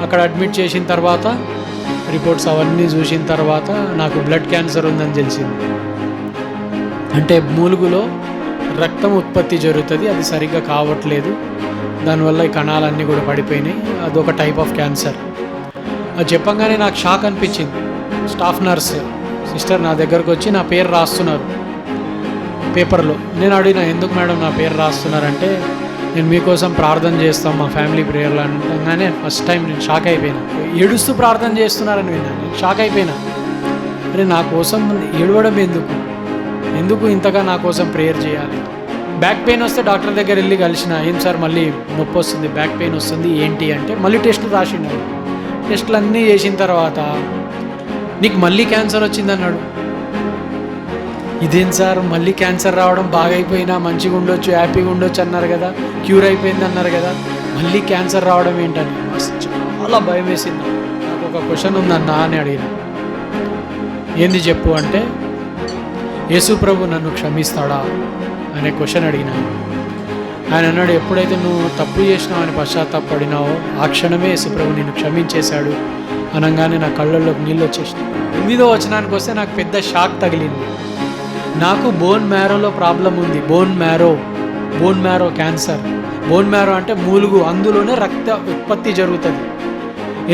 అక్కడ అడ్మిట్ చేసిన తర్వాత రిపోర్ట్స్ అవన్నీ చూసిన తర్వాత నాకు బ్లడ్ క్యాన్సర్ ఉందని తెలిసింది. అంటే మూలుగులో రక్తం ఉత్పత్తి జరుగుతుంది, అది సరిగ్గా కావట్లేదు, దానివల్ల ఈ కణాలన్నీ కూడా పడిపోయినాయి, అదొక టైప్ ఆఫ్ క్యాన్సర్. అది చెప్పంగానే నాకు షాక్ అనిపించింది. స్టాఫ్ నర్స్ సిస్టర్ నా దగ్గరకు వచ్చి నా పేరు రాస్తున్నారు పేపర్లో. నేను అడిగిన, ఎందుకు మేడం నా పేరు రాస్తున్నారంటే, నేను మీకోసం ప్రార్థన చేస్తాం మా ఫ్యామిలీ ప్రేయర్లు అనగానే ఫస్ట్ టైం నేను షాక్ అయిపోయినా. ఏడుస్తూ ప్రార్థన చేస్తున్నారని విన్నా, నేను షాక్ అయిపోయినా. అరే నా కోసం ఏడవడం ఎందుకు ఇంతగా నా కోసం ప్రేయర్ చేయాలి? బ్యాక్ పెయిన్ వస్తే డాక్టర్ దగ్గర వెళ్ళి కలిసిన, ఏం సార్ మళ్ళీ నొప్పి వస్తుంది, బ్యాక్ పెయిన్ వస్తుంది, ఏంటి అంటే మళ్ళీ టెస్టులు రాసిండు. టెస్టులు అన్నీ చేసిన తర్వాత నీకు మళ్ళీ క్యాన్సర్ వచ్చిందన్నాడు. ఇదేం సార్ మళ్ళీ క్యాన్సర్ రావడం, బాగా అయిపోయినా మంచిగా ఉండొచ్చు, హ్యాపీగా ఉండొచ్చు అన్నారు కదా, క్యూర్ అయిపోయింది అన్నారు కదా, మళ్ళీ క్యాన్సర్ రావడం ఏంటని చాలా భయం వేసింది. నాకు ఒక క్వశ్చన్ ఉందన్నా అని అడిగిన. ఏంది చెప్పు అంటే, యేసు ప్రభు నన్ను క్షమిస్తాడా అనే క్వశ్చన్ అడిగిన. ఆయన అన్నాడు, ఎప్పుడైతే నువ్వు తప్పు చేసినావు అని పశ్చాత్తాపడినావో ఆ క్షణమే యేసు ప్రభు నిన్ను క్షమించేశాడు అనగానే నా కళ్ళల్లోకి నీళ్ళు వచ్చేసినాయి. 8వ వచనానికి వస్తే నాకు పెద్ద షాక్ తగిలింది. నాకు బోన్ మ్యారోలో ప్రాబ్లం ఉంది. Bone marrow cancer. Bone marrow అంటే మూలుగు, అందులోనే రక్త ఉత్పత్తి జరుగుతుంది.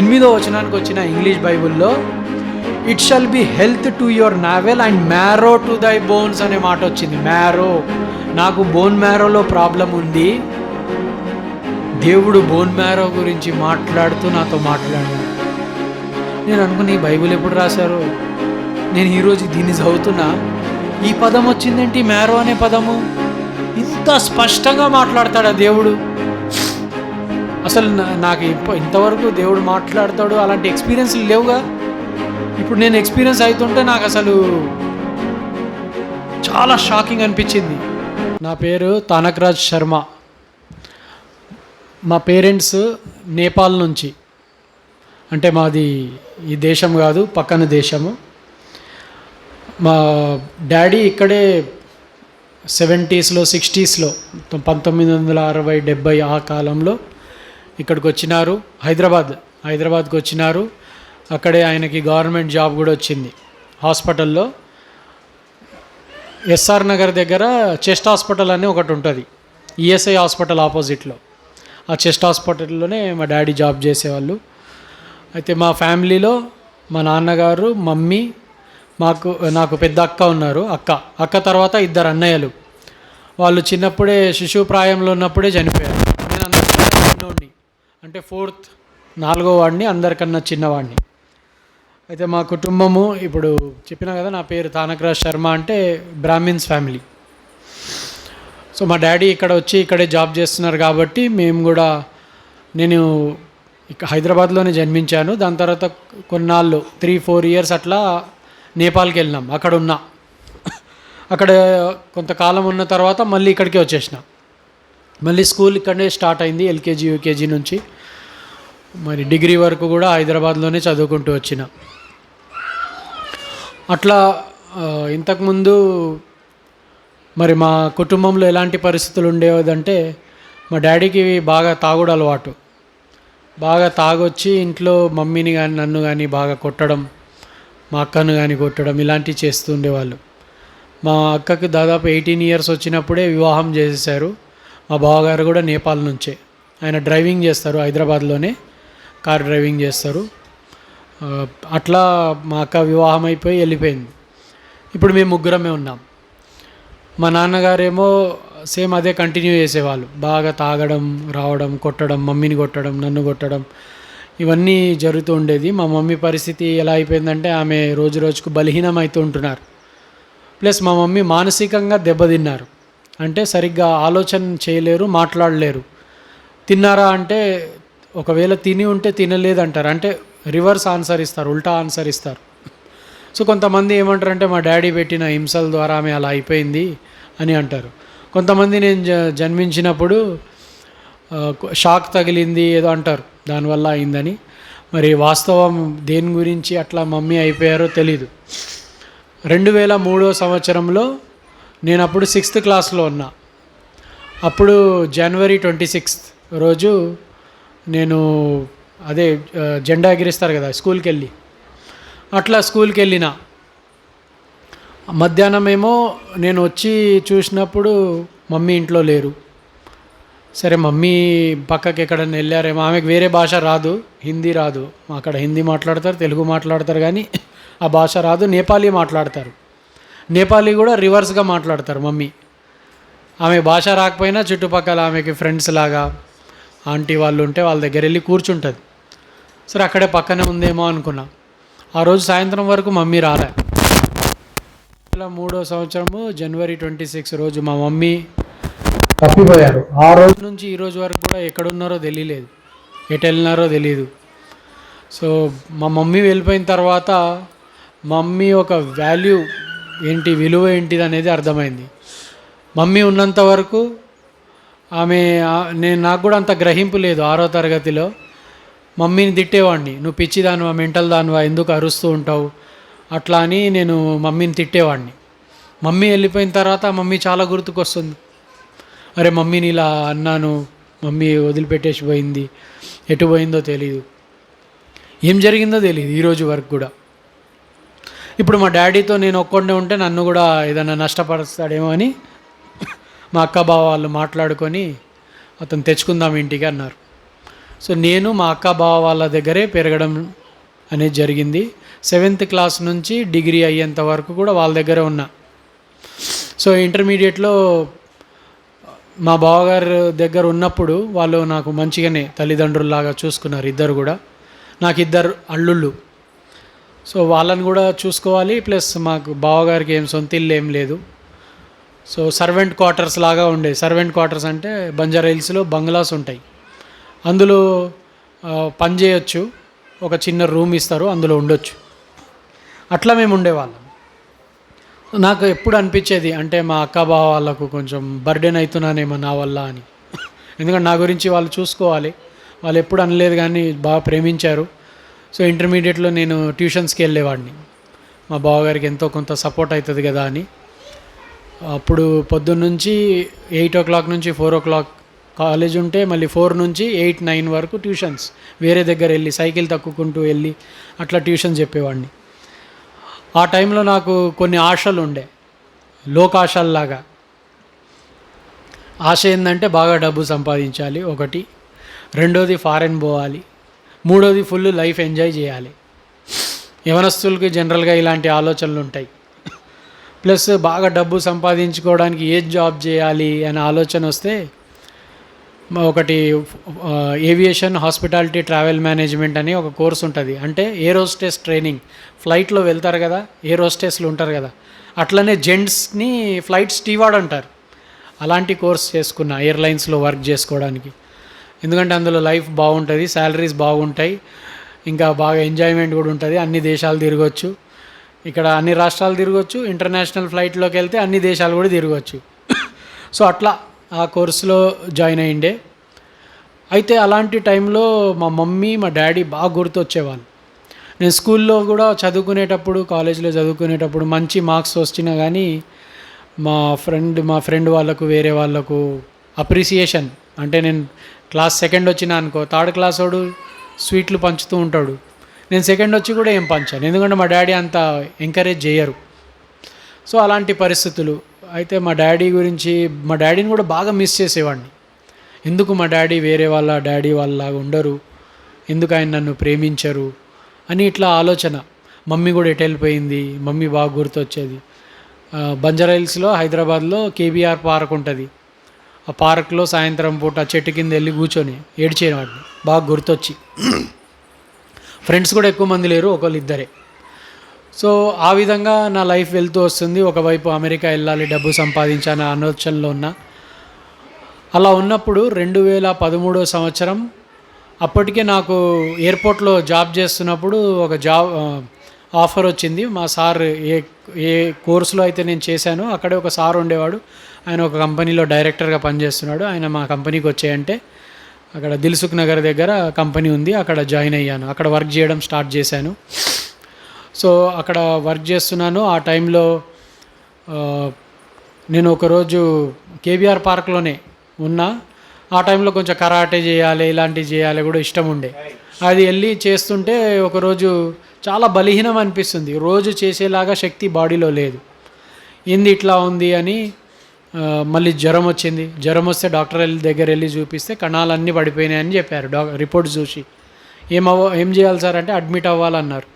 8వ వచనానికి వచ్చిన ఇంగ్లీష్ బైబుల్లో it shall be health to your navel and marrow to thy bones అనే మాట వచ్చింది. మ్యారో, నాకు బోన్ మ్యారోలో ప్రాబ్లం ఉంది. దేవుడు బోన్ మ్యారో గురించి మాట్లాడుతూ నాతో మాట్లాడాడు. నేను అనుకుని ఈ బైబిల్ ఎప్పుడు రాశారు, నేను ఈరోజు దీన్ని చదువుతున్నా, ఈ పదం వచ్చిందేంటి, మ్యారో అనే పదము, ఇంత స్పష్టంగా మాట్లాడతాడా దేవుడు? అసలు నాకు ఇంతవరకు దేవుడు మాట్లాడతాడు అలాంటి ఎక్స్పీరియన్స్లు లేవుగా. ఇప్పుడు నేను ఎక్స్పీరియన్స్ అవుతుంటే నాకు అసలు చాలా షాకింగ్ అనిపించింది. నా పేరు తానకరాజ్ శర్మ. మా పేరెంట్స్ నేపాల్ నుంచి, అంటే మాది ఈ దేశం కాదు, పక్కన దేశము. మా డాడీ ఇక్కడే 70s, 60s 1960, 70 ఆ కాలంలో ఇక్కడికి వచ్చినారు. హైదరాబాద్కి వచ్చినారు. అక్కడే ఆయనకి గవర్నమెంట్ జాబ్ కూడా వచ్చింది హాస్పిటల్లో. ఎస్ఆర్ నగర్ దగ్గర చెస్ట్ హాస్పిటల్ అని ఒకటి ఉంటుంది, ఈఎస్ఐ హాస్పిటల్ ఆపోజిట్లో. ఆ చెస్ట్ హాస్పిటల్లోనే మా డాడీ జాబ్ చేసేవాళ్ళు. అయితే మా ఫ్యామిలీలో మా నాన్నగారు, మమ్మీ, నాకు పెద్ద అక్క ఉన్నారు. అక్క తర్వాత 2 అన్నయ్యలు. వాళ్ళు చిన్నప్పుడే శిశువు ప్రాయంలో ఉన్నప్పుడే చనిపోయారు. నేను అందరికన్నా చిన్నవాడిని, అంటే 4వ వాడిని, అందరికన్నా చిన్నవాడిని. అయితే మా కుటుంబము, ఇప్పుడు చెప్పినా కదా నా పేరు తానకరాజ్ శర్మ, అంటే బ్రాహ్మిన్స్ ఫ్యామిలీ. సో మా డాడీ ఇక్కడే జాబ్ చేస్తున్నారు కాబట్టి మేము కూడా, నేను హైదరాబాద్లోనే జన్మించాను. దాని తర్వాత కొన్నాళ్ళు 3-4 years అట్లా నేపాల్కి వెళ్ళినాం. అక్కడ కొంతకాలం ఉన్న తర్వాత మళ్ళీ ఇక్కడికి వచ్చేసిన. మళ్ళీ స్కూల్ ఇక్కడనే స్టార్ట్ అయింది, ఎల్కేజీ యూకేజీ నుంచి. మరి డిగ్రీ వరకు కూడా హైదరాబాద్లోనే చదువుకుంటూ వచ్చిన. అట్లా ఇంతకుముందు మరి మా కుటుంబంలో ఎలాంటి పరిస్థితులు ఉండేదంటే, మా డాడీకి బాగా తాగుడు అలవాటు. బాగా తాగొచ్చి ఇంట్లో మమ్మీని కానీ నన్ను కానీ బాగా కొట్టడం, మా అక్కను కానీ కొట్టడం, ఇలాంటివి చేస్తూ ఉండేవాళ్ళు. మా అక్కకి దాదాపు 18 years వచ్చినప్పుడే వివాహం చేసేసారు. మా బావగారు కూడా నేపాల్ నుంచే. ఆయన డ్రైవింగ్ చేస్తారు, హైదరాబాద్లోనే కార్ డ్రైవింగ్ చేస్తారు. అట్లా మా అక్క వివాహం అయిపోయి వెళ్ళిపోయింది. ఇప్పుడు మేము 3 ఉన్నాం. మా నాన్నగారేమో సేమ్ అదే కంటిన్యూ చేసేవాళ్ళు. బాగా తాగడం, రావడం, కొట్టడం, మమ్మీని కొట్టడం, నన్ను కొట్టడం, ఇవన్నీ జరుగుతూ ఉండేది. మా మమ్మీ పరిస్థితి ఎలా అయిపోయిందంటే, ఆమె రోజు రోజుకు బలహీనం అవుతూ ఉంటున్నారు. ప్లస్ మా మమ్మీ మానసికంగా దెబ్బతిన్నారు. అంటే సరిగ్గా ఆలోచన చేయలేరు, మాట్లాడలేరు. తిన్నారా అంటే, ఒకవేళ తిని ఉంటే తినలేదంటారు, అంటే రివర్స్ ఆన్సర్ ఇస్తారు, ఉల్టా ఆన్సర్ ఇస్తారు. సో కొంతమంది ఏమంటారంటే, మా డాడీ పెట్టిన హింసల ద్వారా ఆమె అలా అయిపోయింది అని అంటారు. కొంతమంది నేను జన్మించినప్పుడు షాక్ తగిలింది ఏదో అంటారు, దానివల్ల అయిందని. మరి వాస్తవం దేని గురించి అట్లా మమ్మీ అయిపోయారో తెలీదు. 2003వ సంవత్సరంలో నేను అప్పుడు 6th క్లాస్లో ఉన్నా. అప్పుడు January 26th రోజు నేను అదే జెండా ఎగిరిస్తారు కదా స్కూల్కి వెళ్ళి. అట్లా స్కూల్కి వెళ్ళిన మధ్యాహ్నం ఏమో నేను వచ్చి చూసినప్పుడు మమ్మీ ఇంట్లో లేరు. సరే మమ్మీ పక్కకి ఎక్కడన్నా వెళ్ళారేమో, ఆమెకు వేరే భాష రాదు, హిందీ రాదు. అక్కడ హిందీ మాట్లాడతారు, తెలుగు మాట్లాడతారు, కానీ ఆ భాష రాదు. నేపాలీ మాట్లాడతారు, నేపాలీ కూడా రివర్స్గా మాట్లాడతారు మమ్మీ. ఆమె భాష రాకపోయినా చుట్టుపక్కల ఆమెకి ఫ్రెండ్స్ లాగా ఆంటీ వాళ్ళు ఉంటే వాళ్ళ దగ్గర వెళ్ళి కూర్చుంటుంది. సరే అక్కడే పక్కనే ఉందేమో అనుకున్నా. ఆ రోజు సాయంత్రం వరకు మమ్మీ రాలే. 2003 సంవత్సరము జనవరి 26 రోజు మా మమ్మీ తప్పిపోయారు. ఆ రోజు నుంచి ఈ రోజు వరకు కూడా ఎక్కడున్నారో తెలియలేదు, ఎటు వెళ్ళినారో తెలియదు. సో మా మమ్మీ వెళ్ళిపోయిన తర్వాత మమ్మీ ఒక వాల్యూ ఏంటి, విలువ ఏంటిది అనేది అర్థమైంది. మమ్మీ ఉన్నంత వరకు నాకు కూడా అంత గ్రహింపు లేదు. 6వ తరగతిలో మమ్మీని తిట్టేవాడిని, నువ్వు పిచ్చిదానివా, మెంటల్ దానివా, ఎందుకు అరుస్తూ ఉంటావు అట్లా అని నేను మమ్మీని తిట్టేవాడిని. మమ్మీ వెళ్ళిపోయిన తర్వాత మమ్మీ చాలా గుర్తుకొస్తుంది. అరే మమ్మీని ఇలా అన్నాను, మమ్మీ వదిలిపెట్టేసి పోయింది, ఎటు పోయిందో తెలియదు, ఏం జరిగిందో తెలియదు ఈరోజు వరకు కూడా. ఇప్పుడు మా డాడీతో నేను ఒక్కడే ఉంటే నన్ను కూడా ఏదైనా నష్టపరుస్తాడేమో అని మా అక్క బావ వాళ్ళు మాట్లాడుకొని అతను తెచ్చుకుందాం ఇంటికి అన్నారు. సో నేను మా అక్క బావ వాళ్ళ దగ్గరే పెరగడం అనేది జరిగింది. 7th క్లాస్ నుంచి డిగ్రీ అయ్యేంత వరకు కూడా వాళ్ళ దగ్గరే ఉన్నా. సో ఇంటర్మీడియట్లో మా బావగారు దగ్గర ఉన్నప్పుడు వాళ్ళు నాకు మంచిగానే తల్లిదండ్రుల్లాగా చూసుకున్నారు. ఇద్దరు కూడా, నాకు 2 అల్లుళ్ళు. సో వాళ్ళని కూడా చూసుకోవాలి, ప్లస్ మాకు బావగారికి ఏం సొంత ఇల్లు ఏం లేదు. సో సర్వెంట్ క్వార్టర్స్ లాగా ఉండేది. సర్వెంట్ క్వార్టర్స్ అంటే బంజారా హిల్స్లో బంగ్లాస్ ఉంటాయి, అందులో పని చేయొచ్చు, ఒక చిన్న రూమ్ ఇస్తారు, అందులో ఉండొచ్చు. అట్లా మేము ఉండేవాళ్ళం. నాకు ఎప్పుడు అనిపించేది అంటే మా అక్క బావ వాళ్ళకు కొంచెం బర్డెన్ అవుతున్నానేమో నా వల్ల అని. ఎందుకంటే నా గురించి వాళ్ళు చూసుకోవాలి. వాళ్ళు ఎప్పుడు అనలేదు కానీ బాగా ప్రేమించారు. సో ఇంటర్మీడియట్లో నేను ట్యూషన్స్కి వెళ్ళేవాడిని, మా బావగారికి ఎంతో కొంత సపోర్ట్ అవుతుంది కదా అని. అప్పుడు పొద్దున్నుంచి 8 o'clock నుంచి 4 o'clock కాలేజ్ ఉంటే మళ్ళీ 4 నుంచి 8, 9 వరకు ట్యూషన్స్ వేరే దగ్గర వెళ్ళి సైకిల్ తక్కుకుంటూ వెళ్ళి అట్లా ట్యూషన్ చెప్పేవాడిని. ఆ టైంలో నాకు కొన్ని ఆశలు ఉండే, లోకాశల్లాగా. ఆశ ఏంటంటే బాగా డబ్బు సంపాదించాలి ఒకటి, రెండోది ఫారెన్ పోవాలి, మూడోది ఫుల్ లైఫ్ ఎంజాయ్ చేయాలి. యవనస్తులకి జనరల్గా ఇలాంటి ఆలోచనలు ఉంటాయి. ప్లస్ బాగా డబ్బు సంపాదించుకోవడానికి ఏ జాబ్ చేయాలి అనే ఆలోచన వస్తే ఒకటి ఏవియేషన్ హాస్పిటాలిటీ ట్రావెల్ మేనేజ్మెంట్ అని ఒక కోర్స్ ఉంటుంది. అంటే ఎయిర్ హోస్టెస్ ట్రైనింగ్, ఫ్లైట్లో వెళ్తారు కదా ఎయిర్ హోస్టెస్లు ఉంటారు కదా, అట్లనే జెంట్స్ని ఫ్లైట్ స్టీవార్డ్ అంటారు. అలాంటి కోర్స్ చేసుకున్నా ఎయిర్లైన్స్లో వర్క్ చేసుకోవడానికి. ఎందుకంటే అందులో లైఫ్ బాగుంటుంది, శాలరీస్ బాగుంటాయి, ఇంకా బాగా ఎంజాయ్మెంట్ కూడా ఉంటుంది. అన్ని దేశాలు తిరగవచ్చు, ఇక్కడ అన్ని రాష్ట్రాలు తిరగవచ్చు, ఇంటర్నేషనల్ ఫ్లైట్లోకి వెళ్తే అన్ని దేశాలు కూడా తిరగవచ్చు. సో అట్లా ఆ కోర్సులో జాయిన్ అయ్యిండే. అయితే అలాంటి టైంలో మా మమ్మీ మా డాడీ బాగా గుర్తొచ్చేవాళ్ళు. నేను స్కూల్లో కూడా చదువుకునేటప్పుడు, కాలేజీలో చదువుకునేటప్పుడు మంచి మార్క్స్ వచ్చినా కానీ మా ఫ్రెండ్ వాళ్ళకు, వేరే వాళ్ళకు అప్రిసియేషన్ అంటే నేను క్లాస్ 2nd వచ్చినా అనుకో, 3rd క్లాస్ వాడు స్వీట్లు పంచుతూ ఉంటాడు, నేను 2nd వచ్చి కూడా ఏం పంచాను, ఎందుకంటే మా డాడీ అంత ఎంకరేజ్ చేయరు. సో అలాంటి పరిస్థితులు. అయితే మా డాడీని కూడా బాగా మిస్ చేసేవాడిని. ఎందుకు మా డాడీ వేరే వాళ్ళ డాడీ వాళ్ళలాగా ఉండరు, ఎందుకు ఆయన నన్ను ప్రేమించరు అని ఇట్లా ఆలోచన. మమ్మీ కూడా ఎటు వెళ్ళిపోయింది, మమ్మీ బాగా గుర్తొచ్చేది. బంజారా హిల్స్లో హైదరాబాద్లో కేబీఆర్ పార్క్ ఉంటుంది. ఆ పార్క్లో సాయంత్రం పూట చెట్టు కింద వెళ్ళి కూర్చొని ఏడ్చేవాడిని బాగా గుర్తొచ్చి. ఫ్రెండ్స్ కూడా ఎక్కువ మంది లేరు, ఒకళ్ళు ఇద్దరే. సో ఆ విధంగా నా లైఫ్ వెళ్తూ వస్తుంది. ఒకవైపు అమెరికా వెళ్ళాలి, డబ్బు సంపాదించాలని ఆలోచనలో ఉన్నా. అలా ఉన్నప్పుడు 2013 సంవత్సరం అప్పటికే నాకు ఎయిర్పోర్ట్లో జాబ్ చేస్తున్నప్పుడు ఒక జాబ్ ఆఫర్ వచ్చింది. మా సార్ ఏ కోర్సులో అయితే నేను చేశానో అక్కడే ఒక సార్ ఉండేవాడు, ఆయన ఒక కంపెనీలో డైరెక్టర్గా పనిచేస్తున్నాడు. ఆయన మా కంపెనీకి వచ్చాయంటే అక్కడ దిల్సుఖ్ నగర్ దగ్గర కంపెనీ ఉంది, అక్కడ జాయిన్ అయ్యాను, అక్కడ వర్క్ చేయడం స్టార్ట్ చేశాను. సో అక్కడ వర్క్ చేస్తున్నాను. ఆ టైంలో నేను ఒకరోజు కేబీఆర్ పార్క్లోనే ఉన్నా. ఆ టైంలో కొంచెం కరాటే చేయాలి, ఇలాంటివి చేయాలి కూడా ఇష్టం ఉండే. అది వెళ్ళి చేస్తుంటే ఒకరోజు చాలా బలహీనం అనిపిస్తుంది, రోజు చేసేలాగా శక్తి బాడీలో లేదు. ఏంది ఇట్లా ఉంది అని మళ్ళీ జ్వరం వచ్చింది. జ్వరం వస్తే డాక్టర్ దగ్గర వెళ్ళి చూపిస్తే కణాలన్నీ పడిపోయినాయని చెప్పారు. రిపోర్ట్ చూసి ఏం చేయాలి సార్ అంటే అడ్మిట్ అవ్వాలన్నారు.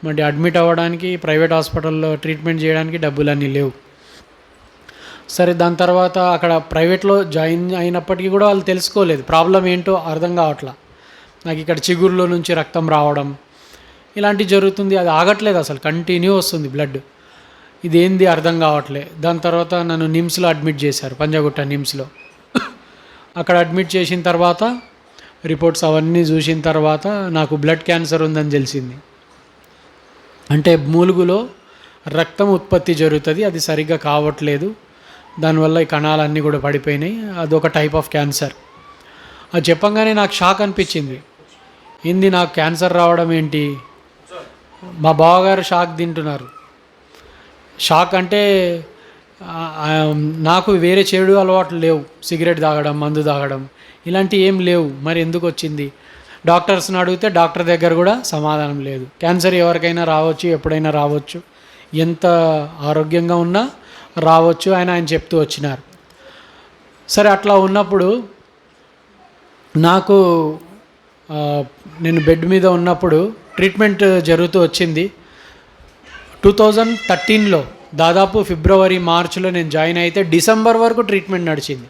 మరి అడ్మిట్ అవ్వడానికి ప్రైవేట్ హాస్పిటల్లో ట్రీట్మెంట్ చేయడానికి డబ్బులన్నీ లేవు. సరే దాని తర్వాత అక్కడ ప్రైవేట్లో జాయిన్ అయినప్పటికీ కూడా వాళ్ళు తెలుసుకోలేదు, ప్రాబ్లం ఏంటో అర్థం కావట్లా. నాకు ఇక్కడ చిగురులో నుంచి రక్తం రావడం ఇలాంటివి జరుగుతుంది, అది ఆగట్లేదు, అసలు కంటిన్యూ వస్తుంది బ్లడ్. ఇదేంది అర్థం కావట్లే. దాని తర్వాత నన్ను నిమ్స్లో అడ్మిట్ చేశారు, పంజాగుట్ట నిమ్స్లో. అక్కడ అడ్మిట్ చేసిన తర్వాత రిపోర్ట్స్ అవన్నీ చూసిన తర్వాత నాకు బ్లడ్ క్యాన్సర్ ఉందని తెలిసింది. అంటే మూలుగులో రక్తం ఉత్పత్తి జరుగుతుంది, అది సరిగ్గా కావట్లేదు, దానివల్ల ఈ కణాలన్నీ కూడా పడిపోయినాయి, అదొక టైప్ ఆఫ్ క్యాన్సర్. అది చెప్పంగానే నాకు షాక్ అనిపించింది, ఏంది నాకు క్యాన్సర్ రావడం ఏంటి. మా బావగారు షాక్ తింటున్నారు. షాక్ అంటే నాకు వేరే చెడు అలవాట్లు లేవు, సిగరెట్ తాగడం, మందు తాగడం ఇలాంటివి ఏం లేవు, మరి ఎందుకు వచ్చింది. డాక్టర్స్ని అడిగితే డాక్టర్ దగ్గర కూడా సమాధానం లేదు. క్యాన్సర్ ఎవరికైనా రావచ్చు, ఎప్పుడైనా రావచ్చు, ఎంత ఆరోగ్యంగా ఉన్నా రావచ్చు అని ఆయన చెప్తూ వచ్చినారు. సరే అట్లా ఉన్నప్పుడు నాకు నేను బెడ్ మీద ఉన్నప్పుడు ట్రీట్మెంట్ జరుగుతూ వచ్చింది. 2013లో దాదాపు ఫిబ్రవరి మార్చిలో నేను జాయిన్ అయితే డిసెంబర్ వరకు ట్రీట్మెంట్ నడిచింది.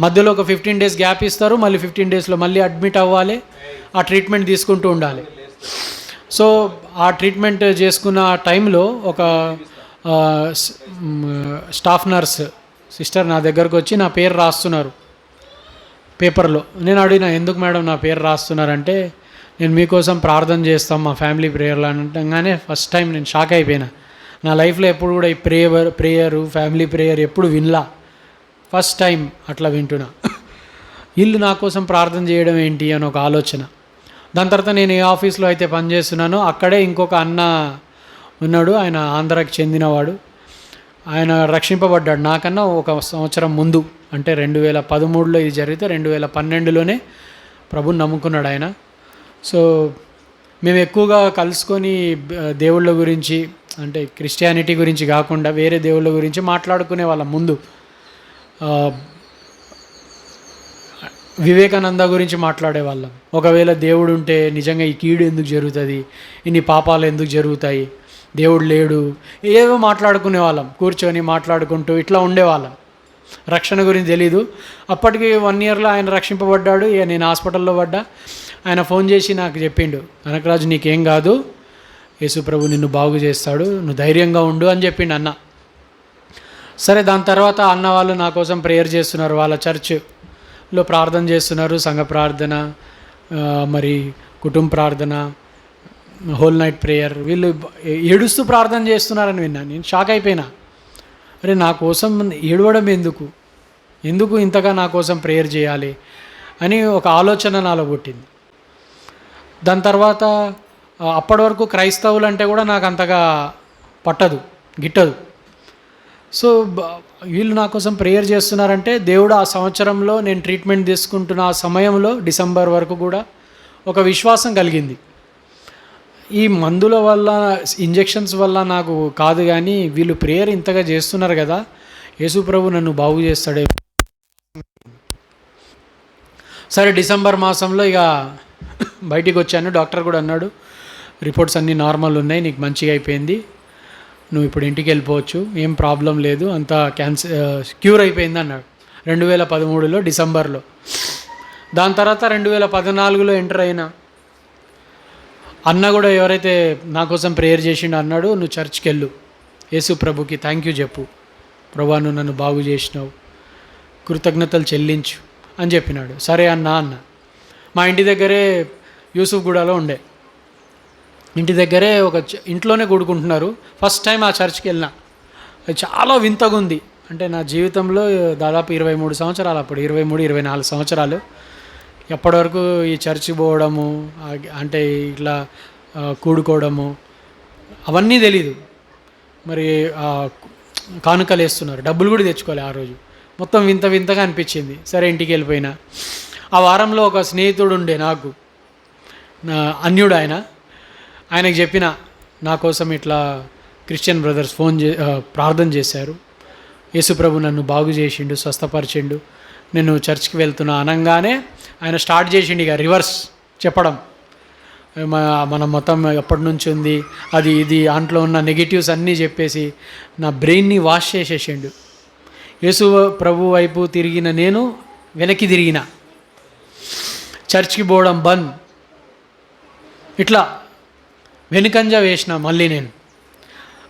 మధ్యలో ఒక 15 డేస్ గ్యాప్ ఇస్తారు, మళ్ళీ 15 డేస్లో మళ్ళీ అడ్మిట్ అవ్వాలి, ఆ ట్రీట్మెంట్ తీసుకుంటూ ఉండాలి. సో ఆ ట్రీట్మెంట్ చేసుకున్న టైంలో ఒక స్టాఫ్ నర్స్ సిస్టర్ నా దగ్గరకు వచ్చి నా పేరు రాస్తున్నారు పేపర్లో. నేను అడిగిన, ఎందుకు మేడం నా పేరు రాస్తున్నారంటే, నేను మీకోసం ప్రార్థన చేస్తాం మా ఫ్యామిలీ ప్రేయర్లు అనగానే ఫస్ట్ టైం నేను షాక్ అయిపోయినా. నా లైఫ్లో ఎప్పుడు కూడా ఈ ప్రేయరు ఫ్యామిలీ ప్రేయర్ ఎప్పుడు వినలా, ఫస్ట్ టైం అట్లా వింటున్నా. వీళ్ళు నా కోసం ప్రార్థన చేయడం ఏంటి అని ఒక ఆలోచన. దాని తర్వాత నేను ఏ ఆఫీస్లో అయితే పనిచేస్తున్నానో అక్కడే ఇంకొక అన్న ఉన్నాడు, ఆయన ఆంధ్రాకి చెందినవాడు. ఆయన రక్షింపబడ్డాడు నాకన్నా ఒక సంవత్సరం ముందు, అంటే 2013లో ఇది జరిగితే 2012లోనే ప్రభుని నమ్ముకున్నాడు ఆయన. సో మేము ఎక్కువగా కలుసుకొని దేవుళ్ళ గురించి, అంటే క్రిస్టియానిటీ గురించి కాకుండా వేరే దేవుళ్ళ గురించి మాట్లాడుకునే వాళ్ళం. ముందు వివేకానంద గురించి మాట్లాడేవాళ్ళం. ఒకవేళ దేవుడు ఉంటే నిజంగా ఈ కీడు ఎందుకు జరుగుతుంది, ఇన్ని పాపాలు ఎందుకు జరుగుతాయి, దేవుడు లేడు, ఏవో మాట్లాడుకునే వాళ్ళం, కూర్చొని మాట్లాడుకుంటూ ఇట్లా ఉండేవాళ్ళం. రక్షణ గురించి తెలీదు. అప్పటికి 1 ఇయర్లో ఆయన రక్షింపబడ్డాడు. ఇక నేను హాస్పిటల్లో పడ్డా. ఆయన ఫోన్ చేసి నాకు చెప్పిండు, కనకరాజు నీకేం కాదు, యేసు ప్రభు నిన్ను బాగు చేస్తాడు, నువ్వు ధైర్యంగా ఉండు అని చెప్పిండు అన్న. సరే దాని తర్వాత అన్న వాళ్ళు నా కోసం ప్రేయర్ చేస్తున్నారు, వాళ్ళ చర్చ్లో ప్రార్థన చేస్తున్నారు, సంఘ ప్రార్థన, మరి కుటుంబ ప్రార్థన, హోల్ నైట్ ప్రేయర్. వీళ్ళు ఏడుస్తూ ప్రార్థన చేస్తున్నారని విన్నాను. నేను షాక్ అయిపోయినా, అరే నా కోసం ఏడవడం ఎందుకు ఇంతగా నా కోసం ప్రేయర్ చేయాలి అని ఒక ఆలోచన నాలో పుట్టింది. దాని తర్వాత అప్పటి వరకు క్రైస్తవులు అంటే కూడా నాకు అంతగా గిట్టదు. సో వీళ్ళు నా కోసం ప్రేయర్ చేస్తున్నారంటే దేవుడు ఆ సంవత్సరంలో నేను ట్రీట్మెంట్ తీసుకుంటున్న ఆ సమయంలో డిసెంబర్ వరకు కూడా ఒక విశ్వాసం కలిగింది. ఈ మందుల వల్ల, ఇంజెక్షన్స్ వల్ల నాకు కాదు, కానీ వీళ్ళు ప్రేయర్ ఇంతగా చేస్తున్నారు కదా, యేసు ప్రభు నన్ను బాగు చేస్తాడే. సరే డిసెంబర్ మాసంలో ఇక బయటికి వచ్చాను. డాక్టర్ కూడా అన్నాడు, రిపోర్ట్స్ అన్నీ నార్మల్ ఉన్నాయి, నీకు మంచిగా అయిపోయింది, నువ్వు ఇప్పుడు ఇంటికి వెళ్ళిపోవచ్చు, ఏం ప్రాబ్లం లేదు, అంతా క్యూర్ అయిపోయింది అన్నాడు 2013లో డిసెంబర్లో. దాని తర్వాత 2014లో ఎంటర్ అయినా. అన్న కూడా ఎవరైతే నా కోసం ప్రేయర్ చేసిండో అన్నాడు, నువ్వు చర్చ్కి వెళ్ళు, యేసు ప్రభుకి థ్యాంక్ యూ చెప్పు, ప్రభా నువ్వు నన్ను బాగు చేసినావు, కృతజ్ఞతలు చెల్లించు అని చెప్పినాడు. సరే అన్న. మా ఇంటి దగ్గరే యూసుఫ్గూడలో ఉండే, ఇంటి దగ్గరే ఒక ఇంట్లోనే కూడుకుంటున్నారు. ఫస్ట్ టైం ఆ చర్చ్కి వెళ్ళినా. అది చాలా వింతగా ఉంది. అంటే నా జీవితంలో దాదాపు 23 సంవత్సరాలు, అప్పుడు 23-24 సంవత్సరాలు, ఎప్పటి వరకు ఈ చర్చి పోవడము, అంటే ఇట్లా కూడుకోవడము అవన్నీ తెలీదు. మరి కానుకలు వేస్తున్నారు, డబ్బులు కూడా తెచ్చుకోవాలి ఆ రోజు. మొత్తం వింతగా అనిపించింది. సరే ఇంటికి వెళ్ళిపోయినా. ఆ వారంలో ఒక స్నేహితుడు ఉండే నాకు, అన్యుడు ఆయనకు చెప్పిన నా కోసం ఇట్లా క్రిస్టియన్ బ్రదర్స్ ప్రార్థన చేశారు, యేసుప్రభు నన్ను బాగు చేసిండు, స్వస్థపరిచిండు, నేను చర్చ్కి వెళ్తున్నా అనగానే ఆయన స్టార్ట్ చేసిండు ఇక రివర్స్ చెప్పడం. మనం మొత్తం ఎప్పటి నుంచి ఉంది అది ఇది దాంట్లో ఉన్న నెగిటివ్స్ అన్నీ చెప్పేసి నా బ్రెయిన్ని వాష్ చేసేసిండు. యేసు ప్రభు వైపు తిరిగిన నేను వెనక్కి తిరిగిన, చర్చ్కి పోవడం బంద్, ఇట్లా వెనుకంజ వేసిన మళ్ళీ నేను.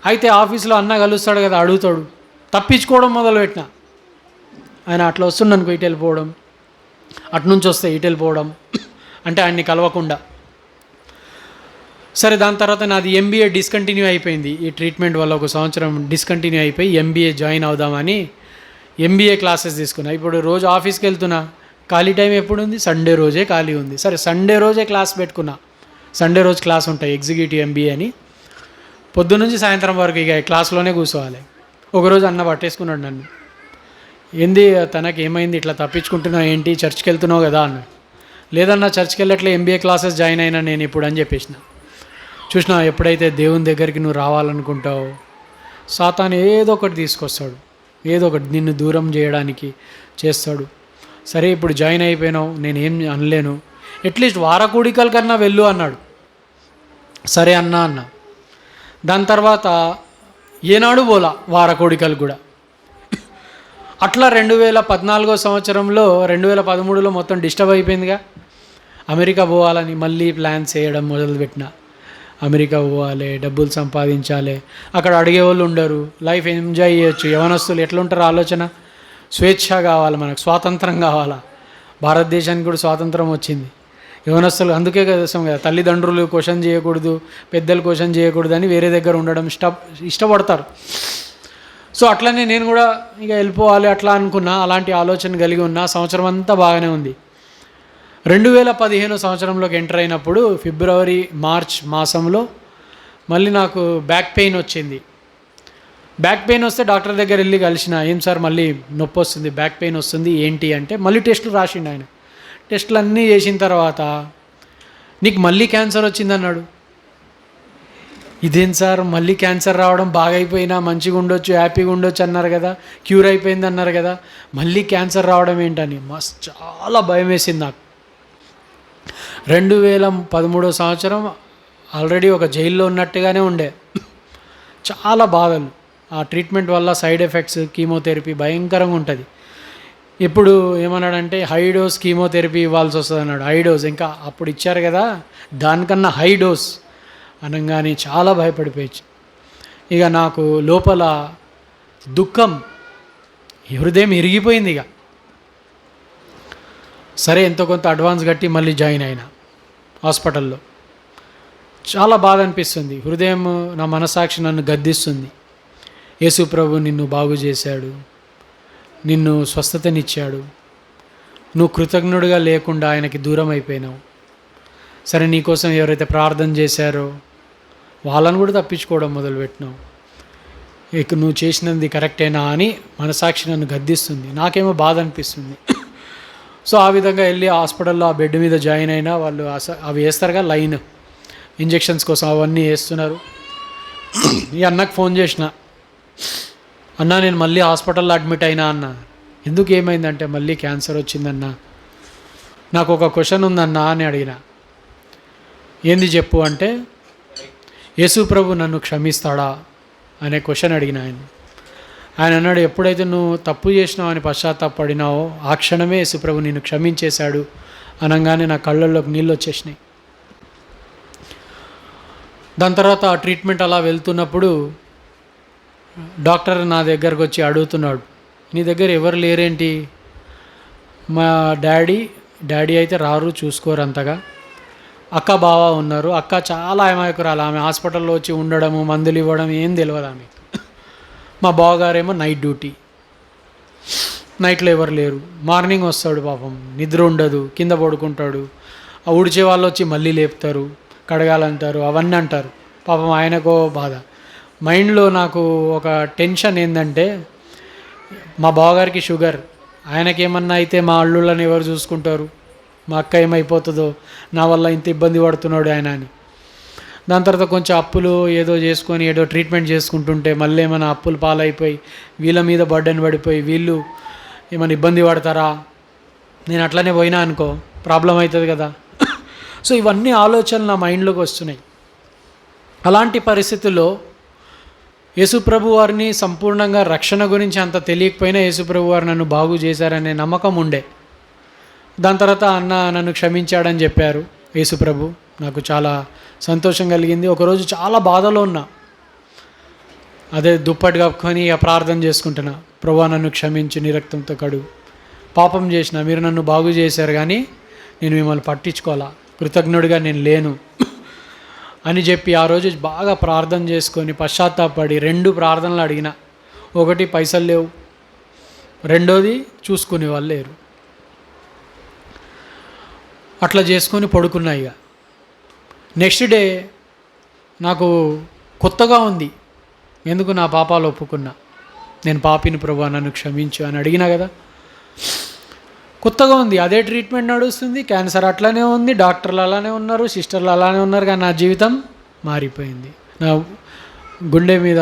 అయితే ఆఫీస్లో అన్న కలుస్తాడు కదా, అడుగుతాడు, తప్పించుకోవడం మొదలుపెట్టిన. ఆయన అట్లా వస్తుండనుకో ఇటు వెళ్ళిపోవడం, అటునుంచి వస్తే ఇటు వెళ్ళిపోవడం, అంటే ఆయన్ని కలవకుండా. సరే, దాని తర్వాత నాది ఎంబీఏ డిస్కంటిన్యూ అయిపోయింది. ఈ ట్రీట్మెంట్ వల్ల 1 సంవత్సరం డిస్కంటిన్యూ అయిపోయి ఎంబీఏ జాయిన్ అవుదామని ఎంబీఏ క్లాసెస్ తీసుకున్నా. ఇప్పుడు రోజు ఆఫీస్కి వెళ్తున్నా, ఖాళీ టైం ఎప్పుడు ఉంది? సండే రోజే ఖాళీ ఉంది. సరే, సండే రోజే క్లాస్ పెట్టుకున్నా. సండే రోజు క్లాస్ ఉంటాయి ఎగ్జిక్యూటివ్ ఎంబీఏ అని. పొద్దున్నుంచి సాయంత్రం వరకు ఇక క్లాస్లోనే కూర్చోవాలి. ఒకరోజు అన్న పట్టేసుకున్నాడు నన్ను. ఏంది తనకి ఏమైంది, ఇట్లా తప్పించుకుంటున్నావు ఏంటి, చర్చ్కి వెళ్తున్నావు కదా అన్న. లేదన్నా చర్చ్కి వెళ్ళట్లే, ఎంబీఏ క్లాసెస్ జాయిన్ అయినా నేను ఇప్పుడు అని చెప్పేసిన. చూసినా, ఎప్పుడైతే దేవుని దగ్గరికి నువ్వు రావాలనుకుంటావో సాతాను ఏదో ఒకటి తీసుకొస్తాడు, ఏదో ఒకటి నిన్ను దూరం చేయడానికి చేస్తాడు. సరే, ఇప్పుడు జాయిన్ అయిపోయినావు, నేనేం అనలేను, అట్లీస్ట్ వారకూడికల కన్నా వెళ్ళు అన్నాడు. సరే అన్న. దాని తర్వాత ఏనాడు పోలా వారకోడికలు కూడా. అట్లా 2014 సంవత్సరంలో 2013లో మొత్తం డిస్టర్బ్ అయిపోయిందిగా. అమెరికా పోవాలని మళ్ళీ ప్లాన్స్ చేయడం మొదలుపెట్టిన. అమెరికా పోవాలి, డబ్బులు సంపాదించాలి, అక్కడ అడిగేవాళ్ళు ఉండరు, లైఫ్ ఎంజాయ్ చేయొచ్చు. యవనస్తులు ఎట్లుంటారు ఆలోచన, స్వేచ్ఛ కావాలి, మనకు స్వాతంత్రం కావాలా. భారతదేశానికి కూడా స్వాతంత్రం వచ్చింది. యవనస్తులు అందుకే కదా తల్లిదండ్రులు క్వశ్చన్ చేయకూడదు, పెద్దలు క్వశ్చన్ చేయకూడదు అని వేరే దగ్గర ఉండడం ఇష్టపడతారు. సో అట్లనే నేను కూడా ఇక వెళ్ళిపోవాలి అట్లా అనుకున్నా, అలాంటి ఆలోచన కలిగి ఉన్నా. సంవత్సరం అంతా బాగానే ఉంది. 2015 సంవత్సరంలోకి ఎంటర్ అయినప్పుడు ఫిబ్రవరి మార్చ్ మాసంలో మళ్ళీ నాకు బ్యాక్ పెయిన్ వచ్చింది. బ్యాక్ పెయిన్ వస్తే డాక్టర్ దగ్గర వెళ్ళి కలిసిన. ఏం సార్ మళ్ళీ నొప్పి వస్తుంది, బ్యాక్ పెయిన్ వస్తుంది ఏంటి అంటే, మళ్ళీ టెస్టులు రాసిండు ఆయన. టెస్టులు అన్నీ చేసిన తర్వాత నీకు మళ్ళీ క్యాన్సర్ వచ్చిందన్నాడు. ఇదేం సార్ మళ్ళీ క్యాన్సర్ రావడం, బాగా అయిపోయినా మంచిగా ఉండొచ్చు, హ్యాపీగా ఉండొచ్చు అన్నారు కదా, క్యూర్ అయిపోయింది అన్నారు కదా, మళ్ళీ క్యాన్సర్ రావడం ఏంటని చాలా భయం వేసింది నాకు. 2013 సంవత్సరం ఆల్రెడీ ఒక జైల్లో ఉన్నట్టుగానే ఉండే, చాలా బాధలు. ఆ ట్రీట్మెంట్ వల్ల సైడ్ ఎఫెక్ట్స్, కీమోథెరపీ భయంకరంగా ఉంటుంది. ఇప్పుడు ఏమన్నాడంటే హై డోస్ కీమోథెరపీ ఇవ్వాల్సి వస్తుంది అన్నాడు. హై డోస్ ఇంకా అప్పుడు ఇచ్చారు కదా, దానికన్నా హై డోస్ అనగానే చాలా భయపడిపోయచ్చు. ఇక నాకు లోపల దుఃఖం, హృదయం ఇరిగిపోయింది. ఇక సరే ఎంతో కొంత అడ్వాన్స్ కట్టి మళ్ళీ జాయిన్ అయినా హాస్పిటల్లో. చాలా బాధ అనిపిస్తుంది, హృదయం, నా మనసాక్షి నన్ను గద్దిస్తుంది. యేసు ప్రభు నిన్ను బాగు చేశాడు, నిన్ను స్వస్థతనిచ్చాడు, నువ్వు కృతజ్ఞుడిగా లేకుండా ఆయనకి దూరం అయిపోయినావు. సరే, నీకోసం ఎవరైతే ప్రార్థన చేశారో వాళ్ళని కూడా తప్పించుకోవడం మొదలుపెట్టినావు. ఇక నువ్వు చేసినది కరెక్టేనా అని మనసాక్షి నన్ను గద్దిస్తుంది, నాకేమో బాధ అనిపిస్తుంది. సో ఆ విధంగా వెళ్ళి హాస్పిటల్లో ఆ బెడ్ మీద జాయిన్ అయినా. వాళ్ళు అవి వేస్తారుగా లైన్, ఇంజెక్షన్స్ కోసం అవన్నీ వేస్తున్నారు. ఈ అన్నకు ఫోన్ చేసిన, అన్న నేను మళ్ళీ హాస్పిటల్లో అడ్మిట్ అయినా అన్న. ఎందుకు ఏమైందంటే మళ్ళీ క్యాన్సర్ వచ్చిందన్న, నాకు ఒక క్వశ్చన్ ఉందన్నా అని అడిగిన. ఏంది చెప్పు అంటే, యేసు ప్రభు నన్ను క్షమిస్తాడా అనే క్వశ్చన్ అడిగిన. ఆయన అన్నాడు, ఎప్పుడైతే నువ్వు తప్పు చేసినావు అని పశ్చాత్తాపడినావో ఆ క్షణమే యేసు ప్రభు నిన్ను క్షమించేశాడు అనగానే నా కళ్ళల్లోకి నీళ్ళు వచ్చేసినాయి. దాని తర్వాత ఆ ట్రీట్మెంట్ అలా వెళ్తున్నప్పుడు డాక్టర్ నా దగ్గరకు వచ్చి అడుగుతున్నాడు, నీ దగ్గర ఎవరు లేరేంటి? మా డాడీ అయితే రారు, చూసుకోరు అంతగా. అక్క బావ ఉన్నారు. అక్క చాలా అమాయకురాలు, ఆమె హాస్పిటల్లో వచ్చి ఉండడము, మందులు ఇవ్వడం ఏం తెలియదు ఆమె. మా బావగారేమో నైట్ డ్యూటీ, నైట్లో ఎవరు లేరు. మార్నింగ్ వస్తాడు, పాపం నిద్ర ఉండదు, కింద పడుకుంటాడు. ఆ ఊడ్చే వాళ్ళు వచ్చి మళ్ళీ లేపుతారు, కడగాలంటారు, అవన్నీ అంటారు. పాపం ఆయనకో బాధ. మైండ్లో నాకు ఒక టెన్షన్ ఏంటంటే, మా బావగారికి షుగర్, ఆయనకేమన్నా అయితే మా అల్లుళ్ళని ఎవరు చూసుకుంటారు, మా అక్క ఏమైపోతుందో, నా వల్ల ఇంత ఇబ్బంది పడుతున్నాడు ఆయన అని. దాని తర్వాత కొంచెం అప్పులు ఏదో చేసుకొని ఏదో ట్రీట్మెంట్ చేసుకుంటుంటే మళ్ళీ ఏమైనా అప్పులు పాలైపోయి వీళ్ళ మీద బర్డెన్ పడిపోయి వీళ్ళు ఏమైనా ఇబ్బంది పడతారా, నేను అట్లనే పోయినా అనుకో ప్రాబ్లం అవుతుంది కదా. సో ఇవన్నీ ఆలోచనలు నా మైండ్లోకి వస్తున్నాయి. అలాంటి పరిస్థితుల్లో యేసుప్రభు వారిని సంపూర్ణంగా రక్షణ గురించి అంత తెలియకపోయినా యేసుప్రభు వారు నన్ను బాగు చేశారనే నమ్మకం ఉండే. దాని తర్వాత అన్న నన్ను క్షమించాడని చెప్పారు యేసుప్రభు. నాకు చాలా సంతోషం కలిగింది. ఒకరోజు చాలా బాధలో ఉన్నా, అదే దుప్పటి కప్పుకొని ప్రార్థన చేసుకుంటున్నా, ప్రభువా నన్ను క్షమించు, నీ రక్తంతో కడుగు, పాపం చేసిన, మీరు నన్ను బాగు చేశారు కానీ నేను మిమ్మల్ని పట్టించుకోవాలా, కృతజ్ఞుడిగా నేను లేను అని చెప్పి ఆ రోజు బాగా ప్రార్థన చేసుకొని పశ్చాత్తాపడి 2 ప్రార్థనలు అడిగిన. ఒకటి పైసలు లేవు, రెండోది చూసుకునే వాళ్ళు లేరు. అట్లా చేసుకొని పడుకున్నా. ఇక నెక్స్ట్ డే నాకు కొత్తగా ఉంది. ఎందుకు నా పాపాలు ఒప్పుకున్నా, నేను పాపిని ప్రభువా నన్ను క్షమించు అని అడిగినా కదా. కొత్తగా ఉంది, అదే ట్రీట్మెంట్ నడుస్తుంది, క్యాన్సర్ అట్లానే ఉంది, డాక్టర్లు అలానే ఉన్నారు, సిస్టర్లు అలానే ఉన్నారు, కానీ నా జీవితం మారిపోయింది. నా గుండె మీద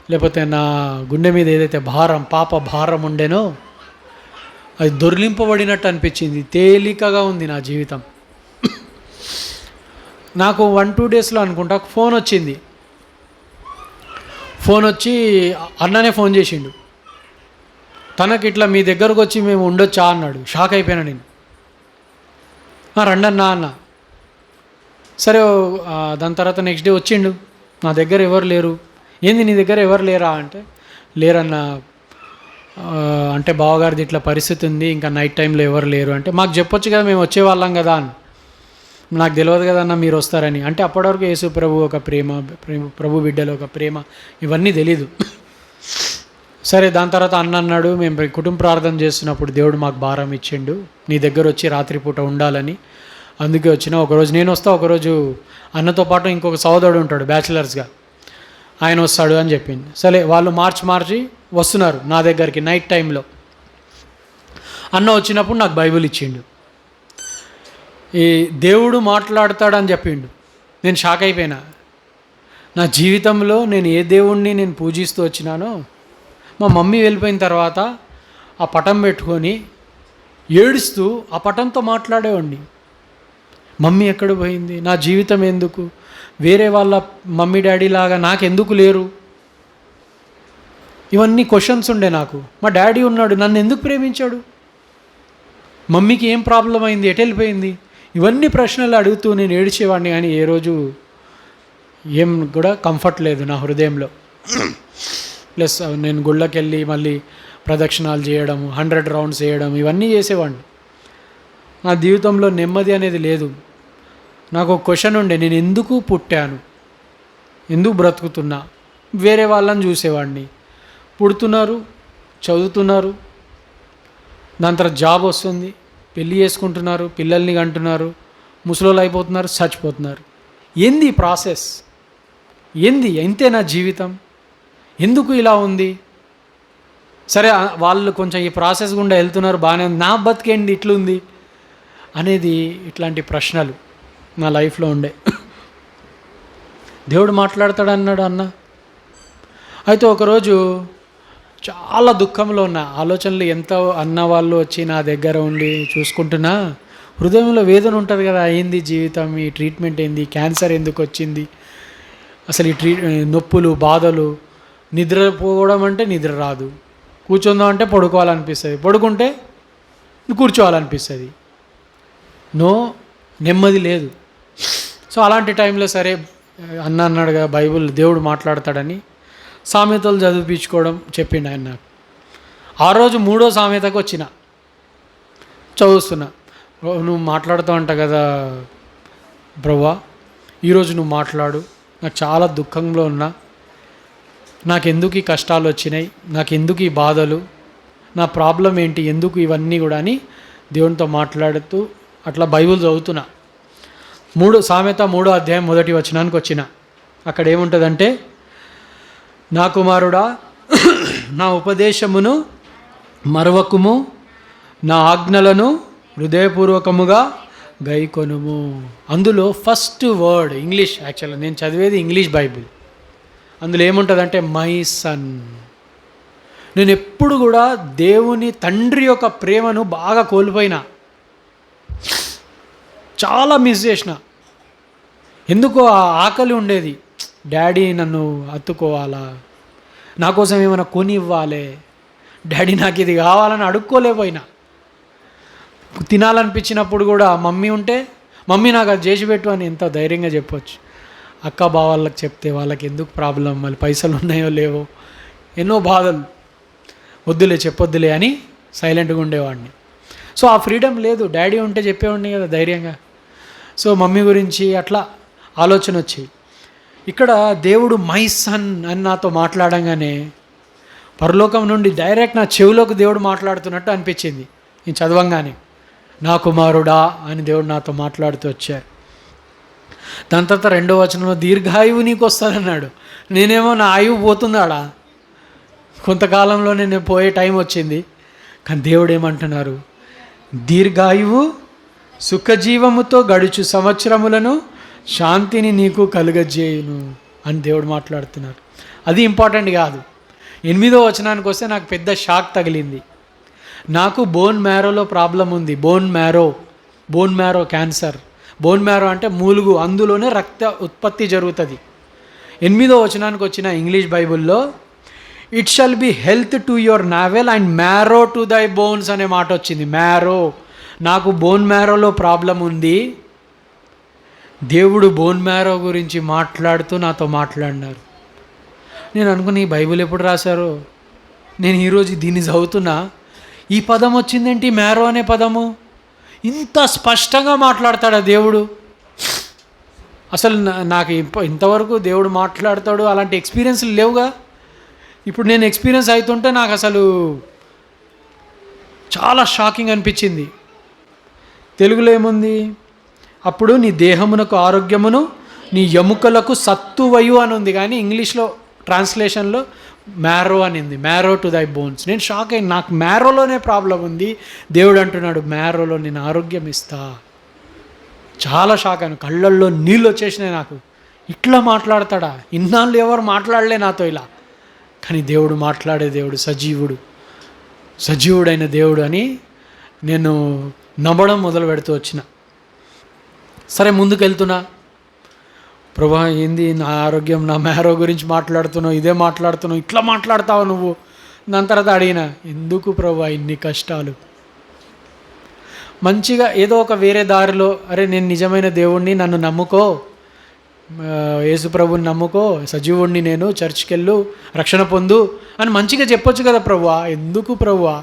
లేకపోతే నా గుండె మీద ఏదైతే భారం, పాప భారం ఉండేనో అది దొర్లింపబడినట్టు అనిపించింది. తేలికగా ఉంది నా జీవితం. నాకు 1-2 డేస్లో అనుకుంటా ఫోన్ వచ్చింది. ఫోన్ వచ్చి అన్ననే ఫోన్ చేసిండు. తనకి ఇట్లా మీ దగ్గరకు వచ్చి మేము ఉండొచ్చా అన్నాడు. షాక్ అయిపోయినా నేను. రండన్నా అన్న. సరే. దాని తర్వాత నెక్స్ట్ డే వచ్చిండు. నా దగ్గర ఎవరు లేరు. ఏంది నీ దగ్గర ఎవరు లేరా అంటే, లేరన్న, అంటే బావగారిది ఇట్లా పరిస్థితి ఉంది, ఇంకా నైట్ టైంలో ఎవరు లేరు అంటే, మాకు చెప్పొచ్చు కదా, మేము వచ్చేవాళ్ళం కదా అని. నాకు తెలియదు కదన్న మీరు వస్తారని. అంటే అప్పటివరకు యేసు ప్రభు ఒక ప్రేమ, ప్రభు బిడ్డలు ఒక ప్రేమ, ఇవన్నీ తెలీదు. సరే. దాని తర్వాత అన్న అన్నాడు, మేము కుటుంబ ప్రార్థన చేస్తున్నప్పుడు దేవుడు మాకు భారం ఇచ్చిండు, నీ దగ్గర వచ్చి రాత్రిపూట ఉండాలని, అందుకే వచ్చిన. ఒకరోజు నేను వస్తా, ఒకరోజు అన్నతో పాటు ఇంకొక సోదరుడు ఉంటాడు బ్యాచిలర్స్గా, ఆయన వస్తాడు అని చెప్పింది. సరే. వాళ్ళు మార్చి వస్తున్నారు నా దగ్గరికి నైట్ టైంలో. అన్న వచ్చినప్పుడు నాకు బైబిల్ ఇచ్చిండు. ఈ దేవుడు మాట్లాడతాడని చెప్పిండు. నేను షాక్ అయిపోయినా. నా జీవితంలో నేను ఏ దేవుణ్ణి నేను పూజిస్తూ వచ్చినానో, మా మమ్మీ వెళ్ళిపోయిన తర్వాత ఆ పటం పెట్టుకొని ఏడుస్తూ ఆ పటంతో మాట్లాడేవాడిని. మమ్మీ ఎక్కడ పోయింది, నా జీవితం ఎందుకు, వేరే వాళ్ళ మమ్మీ డాడీ లాగా నాకెందుకు లేరు, ఇవన్నీ క్వశ్చన్స్ ఉండే నాకు. మా డాడీ ఉన్నాడు, నన్ను ఎందుకు ప్రేమించాడు, మమ్మీకి ఏం ప్రాబ్లం అయింది, ఎటు వెళ్ళిపోయింది, ఇవన్నీ ప్రశ్నలు అడుగుతూ నేను ఏడ్చేవాడిని. కానీ ఏ రోజు ఏం కూడా కంఫర్ట్ లేదు నా హృదయంలో. ప్లస్ నేను గుళ్ళకి వెళ్ళి మళ్ళీ ప్రదక్షిణాలు చేయడం, 100 రౌండ్స్ చేయడం, ఇవన్నీ చేసేవాడిని. నా జీవితంలో నెమ్మది అనేది లేదు. నాకు ఒక క్వశ్చన్ ఉండే, నేను ఎందుకు పుట్టాను, ఎందుకు బ్రతుకుతున్నా. వేరే వాళ్ళని చూసేవాడిని, పుడుతున్నారు, చదువుతున్నారు, దాని తర్వాత జాబ్ వస్తుంది, పెళ్ళి చేసుకుంటున్నారు, పిల్లల్ని కంటున్నారు, ముసలోళ్ళు అయిపోతున్నారు, చచ్చిపోతున్నారు. ఏంది ప్రాసెస్, ఏంది, ఇంతే నా జీవితం, ఎందుకు ఇలా ఉంది. సరే, వాళ్ళు కొంచెం ఈ ప్రాసెస్ గుండా వెళ్తున్నారు, బాగానే ఉంది, నా బతికేంటి ఇట్లుంది అనేది, ఇట్లాంటి ప్రశ్నలు నా లైఫ్లో ఉండే. దేవుడు మాట్లాడతాడన్నాడు అన్న. అయితే ఒకరోజు చాలా దుఃఖంలో ఉన్న, ఆలోచనలు ఎంతో అన్న వాళ్ళు వచ్చి నా దగ్గర ఉండి చూసుకుంటున్నా, హృదయంలో వేదన ఉంటుంది కదా, ఏంది జీవితం, ఈ ట్రీట్మెంట్ ఏంది, క్యాన్సర్ ఎందుకు వచ్చింది, అసలు ఈ నొప్పులు, బాధలు, నిద్రపోవడం అంటే నిద్ర రాదు, కూర్చుందాం అంటే పడుకోవాలనిపిస్తుంది, పడుకుంటే కూర్చోవాలనిపిస్తుంది, నెమ్మది లేదు. సో అలాంటి టైంలో సరే అన్న అన్నాడు కదా బైబిల్ దేవుడు మాట్లాడతాడని సామెతలు చదివించుకోవడం చెప్పిండు ఆయన నాకు. ఆ రోజు 3వ సామెతకు వచ్చిన, చదువుతున్నా. నువ్వు మాట్లాడుతూ అంట కదా ప్రభువా, ఈరోజు నువ్వు మాట్లాడు, నాకు చాలా దుఃఖంలో ఉన్నా, నాకెందుకు ఈ కష్టాలు వచ్చినాయి, నాకెందుకు ఈ బాధలు, నా ప్రాబ్లం ఏంటి, ఎందుకు ఇవన్నీ కూడా అని దేవునితో మాట్లాడుతూ అట్లా బైబిల్ చదువుతున్నా. సామెత 3వ అధ్యాయం 1వ వచనానికి వచ్చిన. అక్కడ ఏముంటుందంటే, నా కుమారుడా నా ఉపదేశమును మరవకుము, నా ఆజ్ఞలను హృదయపూర్వకముగా గైకొనుము. అందులో ఫస్ట్ వర్డ్ ఇంగ్లీష్, యాక్చువల్గా నేను చదివేది ఇంగ్లీష్ బైబిల్. అందులో ఏముంటుందంటే మై సన్. నేను ఎప్పుడు కూడా దేవుని తండ్రి యొక్క ప్రేమను బాగా కోల్పోయినా, చాలా మిస్ చేసిన. ఎందుకో ఆ ఆకలి ఉండేది, డాడీ నన్ను హత్తుకోవాలా, నా కోసం ఏమైనా కొని ఇవ్వాలి, డాడీ నాకు ఇది కావాలని అడుక్కోలేకపోయినా. తినాలనిపించినప్పుడు కూడా మమ్మీ ఉంటే మమ్మీ నాకు అది చేసి పెట్టు అని ఎంత ధైర్యంగా చెప్పొచ్చు. అక్క బావాళ్ళకి చెప్తే వాళ్ళకి ఎందుకు ప్రాబ్లం, మళ్ళీ పైసలు ఉన్నాయో లేవో, ఎన్నో బాధలు, వద్దులే చెప్పొద్దులే అని సైలెంట్గా ఉండేవాడిని. సో ఆ ఫ్రీడమ్ లేదు. డాడీ ఉంటే చెప్పేవాడిని కదా ధైర్యంగా. సో మమ్మీ గురించి అట్లా ఆలోచన వచ్చి, ఇక్కడ దేవుడు మై సన్ అని నాతో మాట్లాడంగానే పరలోకం నుండి డైరెక్ట్ నా చెవిలోకి దేవుడు మాట్లాడుతున్నట్టు అనిపించింది. నేను చదవంగానే నా కుమారుడా అని దేవుడు నాతో మాట్లాడుతూ వచ్చారు. దాని తర్వాత 2వ వచనంలో దీర్ఘాయువు నీకు వస్తుందన్నాడు. నేనేమో నా ఆయువు పోతుందాడా, కొంతకాలంలో నేను పోయే టైం వచ్చింది. కానీ దేవుడు ఏమంటున్నారు, దీర్ఘాయువు సుఖజీవముతో గడుచు సంవత్సరములను శాంతిని నీకు కలుగజేయును అని దేవుడు మాట్లాడుతున్నారు. అది ఇంపార్టెంట్ కాదు. 8వ వచనానికి వస్తే నాకు పెద్ద షాక్ తగిలింది. నాకు బోన్ మ్యారోలో ప్రాబ్లం ఉంది. Bone marrow cancer. Bone marrow అంటే మూలుగు, అందులోనే రక్త ఉత్పత్తి జరుగుతుంది. 8వ వచనానికి వచ్చిన ఇంగ్లీష్ బైబిల్లో it shall be health to your navel and marrow to thy bones అనే మాట వచ్చింది. మ్యారో, నాకు బోన్ మ్యారోలో ప్రాబ్లం ఉంది. దేవుడు బోన్ మ్యారో గురించి మాట్లాడుతూ నాతో మాట్లాడినారు. నేను అనుకుని ఈ బైబిల్ ఎప్పుడు రాశారో, నేను ఈరోజు దీన్ని చదువుతున్నా, ఈ పదం వచ్చిందేంటి, మ్యారో అనే పదము. ఇంత స్పష్టంగా మాట్లాడతాడా దేవుడు? అసలు నాకు ఇంతవరకు దేవుడు మాట్లాడతాడు అలాంటి ఎక్స్పీరియన్స్లు లేవుగా. ఇప్పుడు నేను ఎక్స్పీరియన్స్ అవుతుంటే నాకు అసలు చాలా షాకింగ్ అనిపించింది. తెలుగులో ఏముంది, అప్పుడు నీ దేహమునకు ఆరోగ్యమును నీ ఎముకలకు సత్తువయు అని ఉంది, కానీ ఇంగ్లీష్లో ట్రాన్స్లేషన్లో మ్యారో అనింది, మ్యారో టు దై బోన్స్. నేను షాక్ అయ్యి, నాకు మ్యారోలోనే ప్రాబ్లం ఉంది, దేవుడు అంటున్నాడు మ్యారోలో నేను ఆరోగ్యం ఇస్తా. చాలా షాక్ అయ్యాను, కళ్ళల్లో నీళ్ళు వచ్చేసినాయి నాకు. ఇట్లా మాట్లాడతాడా? ఇన్నాళ్ళు ఎవరు మాట్లాడలే నాతో ఇలా. కానీ దేవుడు మాట్లాడే దేవుడు, సజీవుడైన దేవుడు అని నేను నమ్మడం మొదలు పెడుతూ వచ్చిన. సరే ముందుకు వెళ్తున్నా, ప్రభా ఏంది నా ఆరోగ్యం, నా మ్యారో గురించి మాట్లాడుతున్నావు, ఇదే మాట్లాడుతున్నావు, ఇట్లా మాట్లాడతావు నువ్వు. దాని తర్వాత అడిగిన, ఎందుకు ప్రభా ఇన్ని కష్టాలు? మంచిగా ఏదో ఒక వేరే దారిలో, అరే నేను నిజమైన దేవుణ్ణి, నన్ను నమ్ముకో, యేసు ప్రభుని నమ్ముకో, సజీవుణ్ణి నేను, చర్చ్కి వెళ్ళు, రక్షణ పొందు అని మంచిగా చెప్పొచ్చు కదా ప్రభువా. ఎందుకు ప్రభువా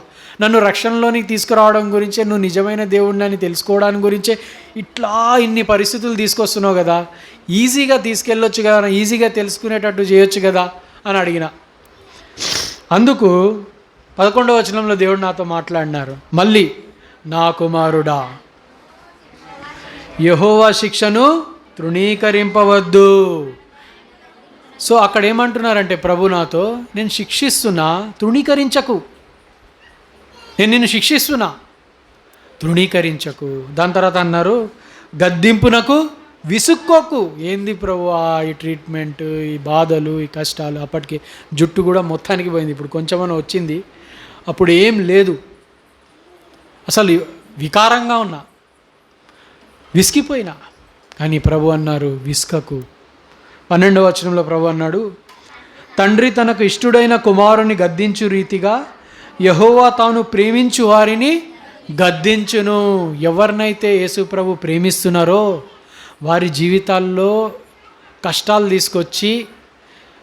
నన్ను రక్షణలోనికి తీసుకురావడం గురించే, నువ్వు నిజమైన దేవుడిని అని తెలుసుకోవడానికి గురించే ఇట్లా ఇన్ని పరిస్థితులు తీసుకొస్తున్నావు కదా, ఈజీగా తీసుకెళ్ళొచ్చు కదా, ఈజీగా తెలుసుకునేటట్టు చేయొచ్చు కదా అని అడిగిన. అందుకు 11వ వచనంలో దేవుడు నాతో మాట్లాడినారు, మళ్ళీ నా కుమారుడా యెహోవా శిక్షను తృణీకరింపవద్దు. సో అక్కడ ఏమంటున్నారంటే ప్రభు నాతో, నేను శిక్షిస్తున్నా, తృణీకరించకు, నేను నిన్ను శిక్షిస్తున్నా, తృణీకరించకు. దాని తర్వాత అన్నారు, గద్దింపునకు విసుక్కోకు. ఏంది ప్రభువా ఈ ట్రీట్మెంట్, ఈ బాధలు, ఈ కష్టాలు. అప్పటికి జుట్టు కూడా మొత్తానికి పోయింది, ఇప్పుడు కొంచెమన్నా వచ్చింది, అప్పుడు ఏం లేదు, అసలు వికారంగా ఉన్నా, విసిగిపోయినా. కానీ ప్రభు అన్నారు విసుకకు. 12వ వచనంలో ప్రభు అన్నాడు, తండ్రి తనకు ఇష్టుడైన కుమారుని గద్దించు రీతిగా యెహోవా తాను ప్రేమించు వారిని గద్దించును. ఎవరినైతే యేసు ప్రభు ప్రేమిస్తున్నారో వారి జీవితాల్లో కష్టాలు తీసుకొచ్చి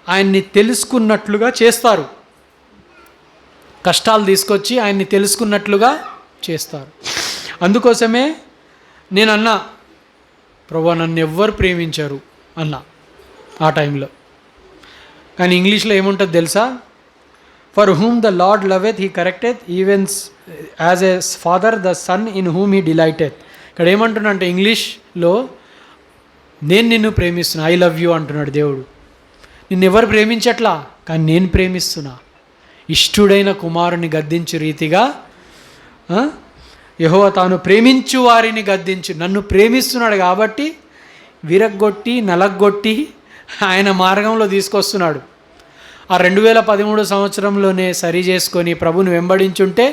ఆయన్ని తెలుసుకున్నట్లుగా చేస్తారు. కష్టాలు తీసుకొచ్చి ఆయన్ని తెలుసుకున్నట్లుగా చేస్తారు. అందుకోసమే నేను అన్నా, ప్రభు నన్ను ఎవ్వరు ప్రేమించారు అన్నా ఆ టైంలో. కానీ ఇంగ్లీష్లో ఏముంటుంది తెలుసా, for whom the lord loveth he correcteth even as a father the son in whom he delighteth. ఇక్కడ ఏమంటున్నా అంటే ఇంగ్లీష్లో, నేను నిన్ను ప్రేమిస్తున్నా, ఐ లవ్ యూ అంటున్నాడు దేవుడు. నిన్ను ఎవరు ప్రేమించట్లా, కానీ నేను ప్రేమిస్తున్నా. ఇష్టుడైన కుమారుని గద్దించు రీతిగా యెహోవా తాను ప్రేమించు వారిని గద్దించు. నన్ను ప్రేమిస్తున్నాడు కాబట్టి విరగ్గొట్టి నలగొట్టి ఆయన మార్గంలో తీసుకొస్తున్నాడు. ఆ 2013 సంవత్సరంలోనే సరి చేసుకొని ప్రభుని వెంబడించుంటే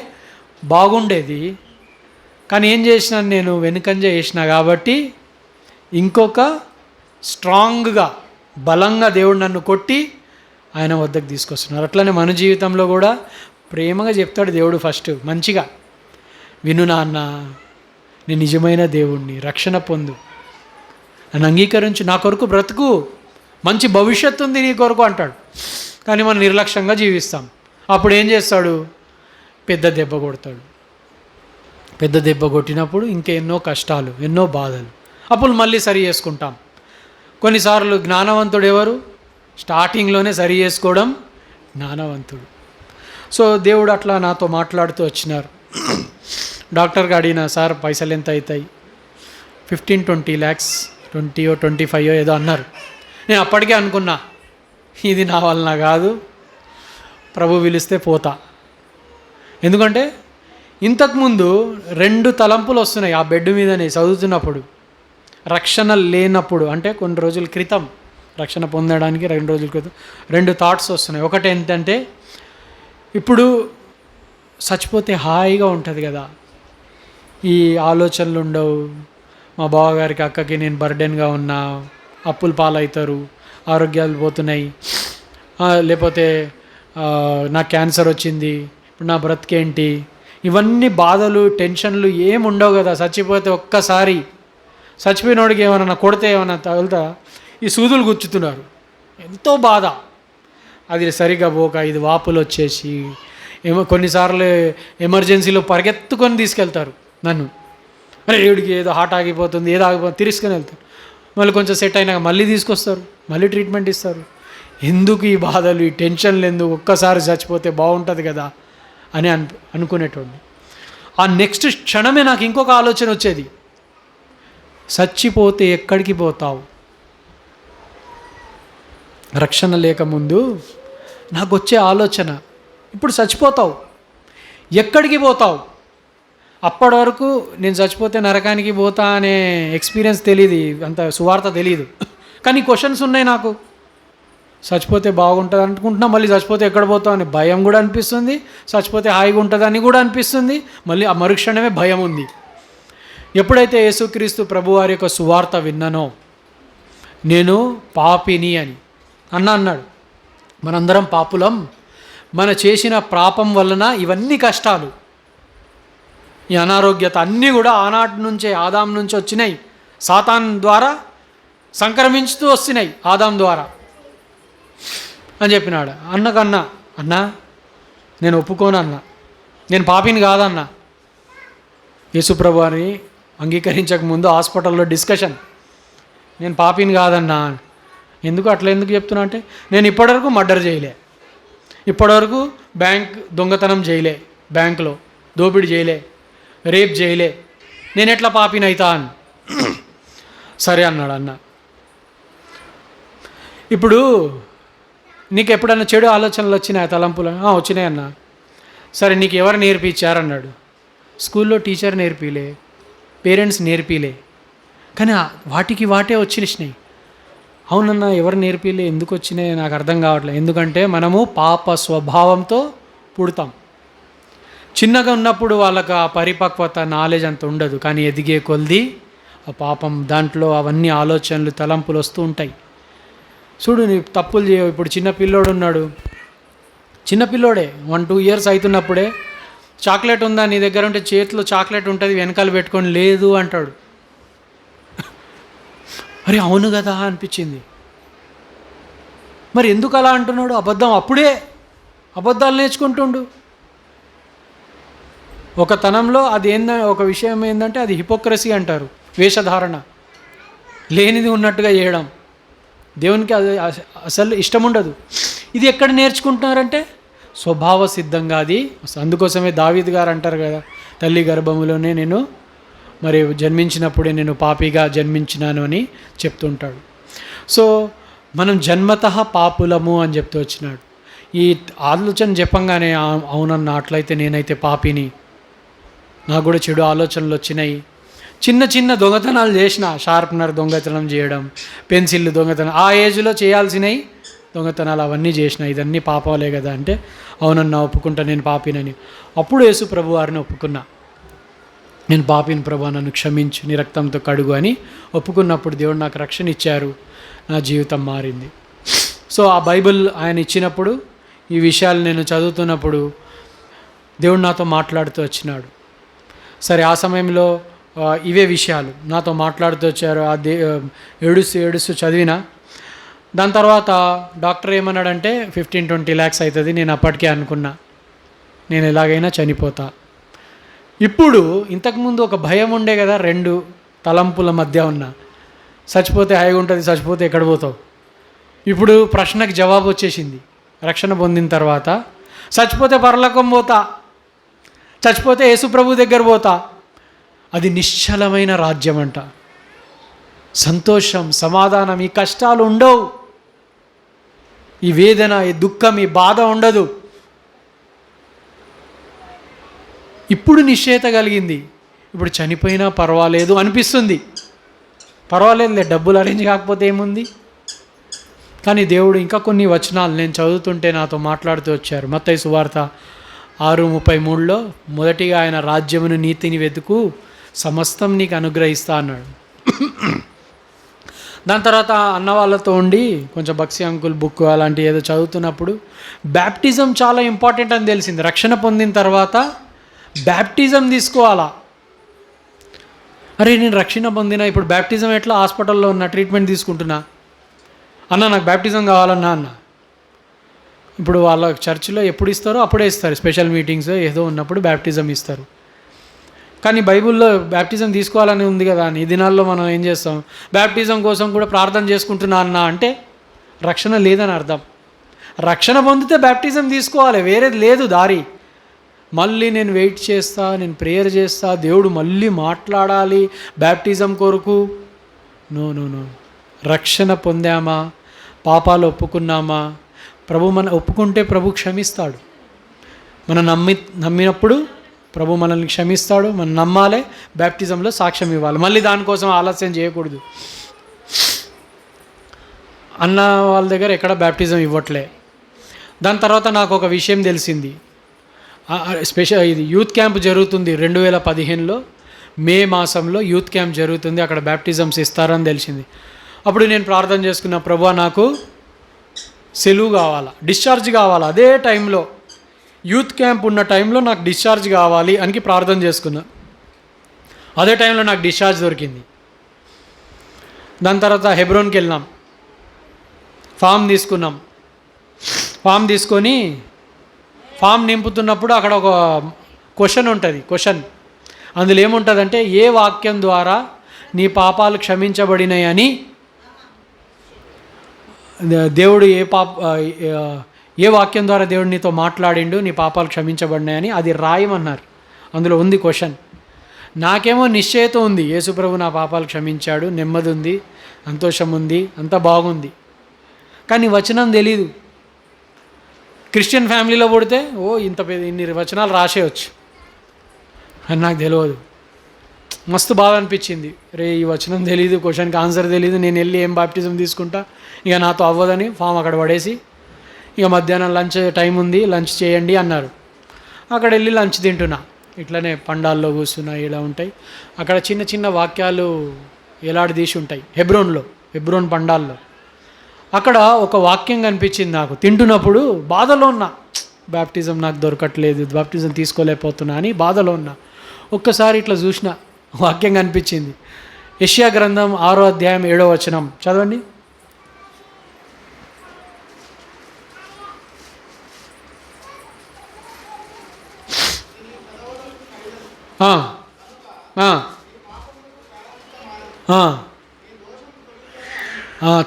బాగుండేది. కానీ ఏం చేసినాను, నేను వెనుకంజ చేసిన కాబట్టి ఇంకొక స్ట్రాంగ్గా బలంగా దేవుడు నన్ను కొట్టి ఆయన వద్దకు తీసుకొస్తున్నారు. అట్లనే మన జీవితంలో కూడా ప్రేమగా చెప్తాడు దేవుడు ఫస్ట్ మంచిగా, విను నాన్న, నేను నిజమైన దేవుణ్ణి, రక్షణ పొందు, నన్ను అంగీకరించు, నా కొరకు బ్రతుకు, మంచి భవిష్యత్తు ఉంది నీ కొరకు అంటాడు. కానీ మనం నిర్లక్ష్యంగా జీవిస్తాం. అప్పుడు ఏం చేస్తాడు, పెద్ద దెబ్బ కొడతాడు. పెద్ద దెబ్బ కొట్టినప్పుడు ఇంకెన్నో కష్టాలు, ఎన్నో బాధలు. అప్పుడు మళ్ళీ సరి చేసుకుంటాం. కొన్నిసార్లు జ్ఞానవంతుడు ఎవరు, స్టార్టింగ్లోనే సరి చేసుకోవడం జ్ఞానవంతుడు. సో దేవుడు అట్లా నాతో మాట్లాడుతూ వచ్చినారు. డాక్టర్గా అడిగిన, సార్ పైసలు ఎంత అవుతాయి? 15-20 lakhs, 20-25 ఏదో అన్నారు. నేను అప్పటికే అనుకున్నా, ఇది నా వలన కాదు, ప్రభు పిలిస్తే పోతా. ఎందుకంటే ఇంతకుముందు 2 తలంపులు వస్తున్నాయి ఆ బెడ్ మీదనే చదువుతున్నప్పుడు, రక్షణ లేనప్పుడు, అంటే కొన్ని రోజుల క్రితం, రక్షణ పొందడానికి 2 రోజుల క్రితం 2 థాట్స్ వస్తున్నాయి. ఒకటి ఏంటంటే, ఇప్పుడు చచ్చిపోతే హాయిగా ఉంటుంది కదా, ఈ ఆలోచనలు ఉండవు, మా బావగారికి అక్కకి నేను బర్డెన్గా ఉన్నా, అప్పులు పాలవుతారు, ఆరోగ్యాలు పోతున్నాయి, లేకపోతే నాకు క్యాన్సర్ వచ్చింది, ఇప్పుడు నా బ్రతికేంటి, ఇవన్నీ బాధలు టెన్షన్లు ఏమి ఉండవు కదా. చచ్చిపోతే ఒక్కసారి చచ్చిపోయినోడికి ఏమన్నా కొడితే ఏమన్నా తగులుతా, ఈ సూదులు గుచ్చుతున్నారు, ఎంతో బాధ. అది సరిగా పోక ఇది వాపులు వచ్చేసి కొన్నిసార్లు ఎమర్జెన్సీలో పరిగెత్తుకొని తీసుకెళ్తారు నన్ను. అరే ఏడికి ఏదో హార్ట్ ఆగిపోతుంది, ఏదో ఆగిపోతుంది, తీసుకొని వెళ్తారు. మళ్ళీ కొంచెం సెట్ అయినాక మళ్ళీ తీసుకొస్తారు, మళ్ళీ ట్రీట్మెంట్ ఇస్తారు. ఎందుకు ఈ బాధలు, ఈ టెన్షన్లు ఎందుకు, ఒక్కసారి చచ్చిపోతే బాగుంటుంది కదా అని అనుకునేటోడిని. ఆ నెక్స్ట్ క్షణమే నాకు ఇంకొక ఆలోచన వచ్చేది, చచ్చిపోతే ఎక్కడికి పోతావు? రక్షణ లేకముందు నాకు వచ్చే ఆలోచన, ఇప్పుడు చచ్చిపోతావు, ఎక్కడికి పోతావు? అప్పటి వరకు నేను చచ్చిపోతే నరకానికి పోతా అనే ఎక్స్పీరియన్స్ తెలియదు, అంత సువార్త తెలియదు. కానీ క్వశ్చన్స్ ఉన్నాయి నాకు. చచ్చిపోతే బాగుంటుంది అనుకుంటున్నా, మళ్ళీ చచ్చిపోతే ఎక్కడ పోతావు అని భయం కూడా అనిపిస్తుంది, చచ్చిపోతే హాయిగా ఉంటుందని కూడా అనిపిస్తుంది, మళ్ళీ ఆ మరుక్షణమే భయం ఉంది. ఎప్పుడైతే యేసుక్రీస్తు ప్రభువారి యొక్క సువార్త విన్నానో, నేను పాపిని అని అన్నాడు. మనందరం పాపులం, మన చేసిన పాపం వలన ఇవన్నీ కష్టాలు, ఈ అనారోగ్యత అన్నీ కూడా ఆనాటి నుంచే, ఆదాం నుంచి వచ్చినాయి, సాతాన్ ద్వారా సంక్రమించుతూ వస్తున్నాయి, ఆదాం ద్వారా అని చెప్పినాడు. అన్నా నేను ఒప్పుకోను అన్నా, నేను పాపిని కాదన్నా. యేసుప్రభు అని అంగీకరించకముందు హాస్పిటల్లో డిస్కషన్, నేను పాపిని కాదన్నా. ఎందుకు అట్లా ఎందుకు చెప్తున్నా అంటే, నేను ఇప్పటివరకు మర్డర్ చేయలే, ఇప్పటివరకు బ్యాంక్ దొంగతనం చేయలే, బ్యాంకులో దోపిడీ చేయలే, రేప్ చేయలే, నేను ఎట్లా పాపిని అవుతా అని. సరే అన్నాడు అన్న. ఇప్పుడు నీకు ఎప్పుడన్నా చెడు ఆలోచనలు వచ్చినాయి, తలంపులు? వచ్చినాయి అన్న. సరే నీకు ఎవరు నేర్పించారన్నాడు. స్కూల్లో టీచర్ నేర్పిలే, పేరెంట్స్ నేర్పిలే, కానీ వాటికి వాటే వచ్చినాయి. అవునన్నా, ఎవరు నేర్పిలే, ఎందుకు వచ్చినాయి నాకు అర్థం కావట్లేదు. ఎందుకంటే మనము పాప స్వభావంతో పుడతాం. చిన్నగా ఉన్నప్పుడు వాళ్ళకు ఆ పరిపక్వత, నాలెడ్జ్ అంత ఉండదు, కానీ ఎదిగే కొలది ఆ పాపం దాంట్లో అవన్నీ ఆలోచనలు, తలంపులు వస్తూ ఉంటాయి. చూడు, నీ తప్పులు చేయవు. ఇప్పుడు చిన్న పిల్లోడు ఉన్నాడు, చిన్నపిల్లోడే 1-2 years అవుతున్నప్పుడే, చాక్లెట్ ఉందా నీ దగ్గర ఉంటే చేతిలో చాక్లెట్ ఉంటుంది, వెనకాల పెట్టుకొని లేదు అంటాడు. అరే అవును కదా అనిపించింది. మరి ఎందుకు అలా అంటున్నాడు? అప్పుడే అబద్ధాలు నేర్చుకుంటుండు. ఒక తనంలో అది ఒక విషయం ఏంటంటే అది హిపోక్రసీ అంటారు, వేషధారణ, లేనిది ఉన్నట్టుగా చేయడం. దేవునికి అది అసలు ఇష్టం ఉండదు. ఇది ఎక్కడ నేర్చుకుంటున్నారంటే స్వభావ సిద్ధంగా అది. అందుకోసమే దావీద్ గారు అంటారు కదా, తల్లి గర్భములోనే నేను మరి జన్మించినప్పుడే నేను పాపిగా జన్మించినాను అని చెప్తుంటాడు. సో మనం జన్మతః పాపులము అని చెప్తూ వచ్చినాడు. ఈ ఆలోచన చెప్పంగానే అవునన్నా, అట్లయితే నేనైతే పాపిని, నాకు కూడా చెడు ఆలోచనలు వచ్చినాయి. చిన్న చిన్న దొంగతనాలు చేసిన, షార్ప్నర్ దొంగతనం చేయడం, పెన్సిల్ దొంగతనం, ఆ ఏజ్లో చేయాల్సినవి దొంగతనాలు అవన్నీ చేసిన. ఇదన్నీ పాపాలే కదా అంటే, అవునన్నా ఒప్పుకుంటా నేను పాపినని. అప్పుడు యేసు ప్రభు వారిని ఒప్పుకున్నా, నేను పాపిని ప్రభు, నన్ను క్షమించు, నీ రక్తంతో కడుగు అని ఒప్పుకున్నప్పుడు దేవుడు నాకు రక్షణ ఇచ్చారు, నా జీవితం మారింది. సో ఆ బైబిల్ ఆయన ఇచ్చినప్పుడు, ఈ విషయాలు నేను చదువుతున్నప్పుడు దేవుడు నాతో మాట్లాడుతూ వచ్చినాడు. సరే, ఆ సమయంలో ఇవే విషయాలు నాతో మాట్లాడుతూ వచ్చారు. ఏడుస్తూ చదివిన. దాని తర్వాత డాక్టర్ ఏమన్నాడంటే 15-20 lakhs అవుతుంది. నేను అప్పటికే అనుకున్నా, నేను ఎలాగైనా చనిపోతా. ఇప్పుడు ఇంతకుముందు ఒక భయం ఉండే కదా, 2 తలంపుల మధ్య ఉన్న, చచ్చిపోతే హాయిగా ఉంటుంది, చచ్చిపోతే ఎక్కడ పోతావు. ఇప్పుడు ప్రశ్నకు జవాబు వచ్చేసింది. రక్షణ పొందిన తర్వాత చచ్చిపోతే పరలోకం పోతా, చచ్చిపోతే యేసుప్రభు దగ్గర పోతా. అది నిశ్చలమైన రాజ్యం అంట. సంతోషం, సమాధానం, ఈ కష్టాలు ఉండవు, ఈ వేదన, ఈ దుఃఖం, ఈ బాధ ఉండదు. ఇప్పుడు నిశ్చయత కలిగింది. ఇప్పుడు చనిపోయినా పర్వాలేదు అనిపిస్తుంది. పర్వాలేదులే, డబ్బులు అరేంజ్ కాకపోతే ఏముంది. కానీ దేవుడు ఇంకా కొన్ని వచనాలు నేను చదువుతుంటే నాతో మాట్లాడుతూ వచ్చారు. మత్తయి సువార్త 6:33లో, మొదటిగా ఆయన రాజ్యమును నీతిని వెతుకు, సమస్తం నీకు అనుగ్రహిస్తా అన్నాడు. దాని తర్వాత అన్న వాళ్ళతో ఉండి కొంచెం బక్సీ అంకుల్ బుక్ అలాంటి ఏదో చదువుతున్నప్పుడు బ్యాప్టిజం చాలా ఇంపార్టెంట్ అని తెలిసింది. రక్షణ పొందిన తర్వాత బ్యాప్టిజం తీసుకోవాలా. అరే, నేను రక్షణ పొందిన, ఇప్పుడు బ్యాప్టిజం ఎట్లా, హాస్పిటల్లో ఉన్న, ట్రీట్మెంట్ తీసుకుంటున్నా, అన్న నాకు బ్యాప్టిజం కావాలన్నా అన్న. ఇప్పుడు వాళ్ళ చర్చిలో ఎప్పుడు ఇస్తారో అప్పుడే ఇస్తారు, స్పెషల్ మీటింగ్స్ ఏదో ఉన్నప్పుడు బ్యాప్టిజం ఇస్తారు. కానీ బైబిల్లో బ్యాప్టిజం తీసుకోవాలని ఉంది కదా అని ఈ దినాల్లో మనం ఏం చేస్తాం, బ్యాప్టిజం కోసం కూడా ప్రార్థన చేసుకుంటున్నా అన్న అంటే రక్షణ లేదని అర్థం. రక్షణ పొందితే బ్యాప్టిజం తీసుకోవాలి, వేరేది లేదు దారి. మళ్ళీ నేను వెయిట్ చేస్తా, నేను ప్రేయర్ చేస్తా, దేవుడు మళ్ళీ మాట్లాడాలి బ్యాప్టిజం కొరకు. No no no. రక్షణ పొందామా, పాపాలు ఒప్పుకున్నామా, ప్రభు ఒప్పుకుంటే ప్రభు క్షమిస్తాడు. మనం నమ్మినప్పుడు ప్రభు మనల్ని క్షమిస్తాడు. మనం నమ్మాలి, బ్యాప్టిజంలో సాక్ష్యం ఇవ్వాలి. మళ్ళీ దానికోసం ఆలస్యం చేయకూడదు. అన్న వాళ్ళ దగ్గర ఎక్కడ బ్యాప్టిజం ఇవ్వట్లే. దాని తర్వాత నాకు ఒక విషయం తెలిసింది. ఇది యూత్ క్యాంప్ జరుగుతుంది 2015లో మే మాసంలో యూత్ క్యాంప్ జరుగుతుంది, అక్కడ బ్యాప్టిజమ్స్ ఇస్తారని తెలిసింది. అప్పుడు నేను ప్రార్థన చేసుకున్న, ప్రభువా నాకు సెలవు కావాలా, డిశ్చార్జ్ కావాలా. అదే టైంలో యూత్ క్యాంప్ ఉన్న టైంలో నాకు డిశ్చార్జ్ కావాలి అని ప్రార్థన చేసుకున్నా. అదే టైంలో నాకు డిశ్చార్జ్ దొరికింది. దాని తర్వాత హెబ్రోన్కి వెళ్ళినాం, ఫామ్ తీసుకున్నాం. ఫామ్ తీసుకొని ఫామ్ నింపుతున్నప్పుడు అక్కడ ఒక క్వశ్చన్ ఉంటుంది. అందులో ఏముంటుందంటే, ఏ వాక్యం ద్వారా నీ పాపాలు క్షమించబడినాయి అని దేవుడు ఏ వాక్యం ద్వారా దేవుడు నీతో మాట్లాడిండు, నీ పాపాలు క్షమించబడినాయని అది రాయమన్నారు. అందులో ఉంది క్వశ్చన్. నాకేమో నిశ్చయత ఉంది, యేసుప్రభు నా పాపాలు క్షమించాడు, నెమ్మది ఉంది, సంతోషం ఉంది, అంతా బాగుంది. కానీ వచనం తెలీదు. క్రిస్టియన్ ఫ్యామిలీలో పుడితే ఇన్ని వచనాలు రాసేయచ్చు అని నాకు తెలియదు. మస్తు బాగా అనిపించింది. రే, ఈ వచనం తెలీదు, క్వశ్చన్కి ఆన్సర్ తెలీదు, నేను వెళ్ళి ఏం బాప్టిజం తీసుకుంటా, ఇక నాతో అవ్వదని ఫామ్ అక్కడ పడేసి, ఇక మధ్యాహ్నం లంచ్ టైం ఉంది, లంచ్ చేయండి అన్నారు. అక్కడ వెళ్ళి లంచ్ తింటున్నా, ఇట్లనే పండాల్లో కూర్చున్నా. ఇలా ఉంటాయి అక్కడ చిన్న చిన్న వాక్యాలు ఎలాడదీసి ఉంటాయి హెబ్రోన్ పండాల్లో. అక్కడ ఒక వాక్యం కనిపించింది నాకు. తింటున్నప్పుడు బాధలో ఉన్నా, బాప్టిజం నాకు దొరకట్లేదు, బాప్టిజం తీసుకోలేకపోతున్నా అని బాధలో ఉన్నా. ఒక్కసారి ఇట్లా చూసిన, వాక్యం కనిపించింది. యెషయా గ్రంథం 6వ అధ్యాయం 7వ వచనం చదవండి.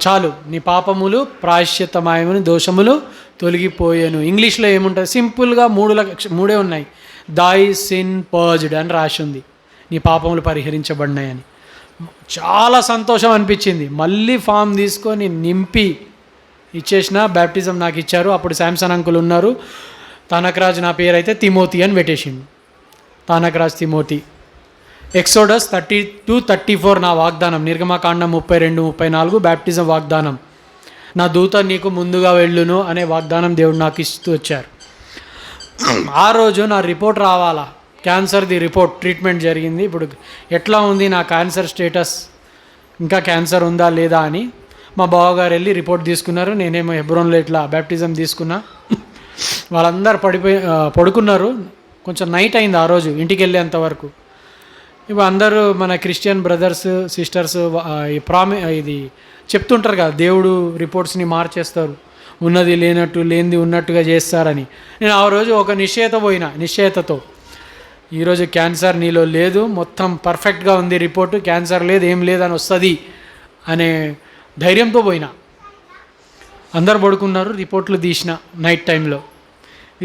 చాలు, నీ పాపములు ప్రాయశ్చిత్తమాయమని, దోషములు తొలగిపోయాను. ఇంగ్లీష్లో ఏముంటుంది, సింపుల్గా 3 ఉన్నాయి. దై సిన్ పర్జ్డ్ అని రాసి ఉంది, నీ పాపములు పరిహరించబడినాయని. చాలా సంతోషం అనిపించింది. మళ్ళీ ఫామ్ తీసుకొని నింపి ఇచ్చేసిన. బ్యాప్టిజం నాకు ఇచ్చారు. అప్పుడు శాంసన్ అంకుల్ ఉన్నారు, తనకరాజు నా పేరు అయితే తిమోతి అని పెట్టేసిండు. తానకు రాసి తిమోతి. ఎక్సోడస్ 32-34 నా వాగ్దానం. నిర్గమకాండం 32-34 బ్యాప్టిజం వాగ్దానం. నా దూత నీకు ముందుగా వెళ్ళును అనే వాగ్దానం దేవుడు నాకు ఇస్తూ వచ్చారు. ఆ రోజు నా రిపోర్ట్ రావాలా, క్యాన్సర్ది రిపోర్ట్, ట్రీట్మెంట్ జరిగింది, ఇప్పుడు ఎట్లా ఉంది నా క్యాన్సర్ స్టేటస్, ఇంకా క్యాన్సర్ ఉందా లేదా అని మా బావగారు వెళ్ళి రిపోర్ట్ తీసుకున్నారు. నేనేమో హెబ్రోన్లో ఇట్లా బ్యాప్టిజం తీసుకున్నా. వాళ్ళందరూ పడుకున్నారు. కొంచెం నైట్ అయింది ఆ రోజు ఇంటికి వెళ్ళేంతవరకు. ఇప్పుడు అందరూ మన క్రిస్టియన్ బ్రదర్స్ సిస్టర్స్ ఇది చెప్తుంటారు కదా, దేవుడు రిపోర్ట్స్ని మార్చేస్తారు, ఉన్నది లేనట్టు లేనిది ఉన్నట్టుగా చేస్తారని. నేను ఆ రోజు ఒక నిశ్చయతతో ఈరోజు క్యాన్సర్ నీలో లేదు, మొత్తం పర్ఫెక్ట్గా ఉంది రిపోర్టు, క్యాన్సర్ లేదు, ఏం లేదని వస్తుంది అనే ధైర్యంతో పోయినా. అందరు పడుకున్నారు. రిపోర్ట్లు తీసిన నైట్ టైంలో.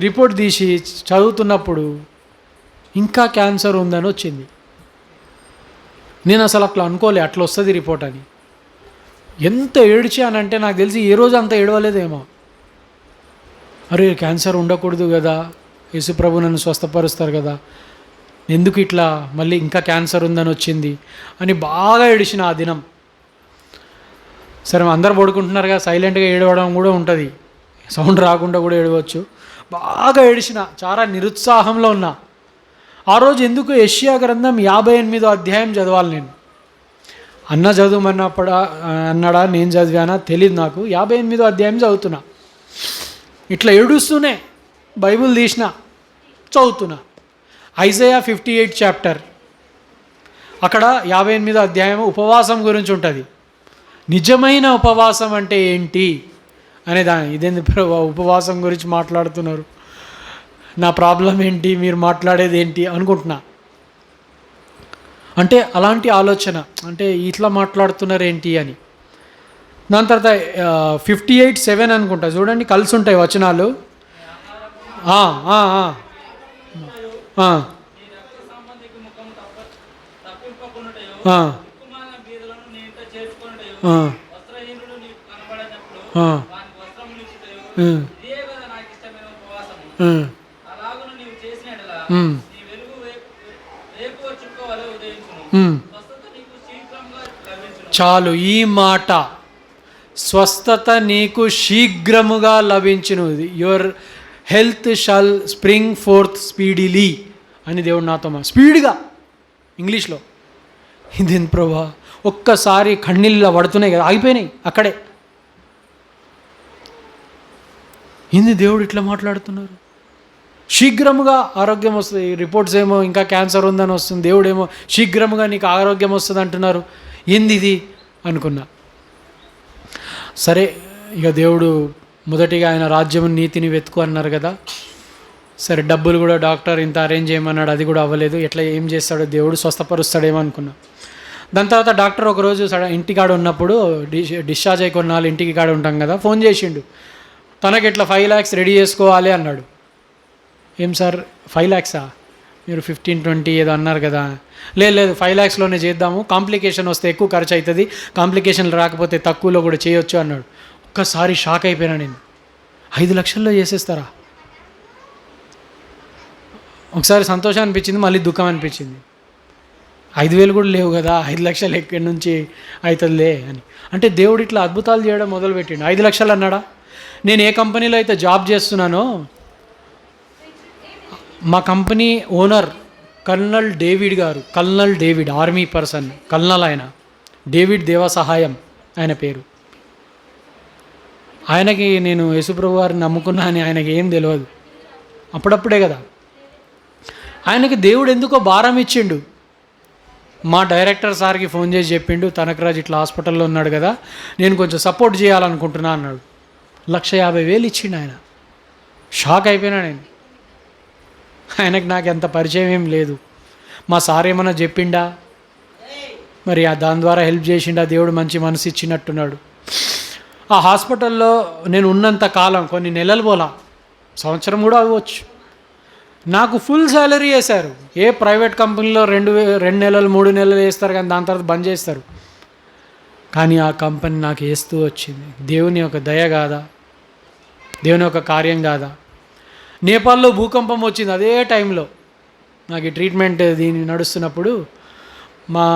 రిపోర్ట్ తీసి చదువుతున్నప్పుడు ఇంకా క్యాన్సర్ ఉందని వచ్చింది. నేను అసలు అట్లా అనుకోలే అట్లా వస్తుంది రిపోర్ట్ అని. ఎంత ఏడ్చానంటే నాకు తెలిసి ఏ రోజు అంత ఏడవలేదేమో. అరే క్యాన్సర్ ఉండకూడదు కదా, యేసుప్రభు నన్ను స్వస్థపరుస్తారు కదా, ఎందుకు ఇట్లా మళ్ళీ ఇంకా క్యాన్సర్ ఉందని వచ్చింది అని బాగా ఏడిచిన ఆ దినం. సరే అందరు పడుకుంటున్నారుగా, సైలెంట్గా ఏడవడం కూడా ఉంటుంది, సౌండ్ రాకుండా కూడా ఏడవచ్చు. బాగా ఏడిచిన, చాలా నిరుత్సాహంలో ఉన్నా. ఆ రోజు ఎందుకు యెషయా గ్రంథం 58వ అధ్యాయం చదవాలి నేను. అన్న అన్నాడా, నేను చదివానా తెలియదు నాకు. 58వ అధ్యాయం చదువుతున్నా. ఇట్లా ఏడుస్తూనే బైబిల్ తీసిన చదువుతున్నా. ఐజయా 58 చాప్టర్, అక్కడ 58వ అధ్యాయం ఉపవాసం గురించి ఉంటుంది. నిజమైన ఉపవాసం అంటే ఏంటి అనే ఇదేంది ప్రభు ఉపవాసం గురించి మాట్లాడుతున్నారు, నా ప్రాబ్లం ఏంటి, మీరు మాట్లాడేది ఏంటి అనుకుంటున్నా. అంటే అలాంటి ఆలోచన, అంటే ఇట్లా మాట్లాడుతున్నారు ఏంటి అని. దాని తర్వాత 58:7 అనుకుంటా, చూడండి కలిసి ఉంటాయి వచనాలు. చాలు ఈ మాట, స్వస్థత నీకు శీఘ్రముగా లభించును, your health shall spring forth speedily అని దేవుడు నాతో స్పీడ్గా ఇంగ్లీష్లో. ఇదేంటి ప్రభా, ఒక్కసారి కన్నీళ్ళ పడుతున్నాయి కదా, ఆగిపోయినాయి అక్కడే. ఏంది దేవుడు ఇట్లా మాట్లాడుతున్నారు, శీఘ్రముగా ఆరోగ్యం వస్తుంది. రిపోర్ట్స్ ఏమో ఇంకా క్యాన్సర్ ఉందని వస్తుంది, దేవుడేమో శీఘ్రముగా నీకు ఆరోగ్యం వస్తుంది అంటున్నారు. ఏంది ఇది అనుకున్నా. సరే ఇక దేవుడు మొదటిగా ఆయన రాజ్యం నీతిని వెతుకు అన్నారు కదా. సరే డబ్బులు కూడా డాక్టర్ ఇంత అరేంజ్ చేయమన్నాడు, అది కూడా అవ్వలేదు. ఎట్లా ఏం చేస్తాడో దేవుడు, స్వస్థపరుస్తాడేమో అనుకున్నా. దాని తర్వాత డాక్టర్ ఒకరోజు ఇంటికాడ ఉన్నప్పుడు డిశ్చార్జ్ అయి కొన్నాళ్ళు ఇంటికి కాడ ఉంటాం కదా, ఫోన్ చేసిండు. తనకి ఇట్లా 5 lakhs రెడీ చేసుకోవాలి అన్నాడు. ఏం సార్ 5 lakhs మీరు 15-20 ఏదో అన్నారు కదా. లేదు 5 lakhsలోనే చేద్దాము, కాంప్లికేషన్ వస్తే ఎక్కువ ఖర్చు అవుతుంది, కాంప్లికేషన్లు రాకపోతే తక్కువలో కూడా చేయొచ్చు అన్నాడు. ఒక్కసారి షాక్ అయిపోయినా నేను. 5 లక్షల్లో చేసేస్తారా? ఒకసారి సంతోషం అనిపించింది, మళ్ళీ దుఃఖం అనిపించింది. 5,000 కూడా లేవు కదా, 5 లక్షలు ఎక్కడి నుంచి అవుతుందిలే అని. అంటే దేవుడు ఇట్లా అద్భుతాలు చేయడం మొదలుపెట్టిండు. 5 లక్షలు అన్నాడా? నేను ఏ కంపెనీలో అయితే జాబ్ చేస్తున్నానో మా company owner colonel David army person, colonel ఆయన డేవిడ్ దేవసహాయం ఆయన పేరు. ఆయనకి నేను యేసుప్రభు వారిని నమ్ముకున్నా అని ఆయనకి ఏం తెలియదు, అప్పుడప్పుడే కదా. ఆయనకి దేవుడు ఎందుకో భారం ఇచ్చిండు. మా డైరెక్టర్ సార్కి ఫోన్ చేసి చెప్పిండు, తనకరాజు ఇట్లా హాస్పిటల్లో ఉన్నాడు కదా, నేను కొంచెం సపోర్ట్ చేయాలనుకుంటున్నా అన్నాడు. 150,000 ఇచ్చిండు ఆయన. షాక్ అయిపోయినా నేను. ఆయనకు నాకు ఎంత పరిచయం ఏం లేదు. మా సార్ ఏమన్నా చెప్పిండా మరి, దాని ద్వారా హెల్ప్ చేసిండా, దేవుడు మంచి మనసు ఇచ్చినట్టున్నాడు. ఆ హాస్పిటల్లో నేను ఉన్నంత కాలం, కొన్ని నెలలు పోలా, సంవత్సరం కూడా అవ్వచ్చు, నాకు ఫుల్ శాలరీ వేశారు. ఏ ప్రైవేట్ కంపెనీలో 2 నెలలు 3 నెలలు వేస్తారు కానీ దాని తర్వాత బంద్ చేస్తారు. కానీ ఆ కంపెనీ నాకు వేస్తూ వచ్చింది. దేవుని యొక్క దయ కాదా, దేవుని యొక్క కార్యం కాదా? నేపాల్లో భూకంపం వచ్చింది అదే టైంలో. నాకు ఈ ట్రీట్మెంట్ దీన్ని నడుస్తున్నప్పుడు మా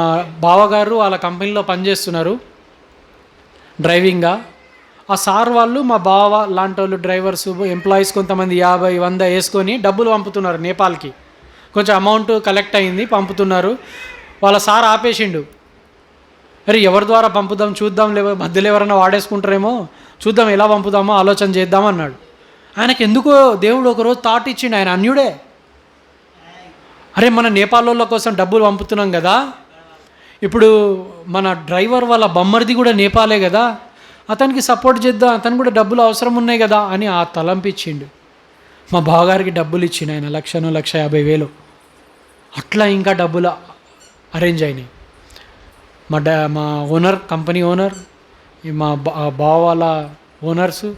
బావగారు వాళ్ళ కంపెనీలో పనిచేస్తున్నారు డ్రైవింగ్గా. ఆ సార్ వాళ్ళు మా బావ లాంటి వాళ్ళు డ్రైవర్స్ ఎంప్లాయీస్ కొంతమంది 50-100 వేసుకొని డబ్బులు పంపుతున్నారు నేపాల్కి. కొంచెం అమౌంట్ కలెక్ట్ అయింది, పంపుతున్నారు. వాళ్ళ సార్ ఆపేసిండు. అరే ఎవరి ద్వారా పంపుదాం చూద్దాం, మధ్యలో ఎవరైనా వాడేసుకుంటారేమో చూద్దాం, ఎలా పంపుదామో ఆలోచన చేద్దాం అన్నాడు. ఆయనకు ఎందుకో దేవుడు ఒకరోజు థాట్ ఇచ్చిండు. ఆయన అన్యుడే. అరే మన నేపాల్ వాళ్ళ కోసం డబ్బులు పంపుతున్నాం కదా, ఇప్పుడు మన డ్రైవర్ వాళ్ళ బొమ్మరిది కూడా నేపాలే కదా, అతనికి సపోర్ట్ చేద్దాం, అతను కూడా డబ్బులు అవసరం ఉన్నాయి కదా అని ఆ తలంపిచ్చిండు. మా బావగారికి డబ్బులు ఇచ్చిండు ఆయన 1,50,000. అట్లా ఇంకా డబ్బులు అరేంజ్ అయినాయి. మా ఓనర్, కంపెనీ ఓనర్, మా బావ వాళ్ళ ఓనర్సు.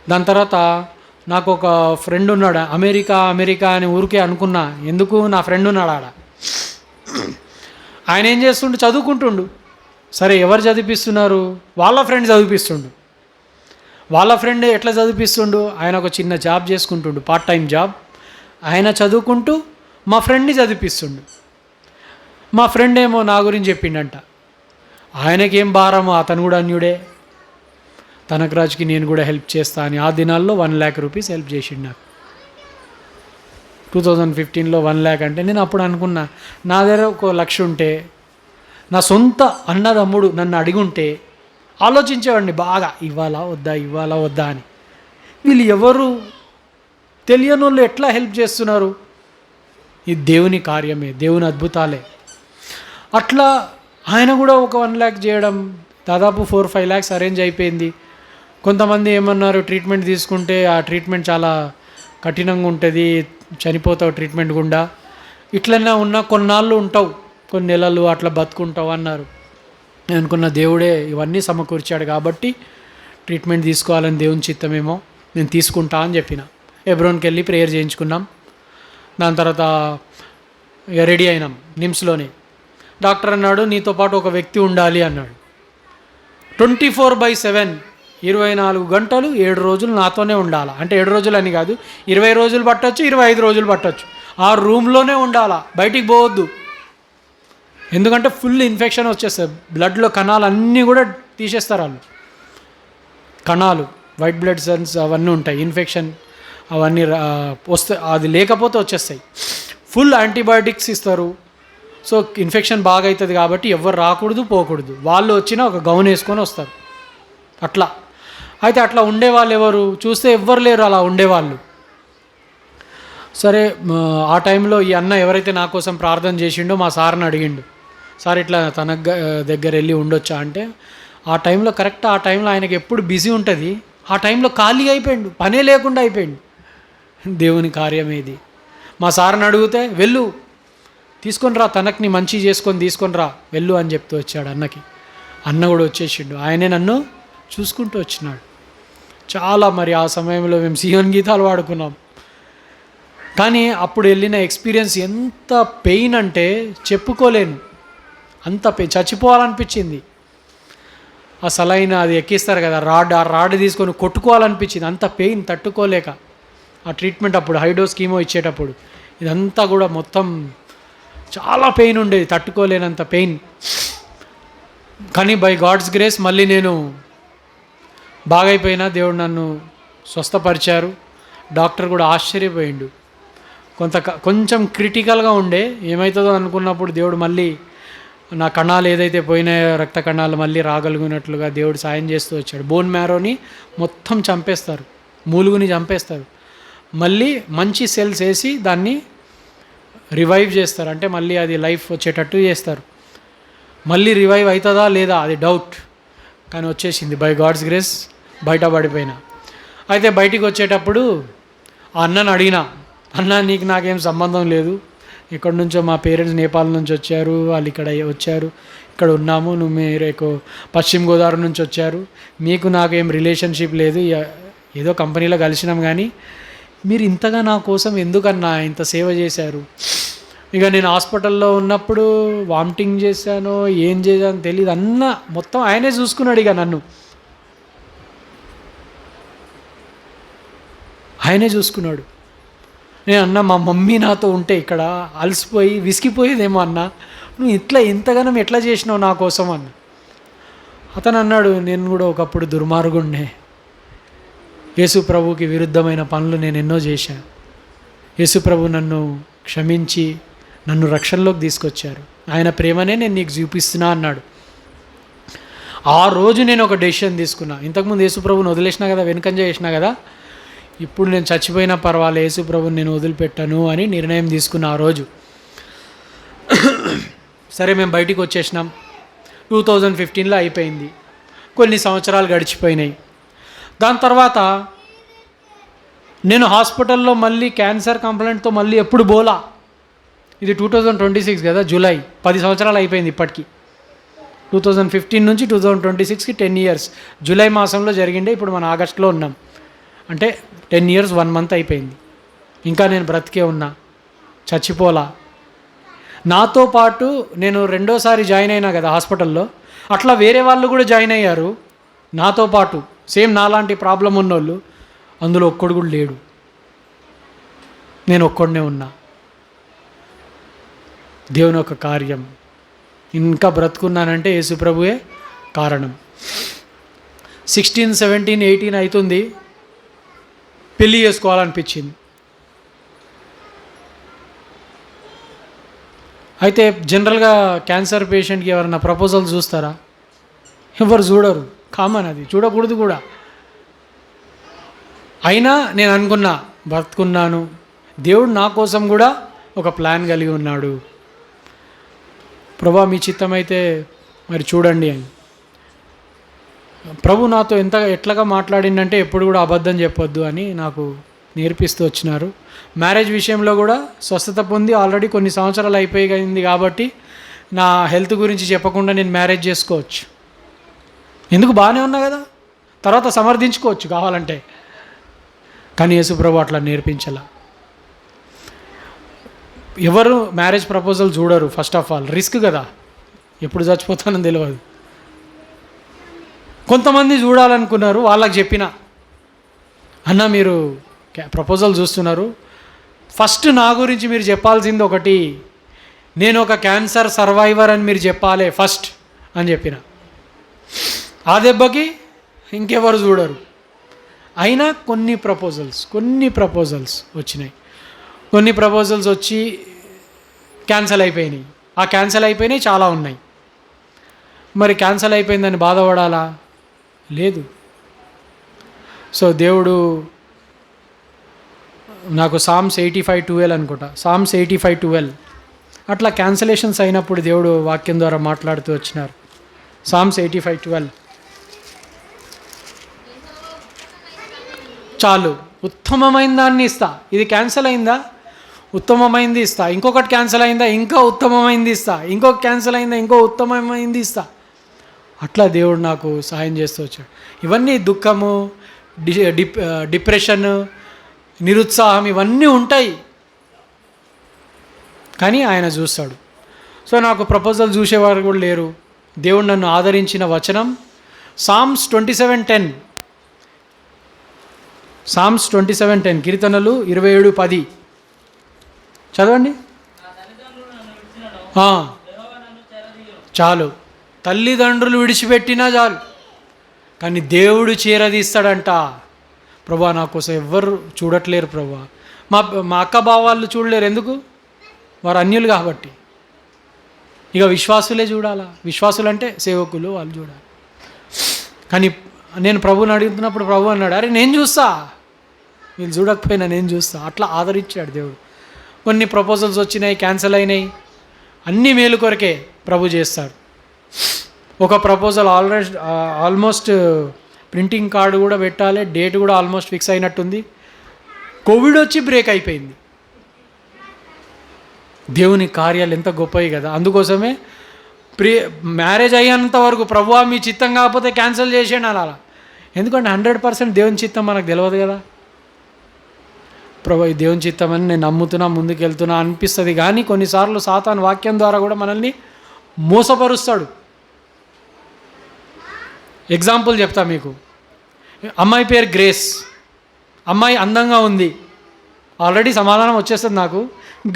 దాని తర్వాత నాకు ఒక ఫ్రెండ్ ఉన్నాడు, అమెరికా అని ఊరికే అనుకున్నా. ఎందుకు, నా ఫ్రెండ్ ఉన్నాడు ఆడ. ఆయన ఏం చేస్తుండు, చదువుకుంటుండు. సరే ఎవరు చదివిపిస్తున్నారు, వాళ్ళ ఫ్రెండ్ చదివిపిస్తుండు. వాళ్ళ ఫ్రెండ్ ఎట్లా చదివిపిస్తుండు, ఆయన ఒక చిన్న జాబ్ చేసుకుంటుండు, పార్ట్ టైం జాబ్. ఆయన చదువుకుంటూ మా ఫ్రెండ్ని చదివిపిస్తుండు. మా ఫ్రెండ్ ఏమో నా గురించి చెప్పిండంట. ఆయనకేం భారమో, అతను కూడా అన్యుడే. తనకు రాజుకి నేను కూడా హెల్ప్ చేస్తా అని ఆ దినాల్లో 1,00,000 రూపీస్ హెల్ప్ చేసిండు నాకు. 2015లో 1,00,000 అంటే నేను అప్పుడు అనుకున్నా, నా దగ్గర 1,00,000 ఉంటే, నా సొంత అన్నదమ్ముడు నన్ను అడిగుంటే ఆలోచించేవాడిని బాగా, ఇవ్వాలా వద్దా అని. వీళ్ళు ఎవరు తెలియని వాళ్ళు ఎట్లా హెల్ప్ చేస్తున్నారు? ఇది దేవుని కార్యమే, దేవుని అద్భుతాలే. అట్లా ఆయన కూడా ఒక 1,00,000 చేయడం, దాదాపు 4-5 lakhs అరేంజ్ అయిపోయింది. కొంతమంది ఏమన్నారు, ట్రీట్మెంట్ తీసుకుంటే ఆ ట్రీట్మెంట్ చాలా కఠినంగా ఉంటుంది, చనిపోతావు ట్రీట్మెంట్ గుండా, ఇట్లనే ఉన్న కొన్నాళ్ళు ఉంటావు, కొన్ని నెలలు అట్లా బతుకుంటావు అన్నారు. నేను అనుకున్న దేవుడే ఇవన్నీ సమకూర్చాడు కాబట్టి ట్రీట్మెంట్ తీసుకోవాలని దేవుని చిత్తమేమో, నేను తీసుకుంటా అని చెప్పిన. హెబ్రోన్కి వెళ్ళి ప్రేయర్ చేయించుకున్నాం. దాని తర్వాత రెడీ అయినాం నిమ్స్లోనే. డాక్టర్ అన్నాడు, నీతో పాటు ఒక వ్యక్తి ఉండాలి అన్నాడు. 24/7 24 గంటలు 7 రోజులు నాతోనే ఉండాలా. అంటే 7 రోజులు అని కాదు, 20 రోజులు పట్టొచ్చు, 25 రోజులు పట్టొచ్చు. ఆ రూమ్లోనే ఉండాలా, బయటికి పోవద్దు. ఎందుకంటే ఫుల్ ఇన్ఫెక్షన్ వచ్చేస్తుంది, బ్లడ్లో కణాలు అన్నీ కూడా తీసేస్తారు వాళ్ళు. కణాలు, వైట్ బ్లడ్ సెల్స్ అవన్నీ ఉంటాయి, ఇన్ఫెక్షన్ అవన్నీ వస్తే, అది లేకపోతే వచ్చేస్తాయి. ఫుల్ యాంటీబయాటిక్స్ ఇస్తారు. సో ఇన్ఫెక్షన్ బాగా అవుతుంది కాబట్టి ఎవరు రాకూడదు, పోకూడదు. వాళ్ళు వచ్చినా ఒక గౌన్ వేసుకొని వస్తారు అట్లా. అయితే అట్లా ఉండేవాళ్ళు ఎవరు చూస్తే ఎవ్వరు లేరు అలా ఉండేవాళ్ళు. సరే ఆ టైంలో ఈ అన్న ఎవరైతే నా కోసం ప్రార్థన చేసిండో మా సార్ని అడిగిండు, సార్ ఇట్లా తన దగ్గర వెళ్ళి ఉండొచ్చా అంటే, ఆ టైంలో కరెక్ట్ ఆ టైంలో ఆయనకి ఎప్పుడు బిజీ ఉంటుంది, ఆ టైంలో ఖాళీగా అయిపోయిండు, పనే లేకుండా అయిపోయిండు. దేవుని కార్యం ఇది. మా సార్ని అడిగితే వెళ్ళు తీసుకొని రా, తనకి నీ మంచి చేసుకొని తీసుకొని రా, వెళ్ళు అని చెప్తూ వచ్చాడు అన్నకి. అన్న కూడా వచ్చేసిండు, ఆయనే నన్ను చూసుకుంటూ వచ్చినాడు. చాలా మరి ఆ సమయంలో మేము సియోన్ గీతాలు వాడుకున్నాం. కానీ అప్పుడు వెళ్ళిన ఎక్స్పీరియన్స్ ఎంత పెయిన్ అంటే చెప్పుకోలేను, అంత చచ్చిపోవాలనిపించింది. ఆ సలైన అది ఎక్కిస్తారు కదా ఆ రాడ్ తీసుకొని కొట్టుకోవాలనిపించింది, అంత పెయిన్ తట్టుకోలేక. ఆ ట్రీట్మెంట్ అప్పుడు హైడోస్ కీమో ఇచ్చేటప్పుడు ఇదంతా కూడా మొత్తం చాలా పెయిన్ ఉండేది, తట్టుకోలేనంత పెయిన్. కానీ బై గాడ్స్ గ్రేస్ మళ్ళీ నేను బాగైపోయినా, దేవుడు నన్ను స్వస్థపరిచారు. డాక్టర్ కూడా ఆశ్చర్యపోయిండు. కొంచెం క్రిటికల్గా ఉండే, ఏమవుతుందో అనుకున్నప్పుడు దేవుడు మళ్ళీ నా కణాలు ఏదైతే పోయినాయో, రక్త కణాలు మళ్ళీ రాగలిగినట్లుగా దేవుడు సాయం చేస్తూ వచ్చాడు. బోన్ మ్యారోని మొత్తం చంపేస్తారు, మూలుగుని చంపేస్తారు, మళ్ళీ మంచి సెల్స్ వేసి దాన్ని రివైవ్ చేస్తారు. అంటే మళ్ళీ అది లైఫ్ వచ్చేటట్టు చేస్తారు. మళ్ళీ రివైవ్ అవుతుందా లేదా అది డౌట్, కానీ వచ్చేసింది బై గాడ్స్ గ్రేస్, బయటపడిపోయినా. అయితే బయటికి వచ్చేటప్పుడు ఆ అన్నను అడిగినా, అన్న నీకు నాకేం సంబంధం లేదు, ఎక్కడి నుంచో మా పేరెంట్స్ నేపాల్ నుంచి వచ్చారు, వాళ్ళు ఇక్కడ వచ్చారు, ఇక్కడ ఉన్నాము, మీరు పశ్చిమ గోదావరి నుంచి వచ్చారు, మీకు నాకేం రిలేషన్షిప్ లేదు, ఏదో కంపెనీలో కలిసినాం, కానీ మీరు ఇంతగా నా కోసం ఎందుకన్నా ఇంత సేవ చేశారు. ఇక నేను హాస్పిటల్లో ఉన్నప్పుడు వామిటింగ్ చేశానో ఏం చేశానో తెలియదు, అన్న మొత్తం ఆయనే చూసుకున్నాడు. ఇక నన్ను ఆయనే చూసుకున్నాడు. నేను అన్నా, మా మమ్మీ నాతో ఉంటే ఇక్కడ అలసిపోయి విసిగిపోయేదేమో అన్నా, నువ్వు ఇట్లా ఇంతగానం ఎట్లా చేసినావు నా కోసం అన్న. అతను అన్నాడు, నేను కూడా ఒకప్పుడు దుర్మార్గుడినే, యేసు ప్రభువుకి విరుద్ధమైన పనులు నేను ఎన్నో చేశాను. యేసు ప్రభు నన్ను క్షమించి నన్ను రక్షణలోకి తీసుకొచ్చారు, ఆయన ప్రేమనే నేను నీకు చూపిస్తున్నా అన్నాడు. ఆ రోజు నేను ఒక డెసిషన్ తీసుకున్నా. ఇంతకుముందు యేసు ప్రభుని వదిలేసినా కదా, వెనుకంజ చేసినా కదా, ఇప్పుడు నేను చచ్చిపోయినా పర్వాలేదు, యేసు ప్రభుని నేను వదిలిపెట్టాను అని నిర్ణయం తీసుకున్నా ఆ రోజు. సరే, మేము బయటికి వచ్చేసినాం. 2015లో అయిపోయింది. కొన్ని సంవత్సరాలు గడిచిపోయినాయి. దాని తర్వాత నేను హాస్పిటల్లో మళ్ళీ క్యాన్సర్ కంప్లైంట్తో మళ్ళీ ఎప్పుడు బోలా. ఇది 2026 కదా, జూలై, 10 సంవత్సరాలు అయిపోయింది ఇప్పటికీ. 2015 నుంచి 2026కి 10 years. జూలై మాసంలో జరిగిండే, ఇప్పుడు మన ఆగస్టులో ఉన్నాం. అంటే 10 years 1 month అయిపోయింది. ఇంకా నేను బ్రతికే ఉన్నా, చచ్చిపోలా. నాతో పాటు నేను రెండోసారి జాయిన్ అయినా కదా హాస్పిటల్లో, అట్లా వేరే వాళ్ళు కూడా జాయిన్ అయ్యారు నాతో పాటు, సేమ్ నాలాంటి ప్రాబ్లం ఉన్నోళ్ళు. అందులో ఒక్కడు కూడా లేడు, నేను ఒక్కడనే ఉన్నా. దేవుని ఒక కార్యం. ఇంకా బ్రతుకున్నానంటే యేసు ప్రభువే కారణం. 16, 17, 18 అవుతుంది, పెళ్ళి చేసుకోవాలనిపించింది. అయితే జనరల్గా క్యాన్సర్ పేషెంట్కి ఎవరైనా ప్రపోజల్ చూస్తారా? ఎవరు చూడరు, కామన్, అది చూడకూడదు కూడా. అయినా నేను అనుకున్నా, బ్రతుకున్నాను, దేవుడు నా కోసం కూడా ఒక ప్లాన్ కలిగి ఉన్నాడు, ప్రభా మీ చిత్తమైతే మరి చూడండి అని. ప్రభు నాతో ఎట్లాగా మాట్లాడిందంటే ఎప్పుడు కూడా అబద్ధం చెప్పొద్దు అని నాకు నేర్పిస్తూ వచ్చినారు. మ్యారేజ్ విషయంలో కూడా స్వస్థత పొంది ఆల్రెడీ కొన్ని సంవత్సరాలు అయిపోయింది కాబట్టి నా హెల్త్ గురించి చెప్పకుండా నేను మ్యారేజ్ చేసుకోవచ్చు. ఎందుకు, బాగానే ఉన్నా కదా, తర్వాత సమర్థించుకోవచ్చు కావాలంటే. కానీ యేసు ప్రభు అట్లా నేర్పించాల. ఎవరు మ్యారేజ్ ప్రపోజల్ చూడరు. ఫస్ట్ ఆఫ్ ఆల్ రిస్క్ కదా, ఎప్పుడు చచ్చిపోతానని తెలియదు. కొంతమంది చూడాలనుకున్నారు, వాళ్ళకి చెప్పిన, అన్న మీరు ప్రపోజల్ చూస్తున్నారు, ఫస్ట్ నా గురించి మీరు చెప్పాల్సింది ఒకటి, నేను ఒక క్యాన్సర్ సర్వైవర్ అని మీరు చెప్పాలి ఫస్ట్ అని చెప్పిన. ఆ దెబ్బకి ఇంకెవరు చూడరు. అయినా కొన్ని ప్రపోజల్స్ వచ్చినాయి. కొన్ని ప్రపోజల్స్ వచ్చి క్యాన్సిల్ అయిపోయినాయి. ఆ క్యాన్సిల్ అయిపోయినాయి చాలా ఉన్నాయి. మరి క్యాన్సిల్ అయిపోయిందని బాధపడాలా? లేదు. సో దేవుడు నాకు Psalms 85:12 అనుకుంటా, Psalms 85:12 అట్లా క్యాన్సిలేషన్స్ అయినప్పుడు దేవుడు వాక్యం ద్వారా మాట్లాడుతూ వచ్చినారు. Psalms 85:12 చాలు, ఉత్తమమైన దాన్ని ఇస్తా. ఇది క్యాన్సిల్ అయిందా, ఉత్తమమైంది ఇస్తా. ఇంకొకటి క్యాన్సిల్ అయిందా, ఇంకా ఉత్తమమైంది ఇస్తా. ఇంకొక క్యాన్సిల్ అయిందా, ఇంకో ఉత్తమమైంది ఇస్తా. అట్లా దేవుడు నాకు సహాయం చేస్తూ వచ్చాడు. ఇవన్నీ దుఃఖము, డిప్రెషన్, నిరుత్సాహం ఇవన్నీ ఉంటాయి, కానీ ఆయన చూస్తాడు. సో నాకు ప్రపోజల్ చూసేవారు కూడా లేరు. దేవుడు నన్ను ఆదరించిన వచనం Psalms 27:10, Psalms 27:10, కీర్తనలు 27:10 చదవండి. చాలు, తల్లిదండ్రులు విడిచిపెట్టినా చాలు, కానీ దేవుడు చేరదీస్తాడంట. ప్రభా నా కోసం ఎవ్వరు చూడట్లేరు ప్రభా. మా అక్క బావాళ్ళు చూడలేరు. ఎందుకు? వారు అన్యులు కాబట్టి. ఇక విశ్వాసులే చూడాలా. విశ్వాసులు అంటే సేవకులు, వాళ్ళు చూడాలి. కానీ నేను ప్రభుని అడుగుతున్నప్పుడు ప్రభు అన్నాడు, అరే నేను చూస్తా, వీళ్ళు చూడకపోయినా నేను చూస్తా. అట్లా ఆదరించాడు దేవుడు. కొన్ని ప్రపోజల్స్ వచ్చినాయి, క్యాన్సిల్ అయినాయి, అన్నీ మేలు కొరకే ప్రభు చేస్తాడు. ఒక ప్రపోజల్ ఆల్మోస్ట్ ప్రింటింగ్ కార్డు కూడా పెట్టాలి, డేట్ కూడా ఆల్మోస్ట్ ఫిక్స్ అయినట్టుంది. కోవిడ్ వచ్చి బ్రేక్ అయిపోయింది. దేవుని కార్యాలు ఎంత గొప్పవి కదా. అందుకోసమే మ్యారేజ్ అయ్యేంత వరకు ప్రభువా మీ చిత్తం కాకపోతే క్యాన్సిల్ చేసేయండి అలా. ఎందుకంటే 100% దేవుని చిత్తం మనకు తెలియదు కదా. ప్రభు ఈ దేవుని చిత్తం అని నేను నమ్ముతున్నా, ముందుకు వెళ్తున్నా అనిపిస్తుంది. కానీ కొన్నిసార్లు సాతాను వాక్యం ద్వారా కూడా మనల్ని మోసపరుస్తాడు. ఎగ్జాంపుల్ చెప్తా మీకు. అమ్మాయి పేరు గ్రేస్. అమ్మాయి అందంగా ఉంది, ఆల్రెడీ సమాధానం వచ్చేస్తుంది నాకు.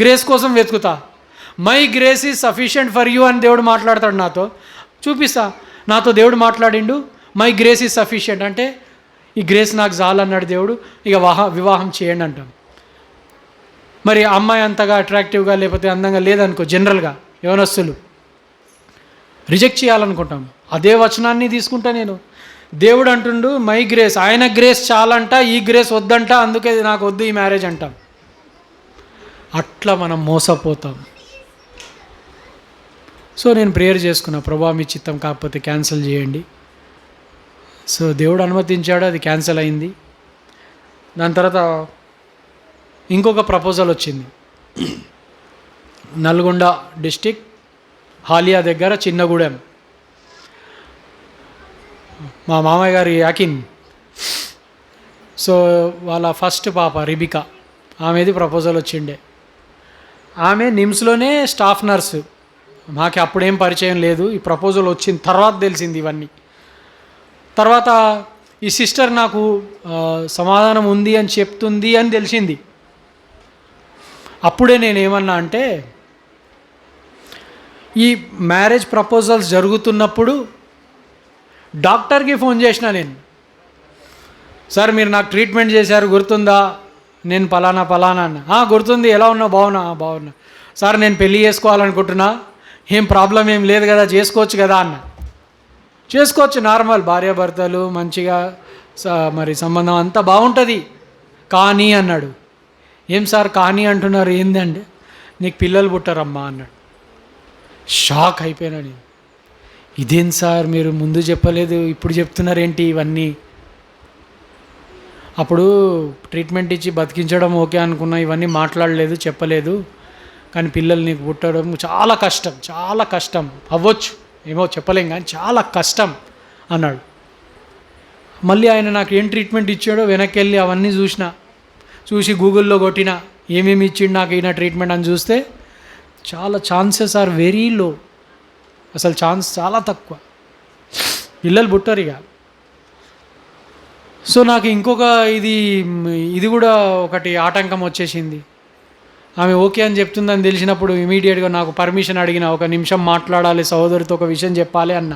గ్రేస్ కోసం వెతుకుతా. My grace is sufficient for you అని దేవుడు మాట్లాడతాడు నాతో. చూపిస్తా, నాతో దేవుడు మాట్లాడిండు. మై గ్రేస్ ఈజ్ సఫిషియంట్ అంటే ఈ గ్రేస్ నాకు చాలన్నాడు దేవుడు. ఇక వివాహం చేయండి అంటాం. మరి అమ్మాయి అంతగా అట్రాక్టివ్గా లేకపోతే అందంగా లేదనుకో, జనరల్గా యవనస్తులు రిజెక్ట్ చేయాలనుకుంటాం. అదే వచనాన్ని తీసుకుంటా నేను. దేవుడు అంటుండు మై గ్రేస్, ఆయన గ్రేస్ చాలంట, ఈ గ్రేస్ వద్దంట, అందుకే నాకు వద్దు ఈ మ్యారేజ్ అంటాం. అట్లా మనం మోసపోతాం. సో నేను ప్రేయర్ చేసుకున్నా, ప్రభా మీ చిత్తం కాకపోతే క్యాన్సిల్ చేయండి. సో దేవుడు అనుమతించాడు, అది క్యాన్సిల్ అయింది. దాని తర్వాత ఇంకొక ప్రపోజల్ వచ్చింది. నల్గొండ డిస్టిక్ హాలియా దగ్గర చిన్నగూడెం. మా మామయ్య గారి యాకిన్. సో వాళ్ళ ఫస్ట్ పాప రిబికా, ఆమెది ప్రపోజల్ వచ్చిండే. ఆమె నిమ్స్లోనే స్టాఫ్ నర్సు. మాకు అప్పుడేం పరిచయం లేదు, ఈ ప్రపోజల్ వచ్చిన తర్వాత తెలిసింది ఇవన్నీ. తర్వాత ఈ సిస్టర్ నాకు సమాధానం ఉంది అని చెప్తుంది అని తెలిసింది. అప్పుడే నేను ఏమన్నా అంటే, ఈ మ్యారేజ్ ప్రపోజల్స్ జరుగుతున్నప్పుడు డాక్టర్కి ఫోన్ చేసిన నేను. సార్ మీరు నాకు ట్రీట్మెంట్ చేశారు గుర్తుందా, నేను పలానా అన్న. గుర్తుంది, ఎలా ఉన్నా బాగున్నా. సార్ నేను పెళ్ళి చేసుకోవాలనుకుంటున్నా, ఏం ప్రాబ్లం ఏం లేదు కదా, చేసుకోవచ్చు కదా అన్న. చేసుకోవచ్చు, నార్మల్ భార్యాభర్తలు మంచిగా మరి సంబంధం అంతా బాగుంటుంది. కానీ అన్నాడు. ఏం సార్ కానీ అంటున్నారు, ఏందండి, నీకు పిల్లలు పుట్టారమ్మా అన్నాడు. షాక్ అయిపోయినా నేను. ఇదేం సార్ మీరు ముందు చెప్పలేదు, ఇప్పుడు చెప్తున్నారేంటి ఇవన్నీ. అప్పుడు ట్రీట్మెంట్ ఇచ్చి బతికించడం ఓకే అనుకున్నా, ఇవన్నీ మాట్లాడలేదు, చెప్పలేదు. కానీ పిల్లలు నీకు పుట్టడం చాలా కష్టం అవ్వచ్చు, ఏమో చెప్పలేం, కానీ చాలా కష్టం అన్నాడు. మళ్ళీ ఆయన నాకు ఏం ట్రీట్మెంట్ ఇచ్చాడో వెనక్కి వెళ్ళి అవన్నీ చూసి గూగుల్లో కొట్టిన, ఏమేమి ఇచ్చిండు నాకు ఈయన ట్రీట్మెంట్ అని చూస్తే చాలా ఛాన్సెస్ ఆర్ వెరీ లో. అసలు ఛాన్స్ చాలా తక్కువ, పిల్లలు పుట్టరు ఇక. సో నాకు ఇంకొక ఇది కూడా ఒకటి ఆటంకం వచ్చేసింది. ఆమె ఓకే అని చెప్తుందని తెలిసినప్పుడు ఇమీడియట్గా నాకు పర్మిషన్ అడిగిన, ఒక నిమిషం మాట్లాడాలి సహోదరితో, ఒక విషయం చెప్పాలి అన్న.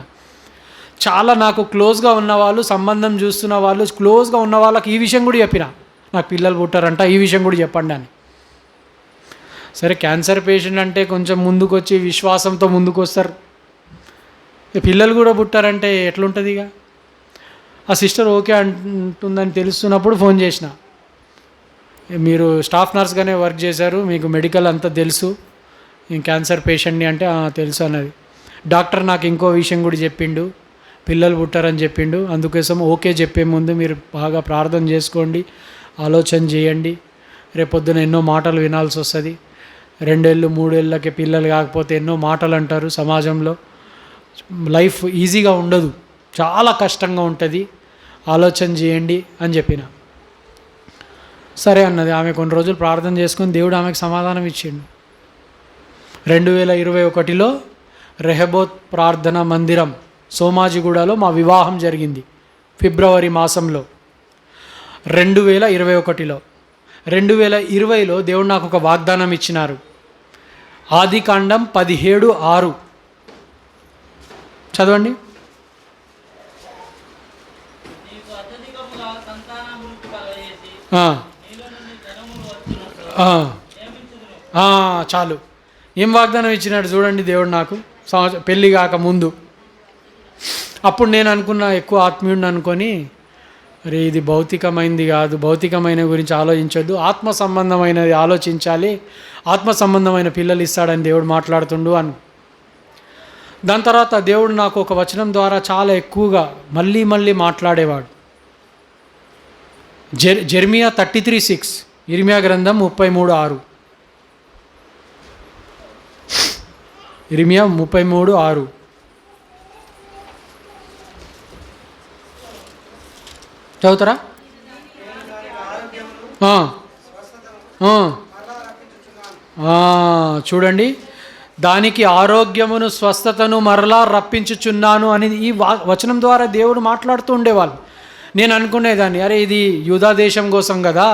చాలా నాకు క్లోజ్గా ఉన్నవాళ్ళు, సంబంధం చూస్తున్న వాళ్ళు, క్లోజ్గా ఉన్న వాళ్ళకి ఈ విషయం కూడా చెప్పిన, నాకు పిల్లలు పుట్టారంట, ఈ విషయం కూడా చెప్పండి అని. సరే క్యాన్సర్ పేషెంట్ అంటే కొంచెం ముందుకు వచ్చి విశ్వాసంతో ముందుకు వస్తారు. పిల్లలు కూడా పుట్టారంటే ఎట్లుంటుంది ఇక. ఆ సిస్టర్ ఓకే అంటుందని తెలుస్తున్నప్పుడు ఫోన్ చేసిన, మీరు స్టాఫ్ నర్స్గానే వర్క్ చేశారు, మీకు మెడికల్ అంతా తెలుసు, నేను క్యాన్సర్ పేషెంట్ని అంటే తెలుసు అన్నది. డాక్టర్ నాకు ఇంకో విషయం కూడా చెప్పిండు, పిల్లలు పుట్టారని చెప్పిండు. అందుకోసం ఓకే చెప్పే ముందు మీరు బాగా ప్రార్థన చేసుకోండి, ఆలోచన చేయండి. రేపొద్దున ఎన్నో మాటలు వినాల్సి వస్తుంది. 2 ఏళ్ళు 3 ఏళ్ళకి పిల్లలు కాకపోతే ఎన్నో మాటలు అంటారు సమాజంలో. లైఫ్ ఈజీగా ఉండదు, చాలా కష్టంగా ఉంటుంది, ఆలోచన చేయండి అని చెప్పిన. సరే అన్నది. ఆమె కొన్ని రోజులు ప్రార్థన చేసుకొని దేవుడు ఆమెకు సమాధానం ఇచ్చిండు. 2021లో రెహబోత్ ప్రార్థనా మందిరం సోమాజిగూడలో మా వివాహం జరిగింది ఫిబ్రవరి మాసంలో 2021లో. 2020లో దేవుడు నాకు ఒక వాగ్దానం ఇచ్చినారు. ఆదికాండం 17:6 చదవండి. చాలు. ఏం వాగ్దానం ఇచ్చినాడు చూడండి దేవుడు నాకు, పెళ్ళి కాక ముందు. అప్పుడు నేను అనుకున్నా, ఎక్కువ ఆత్మీయుడిని అనుకొని, అరే ఇది భౌతికమైనది కాదు, భౌతికమైన గురించి ఆలోచించొద్దు, ఆత్మ సంబంధమైనది ఆలోచించాలి, ఆత్మ సంబంధమైన పిల్లలు ఇస్తాడని దేవుడు మాట్లాడుతుండు అని. దాని తర్వాత దేవుడు నాకు ఒక వచనం ద్వారా చాలా ఎక్కువగా మళ్ళీ మాట్లాడేవాడు. జెర్మియా 33:6, ఇర్మియా గ్రంథం 33:6. ఇర్మియా 33:6 చదువుతారా? చూడండి, దానికి ఆరోగ్యమును స్వస్థతను మరలా రప్పించుచున్నాను అని ఈ వచనం ద్వారా దేవుడు మాట్లాడుతూ ఉండేవాళ్ళు. నేను అనుకునేదాన్ని, అరే ఇది యూదా దేశం కోసం కదా,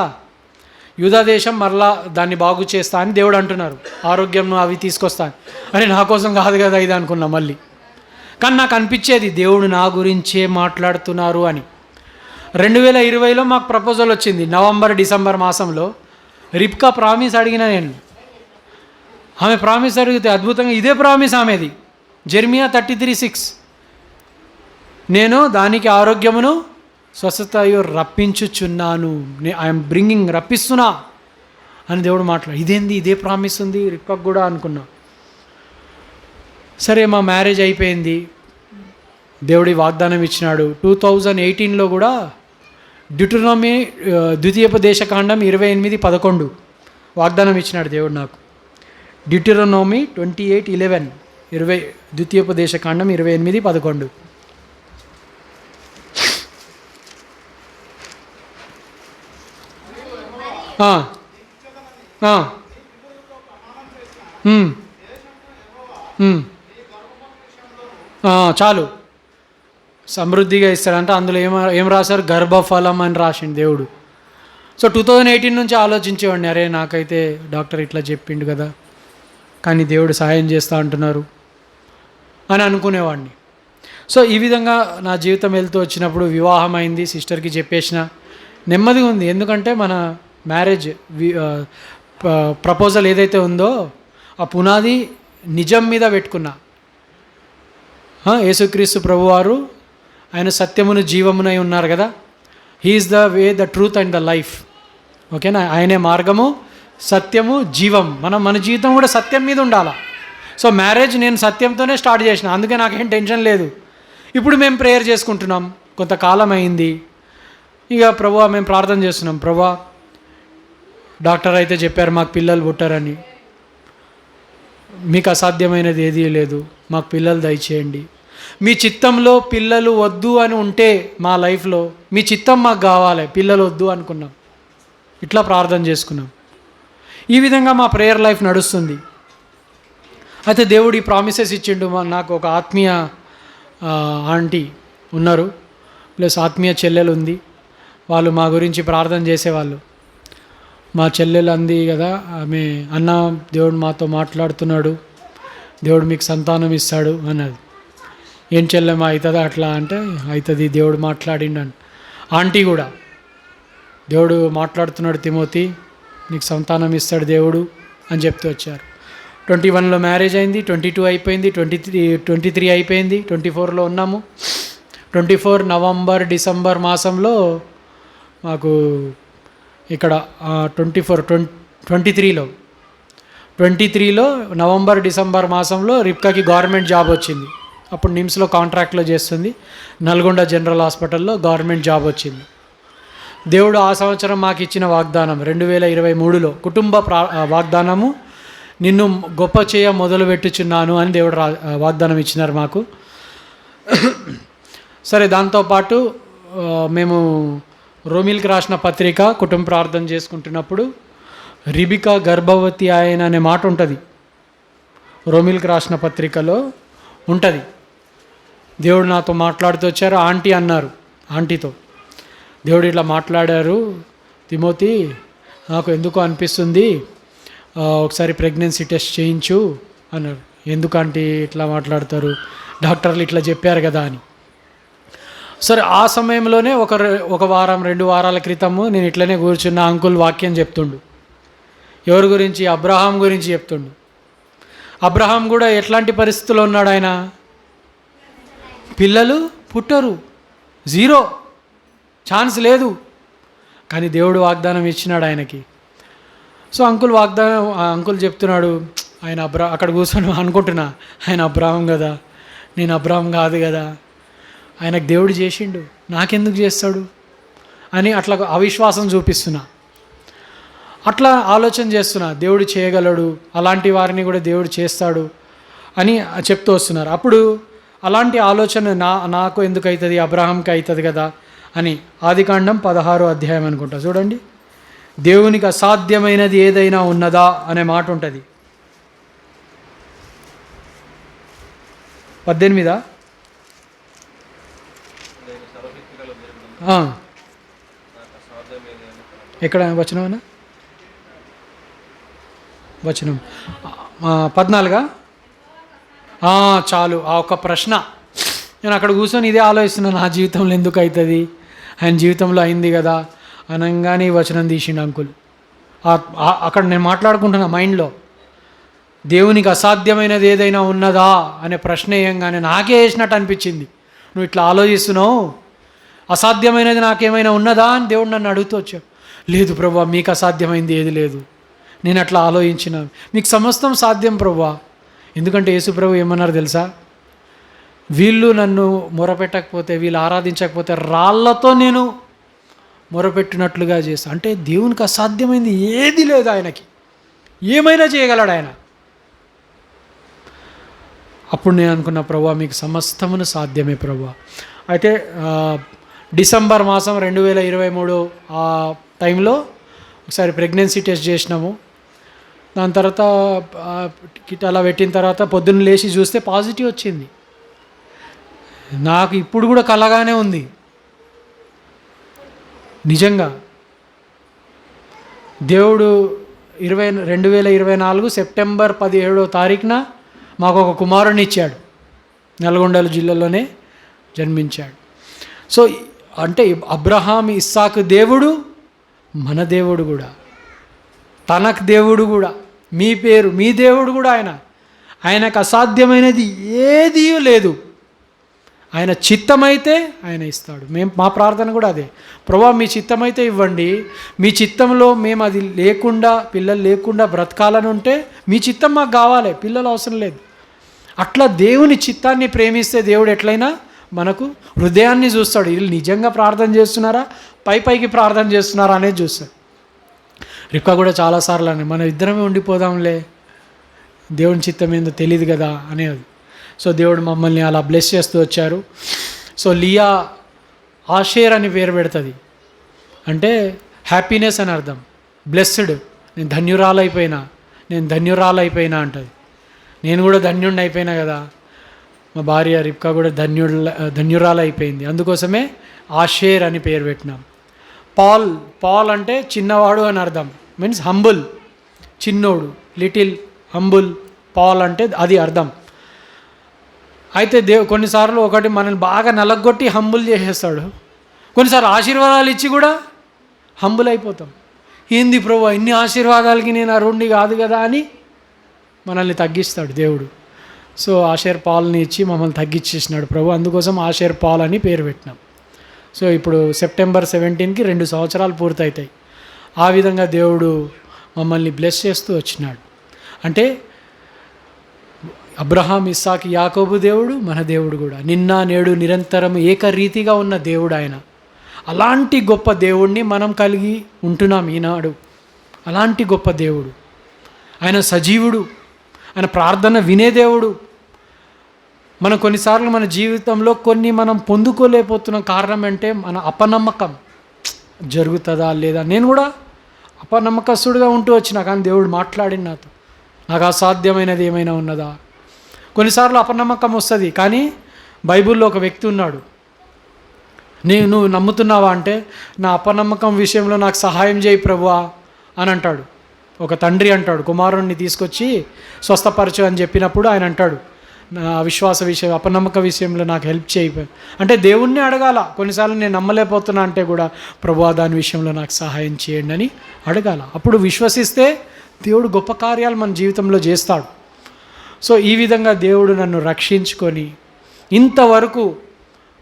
యూదా దేశం మరలా దాన్ని బాగు చేస్తా అని దేవుడు అంటున్నారు, ఆరోగ్యం అవి తీసుకొస్తా అని. నా కోసం కాదు కదా ఇది అనుకున్నా మళ్ళీ. కానీ నాకు అనిపించేది దేవుడు నా గురించే మాట్లాడుతున్నారు అని. 2020లో మాకు ప్రపోజల్ వచ్చింది, నవంబర్ డిసెంబర్ మాసంలో. రిబ్కా ప్రామిస్ అడిగిన నేను, ఆమె ప్రామిస్ అడిగితే అద్భుతంగా ఇదే ప్రామిస్ ఆమెది, జెర్మియా 33:6, నేను దానికి ఆరోగ్యమును స్వస్థతయు రప్పించుచున్నాను, ఐఎమ్ బ్రింగింగ్, రప్పిస్తున్నా అని దేవుడు మాట్లాడు. ఇదేంది, ఇదే ప్రామిస్ ఉంది రిబ్కాకు కూడా అనుకున్నా. సరే మా మ్యారేజ్ అయిపోయింది, దేవుడి వాగ్దానం ఇచ్చినాడు. 2018లో కూడా డ్యూటెరోనమీ ద్వితీయోపదేశకాండం 28:11 వాగ్దానం ఇచ్చినాడు దేవుడు నాకు. డ్యూటెరోనమీ 28:11 ద్వితీయోపదేశకాండం 28:11. చాలు, సమృద్ధిగా ఇస్తాడంటే. అందులో ఏం రాశారు, గర్భఫలం అని రాసిండు దేవుడు. సో 2018 నుంచి ఆలోచించేవాడిని, అరే నాకైతే డాక్టర్ ఇట్లా చెప్పిండు కదా, కానీ దేవుడు సహాయం చేస్తా అంటున్నారు అని అనుకునేవాడిని. సో ఈ విధంగా నా జీవితం వెళ్తూ వచ్చినప్పుడు వివాహం అయింది, సిస్టర్కి చెప్పేసిన, నెమ్మదిగా ఉంది. ఎందుకంటే మన మ్యారేజ్ ప్రపోజల్ ఏదైతే ఉందో ఆ పునాది నిజం మీద పెట్టుకున్నా. యేసుక్రీస్తు ప్రభువారు ఆయన సత్యమును జీవమునై ఉన్నారు కదా, he is the way, the truth and the life. ఓకేనా, ఆయనే మార్గము, సత్యము, జీవం. మన జీవితం కూడా సత్యం మీద ఉండాలా. సో మ్యారేజ్ నేను సత్యంతోనే స్టార్ట్ చేసిన, అందుకే నాకేం టెన్షన్ లేదు. ఇప్పుడు మేము ప్రేయర్ చేసుకుంటున్నాం, కొంతకాలం అయింది. ఇక ప్రభువా మేము ప్రార్థన చేస్తున్నాం, ప్రభువా డాక్టర్ అయితే చెప్పారు మాకు పిల్లలు పుట్టారని, మీకు అసాధ్యమైనది ఏదీ లేదు, మాకు పిల్లలు దయచేయండి. మీ చిత్తంలో పిల్లలు వద్దు అని ఉంటే మా లైఫ్లో, మీ చిత్తం మాకు కావాలి, పిల్లలు వద్దు అనుకున్నాం. ఇట్లా ప్రార్థన చేసుకున్నాం. ఈ విధంగా మా ప్రేయర్ లైఫ్ నడుస్తుంది. అయితే దేవుడు ఈ ప్రామిసెస్ ఇచ్చిండు. నాకు ఒక ఆత్మీయ ఆంటీ ఉన్నారు, ప్లస్ ఆత్మీయ చెల్లెలు ఉంది. వాళ్ళు మా గురించి ప్రార్థన చేసేవాళ్ళు. మా చెల్లెలు అంది కదా, ఆమె అన్న దేవుడు మాతో మాట్లాడుతున్నాడు, దేవుడు మీకు సంతానం ఇస్తాడు అన్నది. ఏం చెల్లెమా అవుతుందా అట్లా అంటే, అవుతుంది దేవుడు మాట్లాడిండని. ఆంటీ కూడా దేవుడు మాట్లాడుతున్నాడు తిమోతి, నీకు సంతానం ఇస్తాడు దేవుడు అని చెప్తూ వచ్చారు. 21లో మ్యారేజ్ అయింది, 22 అయిపోయింది, 23 అయిపోయింది, 24లో ఉన్నాము. 24 నవంబర్ డిసెంబర్ మాసంలో మాకు ఇక్కడ 23లో నవంబర్ డిసెంబర్ మాసంలో రిబ్కాకి గవర్నమెంట్ జాబ్ వచ్చింది. అప్పుడు నిమ్స్లో కాంట్రాక్ట్లో చేస్తుంది, నల్గొండ జనరల్ హాస్పిటల్లో గవర్నమెంట్ జాబ్ వచ్చింది. దేవుడు ఆ సంవత్సరం మాకు ఇచ్చిన వాగ్దానం 2023లో కుటుంబ వాగ్దానము, నిన్ను గొప్ప చేయ మొదలుపెట్టుచున్నాను అని దేవుడు వాగ్దానం ఇచ్చినారు మాకు. సరే, దాంతోపాటు మేము రోమిల్కి రాసిన పత్రిక కుటుంబ ప్రార్థన చేసుకుంటున్నప్పుడు రిబికా గర్భవతి ఆయన అనే మాట ఉంటుంది, రోమిల్కి రాసిన పత్రికలో ఉంటుంది. దేవుడు నాతో మాట్లాడుతూ వచ్చారు. ఆంటీ అన్నారు, ఆంటీతో దేవుడు ఇట్లా మాట్లాడారు, తిమోతి నాకు ఎందుకో అనిపిస్తుంది ఒకసారి ప్రెగ్నెన్సీ టెస్ట్ చేయించు అన్నారు. ఎందుకు ఆంటీ ఇట్లా మాట్లాడతారు, డాక్టర్లు ఇట్లా చెప్పారు కదా అని. సరే, ఆ సమయంలోనే ఒక వారం 2 వారాల క్రితము నేను ఇట్లనే కూర్చున్న, అంకుల్ వాక్యం చెప్తుండు. ఎవరి గురించి? అబ్రహాం గురించి చెప్తుండు. అబ్రహాం కూడా ఎట్లాంటి పరిస్థితుల్లో ఉన్నాడు? ఆయన పిల్లలు పుట్టరు, 0 ఛాన్స్ లేదు. కానీ దేవుడు వాగ్దానం ఇచ్చినాడు ఆయనకి. సో అంకుల్ చెప్తున్నాడు, ఆయన అక్కడ కూర్చొని అనుకుంటున్నా, ఆయన అబ్రహాం కదా, నేను అబ్రహాం కాదు కదా, ఆయనకు దేవుడు చేసిండు, నాకెందుకు చేస్తాడు అని అట్లా అవిశ్వాసం చూపిస్తున్నా. అట్లా ఆలోచన చేస్తున్నా, దేవుడు చేయగలడు, అలాంటి వారిని కూడా దేవుడు చేస్తాడు అని చెప్తూ వస్తున్నారు. అప్పుడు అలాంటి ఆలోచన నాకు ఎందుకు అవుతుంది, అబ్రహాంకి అవుతుంది కదా అని ఆదికాండం 16వ అధ్యాయం అనుకుంటా చూడండి. దేవునికి అసాధ్యమైనది ఏదైనా ఉన్నదా అనే మాట ఉంటుంది. 18 ఎక్కడ వచ్చినామన్నా? వచనం 14. చాలు ఆ ఒక ప్రశ్న. నేను అక్కడ కూర్చొని ఇదే ఆలోచిస్తున్నాను, నా జీవితంలో ఎందుకు అవుతుంది, ఆయన జీవితంలో అయింది కదా అనగానే ఈ వచనం తీసిండు అంకుల్. అక్కడ నేను మాట్లాడుకుంటున్నా మైండ్లో, దేవునికి అసాధ్యమైనది ఏదైనా ఉన్నదా అనే ప్రశ్న వేయంగానే నాకే వేసినట్టు అనిపించింది. నువ్వు ఇట్లా ఆలోచిస్తున్నావు, అసాధ్యమైనది నాకేమైనా ఉన్నదా అని దేవుడు నన్ను అడుగుతూ వచ్చావు. లేదు ప్రభువా, మీకు అసాధ్యమైంది ఏది లేదు. నేను అట్లా ఆలోచించిన, మీకు సమస్తం సాధ్యం ప్రభువా. ఎందుకంటే యేసు ప్రభు ఏమన్నారు తెలుసా, వీళ్ళు నన్ను మొరపెట్టకపోతే, వీళ్ళు ఆరాధించకపోతే రాళ్లతో నేను మొరపెట్టినట్లుగా చేస్తా. అంటే దేవునికి అసాధ్యమైంది ఏది లేదు, ఆయనకి ఏమైనా చేయగలడు ఆయన. అప్పుడు నేను అనుకున్న, ప్రభువా మీకు సమస్తమును సాధ్యమే ప్రభువా. అయితే డిసెంబర్ మాసం 2023 ఆ టైంలో ఒకసారి ప్రెగ్నెన్సీ టెస్ట్ చేసినాము. దాని తర్వాత కిట్ అలా పెట్టిన తర్వాత పొద్దున్న లేచి చూస్తే పాజిటివ్ వచ్చింది. నాకు ఇప్పుడు కూడా కలగానే ఉంది. నిజంగా దేవుడు 2024 సెప్టెంబర్ 17వ తారీఖున మాకు ఒక కుమారుని ఇచ్చాడు. నల్గొండ జిల్లాలోనే జన్మించాడు. సో అంటే అబ్రహాం ఇస్సాకు దేవుడు మన దేవుడు కూడా, తనకు దేవుడు కూడా, మీ పేరు మీ దేవుడు కూడా ఆయనకు అసాధ్యమైనది ఏదీ లేదు. ఆయన చిత్తమైతే ఆయన ఇస్తాడు. మా ప్రార్థన కూడా అదే, ప్రభువా మీ చిత్తమైతే ఇవ్వండి, మీ చిత్తంలో మేము అది లేకుండా, పిల్లలు లేకుండా బ్రతకాలని ఉంటే మీ చిత్తం మాకు కావాలి, పిల్లలు అవసరం లేదు. అట్లా దేవుని చిత్తాన్ని ప్రేమిస్తే దేవుడు ఎట్లయినా మనకు హృదయాన్ని చూస్తాడు. వీళ్ళు నిజంగా ప్రార్థన చేస్తున్నారా, పైకి ప్రార్థన చేస్తున్నారా అనేది చూస్తాడు. రిక్కా కూడా చాలాసార్లు అని, మనం ఇద్దరమే ఉండిపోదాంలే, దేవుని చిత్తం ఏందో తెలియదు కదా అనేది. సో దేవుడు మమ్మల్ని అలా బ్లెస్ చేస్తూ వచ్చారు. సో లియా ఆషేర్ అని పేరు పెడుతుంది, అంటే హ్యాపీనెస్ అని అర్థం. బ్లెస్డ్, నేను ధన్యురాలైపోయినా అంటుంది. నేను కూడా ధన్యుడిని అయిపోయినా కదా, మా భార్య రిప్కా కూడా ధన్యురాలు అయిపోయింది. అందుకోసమే ఆషేర్ అని పేరు పెట్టినాం. పాల్ అంటే చిన్నవాడు అని అర్థం, మీన్స్ హంబుల్, చిన్నోడు, లిటిల్ హంబుల్. పాల్ అంటే అది అర్థం. అయితే కొన్నిసార్లు ఒకటి మనల్ని బాగా నలగొట్టి హంబుల్ చేసేస్తాడు, కొన్నిసార్లు ఆశీర్వాదాలు ఇచ్చి కూడా హంబుల్ అయిపోతాం. ఏంది ప్రభు ఇన్ని ఆశీర్వాదాలకి నేను అరుణ్ణి కాదు కదా అని మనల్ని తగ్గిస్తాడు దేవుడు. సో ఆషేర్ పాల్ని ఇచ్చి మమ్మల్ని తగ్గించేసినాడు ప్రభు. అందుకోసం ఆషేర్ పాల్ అని పేరు పెట్టినాం. సో ఇప్పుడు సెప్టెంబర్ 17కి 2 సంవత్సరాలు పూర్తవుతాయి. ఆ విధంగా దేవుడు మమ్మల్ని బ్లెస్ చేస్తూ వచ్చినాడు. అంటే అబ్రహాం ఇస్సాకు యాకోబు దేవుడు మన దేవుడు కూడా, నిన్న నేడు నిరంతరం ఏకరీతిగా ఉన్న దేవుడు ఆయన. అలాంటి గొప్ప దేవుడిని మనం కలిగి ఉంటున్నాం ఈనాడు. అలాంటి గొప్ప దేవుడు ఆయన, సజీవుడు, ఆయన ప్రార్థన వినే దేవుడు. మనం కొన్నిసార్లు మన జీవితంలో మనం పొందుకోలేకపోతున్నాం. కారణం అంటే మన అపనమ్మకం. జరుగుతుందా లేదా, నేను కూడా అపనమ్మకస్తుడిగా ఉంటూ వచ్చినా, కానీ దేవుడు మాట్లాడిన నాతో, నాకు అసాధ్యమైనది ఏమైనా ఉన్నదా. కొన్నిసార్లు అపనమ్మకం వస్తుంది, కానీ బైబిల్లో ఒక వ్యక్తి ఉన్నాడు, నువ్వు నమ్ముతున్నావా అంటే, నా అపనమ్మకం విషయంలో నాకు సహాయం చేయి ప్రభువా అని అంటాడు. ఒక తండ్రి అంటాడు, కుమారుణ్ణి తీసుకొచ్చి స్వస్థపరచు అని చెప్పినప్పుడు ఆయన అంటాడు, నా అవిశ్వాస విషయం, అపనమ్మక విషయంలో నాకు హెల్ప్ చేయి అంటే దేవుణ్ణి అడగాల. కొన్నిసార్లు నేను నమ్మలేకపోతున్నా అంటే కూడా, ప్రభువా దాని విషయంలో నాకు సహాయం చేయండి అని అడగాల. అప్పుడు విశ్వసిస్తే దేవుడు గొప్ప కార్యాలు మన జీవితంలో చేస్తాడు. సో ఈ విధంగా దేవుడు నన్ను రక్షించుకొని ఇంతవరకు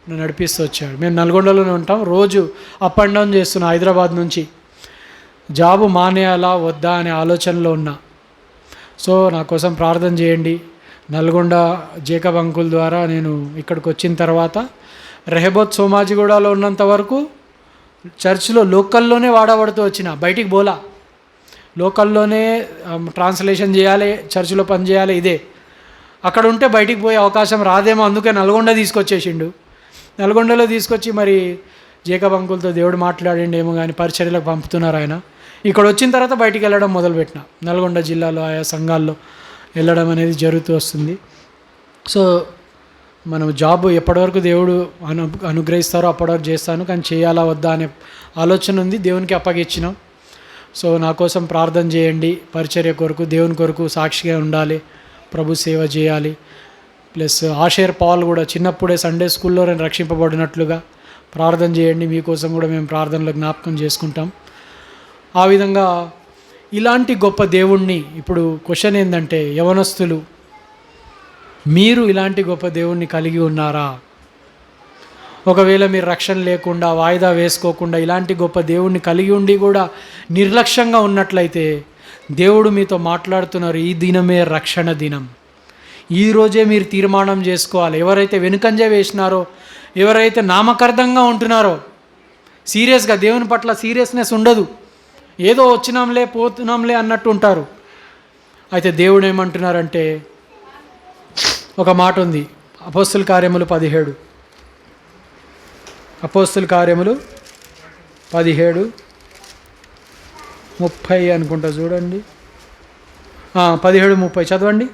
నన్ను నడిపిస్తూ వచ్చాడు. మేము నల్గొండలోనే ఉంటాం, రోజు అప్ అండ్ డౌన్ చేస్తున్నా హైదరాబాద్ నుంచి. జాబు మానేయాలా వద్దా అనే ఆలోచనలో ఉన్నా. సో నా కోసం ప్రార్థన చేయండి. నల్గొండ జేకబ్ అంకుల్ ద్వారా నేను ఇక్కడికి వచ్చిన తర్వాత రెహబోత్ సోమాజిగూడలో ఉన్నంత వరకు చర్చ్లో లోకల్లోనే వాడబడుతూ వచ్చిన, బయటికి పోలా. లోకల్లోనే ట్రాన్స్లేషన్ చేయాలి, చర్చిలో పని చేయాలి, ఇదే. అక్కడ ఉంటే బయటికి పోయే అవకాశం రాదేమో, అందుకే నల్గొండ తీసుకొచ్చేసిండు. నల్గొండలో తీసుకొచ్చి మరి జేకబ్ అంకుల్తో దేవుడు మాట్లాడిండేమో కానీ పరిచర్యలకు పంపుతున్నారు ఆయన. ఇక్కడ వచ్చిన తర్వాత బయటికి వెళ్ళడం మొదలుపెట్టిన, నల్గొండ జిల్లాలో ఆయా సంఘాల్లో వెళ్ళడం అనేది జరుగుతూ వస్తుంది. సో మనం జాబ్ ఎప్పటివరకు దేవుడు అనుగ్రహిస్తారో అప్పటివరకు చేస్తాను, కానీ చేయాలా వద్దా అనే ఆలోచన ఉంది, దేవునికి అప్పగించినాం. సో నా కోసం ప్రార్థన చేయండి. పరిచర్య కొరకు, దేవుని కొరకు సాక్షిగా ఉండాలి, ప్రభు సేవ చేయాలి. ప్లస్ ఆషేర్ పాల్ కూడా చిన్నప్పుడే సండే స్కూల్లో నేను రక్షింపబడినట్లుగా ప్రార్థన చేయండి. మీకోసం కూడా మేము ప్రార్థనలో జ్ఞాపకం చేసుకుంటాం. ఆ విధంగా ఇలాంటి గొప్ప దేవుణ్ణి, ఇప్పుడు క్వశ్చన్ ఏంటంటే, యవనస్తులు మీరు ఇలాంటి గొప్ప దేవుణ్ణి కలిగి ఉన్నారా? ఒకవేళ మీరు రక్షణ లేకుండా, వాయిదా వేసుకోకుండా ఇలాంటి గొప్ప దేవుణ్ణి కలిగి ఉండి కూడా నిర్లక్ష్యంగా ఉన్నట్లయితే దేవుడు మీతో మాట్లాడుతున్నారు, ఈ దినమే రక్షణ దినం. ఈరోజే మీరు తీర్మానం చేసుకోవాలి. ఎవరైతే వెనుకంజ వేసినారో, ఎవరైతే నామకార్థంగా ఉంటున్నారో, సీరియస్గా దేవుని పట్ల సీరియస్నెస్ ఉండదు, ఏదో వచ్చినాంలే పోతున్నాంలే అన్నట్టు ఉంటారు. అయితే దేవుడు ఏమంటున్నారంటే, ఒక మాట ఉంది, అపోస్తుల కార్యములు 17, అపోస్తుల కార్యములు 17:30 అనుకుంటా, చూడండి. 17:30 చదవండి.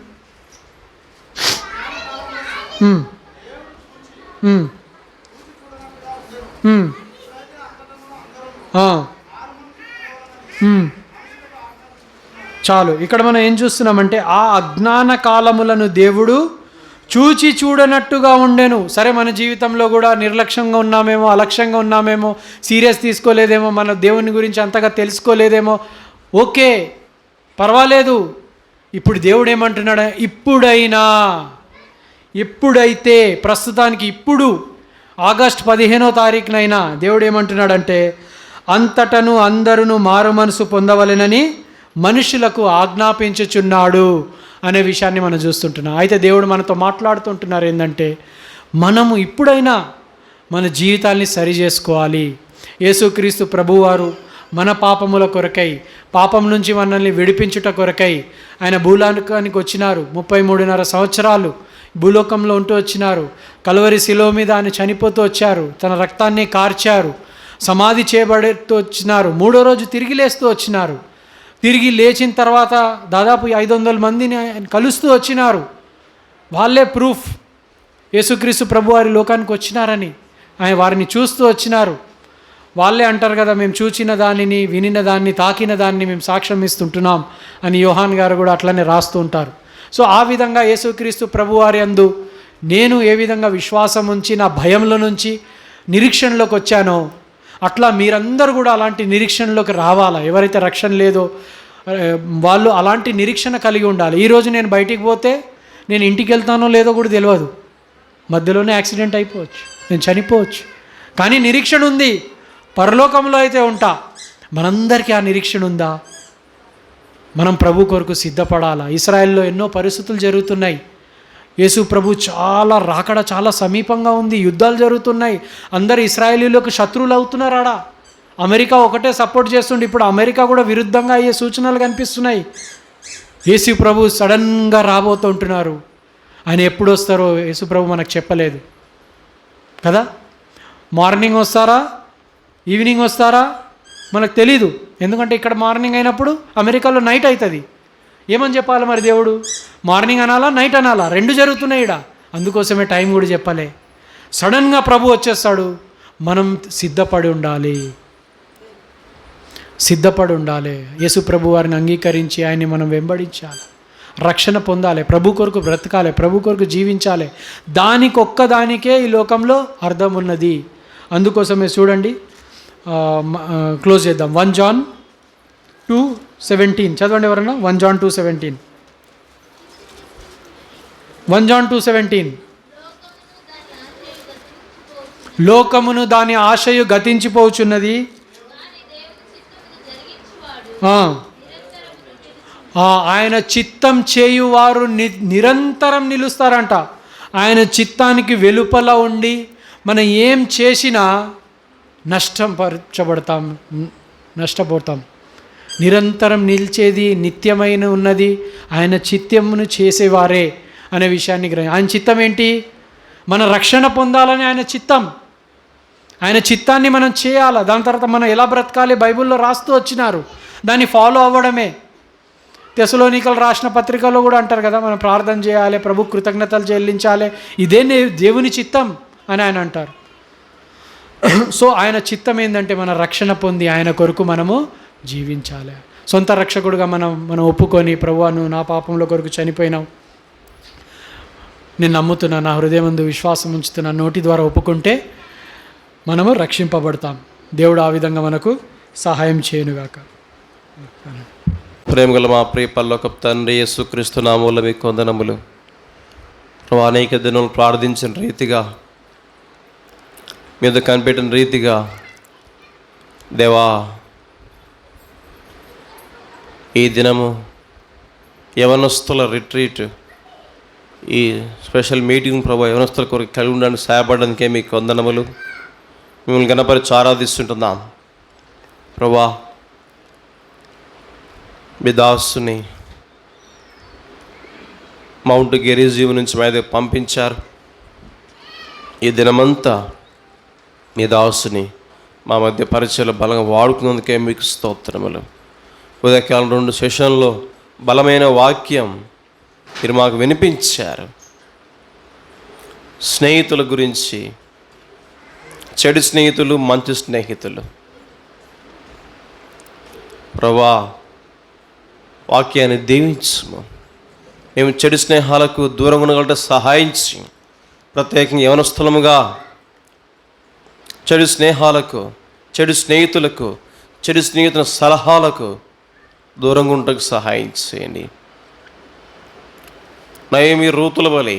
చాలు. ఇక్కడ మనం ఏం చూస్తున్నామంటే, ఆ అజ్ఞాన కాలములను దేవుడు చూచి చూడనట్టుగా ఉండెను. సరే, మన జీవితంలో కూడా నిర్లక్ష్యంగా ఉన్నామేమో, అలక్ష్యంగా ఉన్నామేమో, సీరియస్ తీసుకోలేదేమో, మన దేవుని గురించి అంతగా తెలుసుకోలేదేమో, ఓకే, పర్వాలేదు. ఇప్పుడు దేవుడు ఏమంటున్నాడు? ఎప్పుడైతే ప్రస్తుతానికి ఇప్పుడు ఆగస్టు 15వ తారీఖునైనా దేవుడు ఏమంటున్నాడంటే, అంతటను అందరూ మారు మనసు పొందవలెనని మనుషులకు ఆజ్ఞాపించుచున్నాడు అనే విషయాన్ని మనం చూస్తుంటున్నాం. అయితే దేవుడు మనతో మాట్లాడుతుంటున్నారు ఏంటంటే, మనము ఇప్పుడైనా మన జీవితాల్ని సరి చేసుకోవాలి. యేసుక్రీస్తు ప్రభువారు మన పాపముల కొరకై, పాపం నుంచి మనల్ని విడిపించుట కొరకై ఆయన భూలోకానికి వచ్చినారు. 33.5 సంవత్సరాలు భూలోకంలో ఉంటూ వచ్చినారు. కల్వరి శిలువ మీద ఆయన చనిపోతూ వచ్చారు, తన రక్తాన్ని కార్చారు, సమాధి చేయబడుతూ వచ్చినారు, 3వ రోజు తిరిగి లేస్తూ వచ్చినారు. తిరిగి లేచిన తర్వాత దాదాపు 500 మందిని కలుస్తూ వచ్చినారు. వాళ్ళే ప్రూఫ్ యేసుక్రీస్తు ప్రభువారి లోకానికి వచ్చినారని. ఆయన వారిని చూస్తూ వచ్చినారు. వాళ్ళే అంటారు కదా, మేము చూచిన దానిని, వినిన దాన్ని, తాకిన దాన్ని మేము సాక్ష్యం ఇస్తుంటున్నాం అని యోహాన్ గారు కూడా అట్లనే రాస్తూ ఉంటారు. సో ఆ విధంగా యేసుక్రీస్తు ప్రభువారి యందు నేను ఏ విధంగా విశ్వాసం ఉంచి నా భయంలో నుంచి నిరీక్షణలోకి వచ్చానో, అట్లా మీరందరూ కూడా అలాంటి నిరీక్షణలోకి రావాలా. ఎవరైతే రక్షణ లేదో వాళ్ళు అలాంటి నిరీక్షణ కలిగి ఉండాలి. ఈరోజు నేను బయటికి పోతే నేను ఇంటికి వెళ్తానో లేదో కూడా తెలియదు, మధ్యలోనే యాక్సిడెంట్ అయిపోవచ్చు, నేను చనిపోవచ్చు, కానీ నిరీక్షణ ఉంది, పరలోకంలో అయితే ఉంటా. మనందరికీ ఆ నిరీక్షణ ఉందా? మనం ప్రభు కొరకు సిద్ధపడాలా. ఇశ్రాయేల్లో ఎన్నో పరిస్థితులు జరుగుతున్నాయి. యేసు ప్రభు రాకడ చాలా సమీపంగా ఉంది, యుద్ధాలు జరుగుతున్నాయి, అందరు ఇశ్రాయేలీలకు శత్రువులు అవుతున్నారు. ఆడ అమెరికా ఒకటే సపోర్ట్ చేస్తుండే, ఇప్పుడు అమెరికా కూడా విరుద్ధంగా అయ్యే సూచనలు కనిపిస్తున్నాయి. యేసు ప్రభు సడన్గా రాబోతుంటున్నారు. ఆయన ఎప్పుడు వస్తారో యేసు ప్రభు మనకు చెప్పలేదు కదా. మార్నింగ్ వస్తారా, ఈవినింగ్ వస్తారా మనకు తెలీదు. ఎందుకంటే ఇక్కడ మార్నింగ్ అయినప్పుడు అమెరికాలో నైట్ అవుతుంది. ఏమని చెప్పాలి మరి దేవుడు? మార్నింగ్ అనాలా, నైట్ అనాలా? 2 జరుగుతున్నాయి ఇక్కడ. అందుకోసమే టైం కూడా చెప్పలే. సడన్గా ప్రభు వచ్చేస్తాడు. మనం సిద్ధపడి ఉండాలి. యేసు ప్రభు వారిని అంగీకరించి ఆయన్ని మనం వెంబడించాలి, రక్షణ పొందాలి, ప్రభు కొరకు బ్రతకాలి, ప్రభు కొరకు జీవించాలి. దానికే ఈ లోకంలో అర్థం ఉన్నది. అందుకోసమే చూడండి, క్లోజ్ చేద్దాం. 1 John 2:17 చదవండి ఎవరన్నా. 1 John 2:17. 1 John 2:17. లోకమును దాని ఆశయు గతించిపోచున్నది, ఆయన చిత్తం చేయువారు నిరంతరం నిలుస్తారంట. ఆయన చిత్తానికి వెలుపల ఉండి మనం ఏం చేసినా నష్టపోతాం. నిరంతరం నిలిచేది, నిత్యమైన ఉన్నది ఆయన చిత్తమును చేసేవారే అనే విషయాన్ని ఆయన చిత్తం ఏంటి? మన రక్షణ పొందాలని ఆయన చిత్తం. ఆయన చిత్తాన్ని మనం చేయాలి. దాని తర్వాత మనం ఎలా బ్రతకాలి బైబిల్లో రాస్తూ వచ్చినారు, దాన్ని ఫాలో అవ్వడమే. తెసలోనికలు రాసిన పత్రికలో కూడా అంటారు కదా, మనం ప్రార్థన చేయాలి, ప్రభు కృతజ్ఞతలు చెల్లించాలి, ఇదే దేవుని చిత్తం అని ఆయన అంటారు. సో ఆయన చిత్తం ఏంటంటే మన రక్షణ పొంది ఆయన కొరకు మనము జీవించాలి. సొంత రక్షకుడుగా మనం ఒప్పుకొని, ప్రభువా నువ్వు నా పాపంలో కొరకు చనిపోయినావు, నేను నమ్ముతున్నా, నా హృదయం ముందు విశ్వాసం ఉంచుతున్నా, నోటి ద్వారా ఒప్పుకుంటే మనము రక్షింపబడతాం. దేవుడు ఆ విధంగా మనకు సహాయం చేయనుగాక. ప్రేమగల మా ప్రియ పరలోకపు తండ్రి, యేసుక్రీస్తు నామములో మీకు వందనములు. అనేక దినములు ప్రార్థించిన రీతిగా, మీద కనిపెట్టిన రీతిగా దేవా, ఈ దినము యవనస్తుల రిట్రీట్, ఈ స్పెషల్ మీటింగ్ ప్రభా యవనస్తుల కొరకు కలిగి ఉండడానికి సహాయపడడానికే మీకు వందనములు. మిమ్మల్ని గణపరిచి ఆరాధిస్తుంటున్నాం ప్రభా. మీ దాసుని మౌంట్ గెరిజీవ్ నుంచి మీద పంపించారు. ఈ దినమంతా మీ దాసుని మా మధ్య పరిచయాలు బలంగా వాడుకున్నందుకే మీకు స్తోత్రములు. ఉదయకాలం 2 సెషన్లో బలమైన వాక్యం మీరు మాకు వినిపించారు. స్నేహితుల గురించి, చెడు స్నేహితులు, మంచి స్నేహితులు. ప్రభా, వాక్యాన్ని దీవించము. మేము చెడు స్నేహాలకు దూరంగా ఉండగలట సహాయించి, ప్రత్యేకంగా యవనస్థలముగా చెడు స్నేహాలకు, చెడు స్నేహితులకు, చెడు స్నేహితుల సలహాలకు దూరంగా ఉండటకు సహాయం చేయండి. నయమి రూతుల వలె,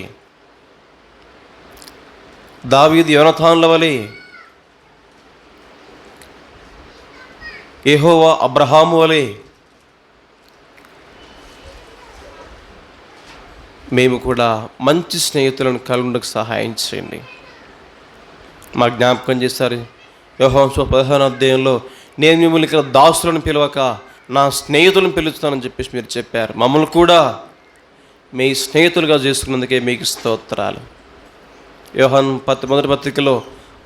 దావీదు యోనతానుల వలె, యెహోవా అబ్రహాము వలె మేము కూడా మంచి స్నేహితులను కలిగి ఉండకు సహాయం చేయండి. మా జ్ఞాపకం చేస్తారు యోహాను 15వ అధ్యాయంలో, నేను మిమ్మల్ని ఇక్కడ దాసులను పిలవక నా స్నేహితులను పిలుస్తానని చెప్పేసి మీరు చెప్పారు. మమ్మల్ని కూడా మీ స్నేహితులుగా చేసుకున్నందుకే మీకు స్తోత్రాలు. యోహాను మొదటి పత్రికలో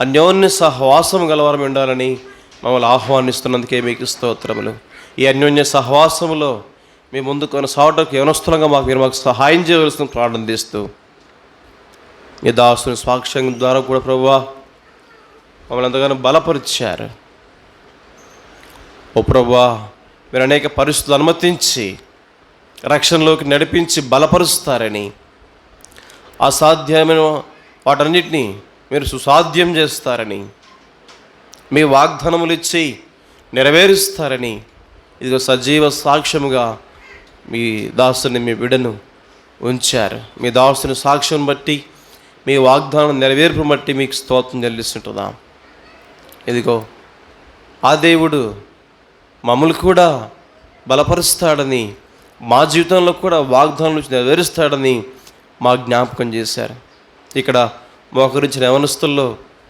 అన్యోన్య సహవాసం గలవారం ఉండాలని మమ్మల్ని ఆహ్వానిస్తున్నందుకే మీకు స్తోత్రములు. ఈ అన్యోన్య సహవాసములో మీ ముందు కొనసాగటకు యవనస్తులంగా మాకు సహాయం చేయవలసిన ప్రార్థిస్తూ, మీ దాసుని సాక్ష్యం ద్వారా కూడా ప్రభువా మమ్మల్ని ఎంతగానో బలపరిచారు. ఓ ప్రభువా, మీరు అనేక పరిస్థితులు అనుమతించి రక్షణలోకి నడిపించి బలపరుస్తారని, అసాధ్యమైన వాటన్నిటినీ మీరు సుసాధ్యం చేస్తారని, మీ వాగ్దానములు ఇచ్చి నెరవేరుస్తారని, ఇదిగో సజీవ సాక్ష్యముగా మీ దాసుని, మీ బిడ్డను ఉంచారు. మీ దాసుని సాక్ష్యం బట్టి, మీ వాగ్దానం నెరవేర్పు బట్టి మీకు స్తోత్రం చెల్లిస్తుంటున్నాం. ఇదిగో ఆ దేవుడు మమ్మల్ని కూడా బలపరుస్తాడని, మా జీవితంలో కూడా వాగ్దానం నుంచి నెరవేరుస్తాడని మా జ్ఞాపకం చేశారు. ఇక్కడ మోకరించిన యవనస్తుల్లో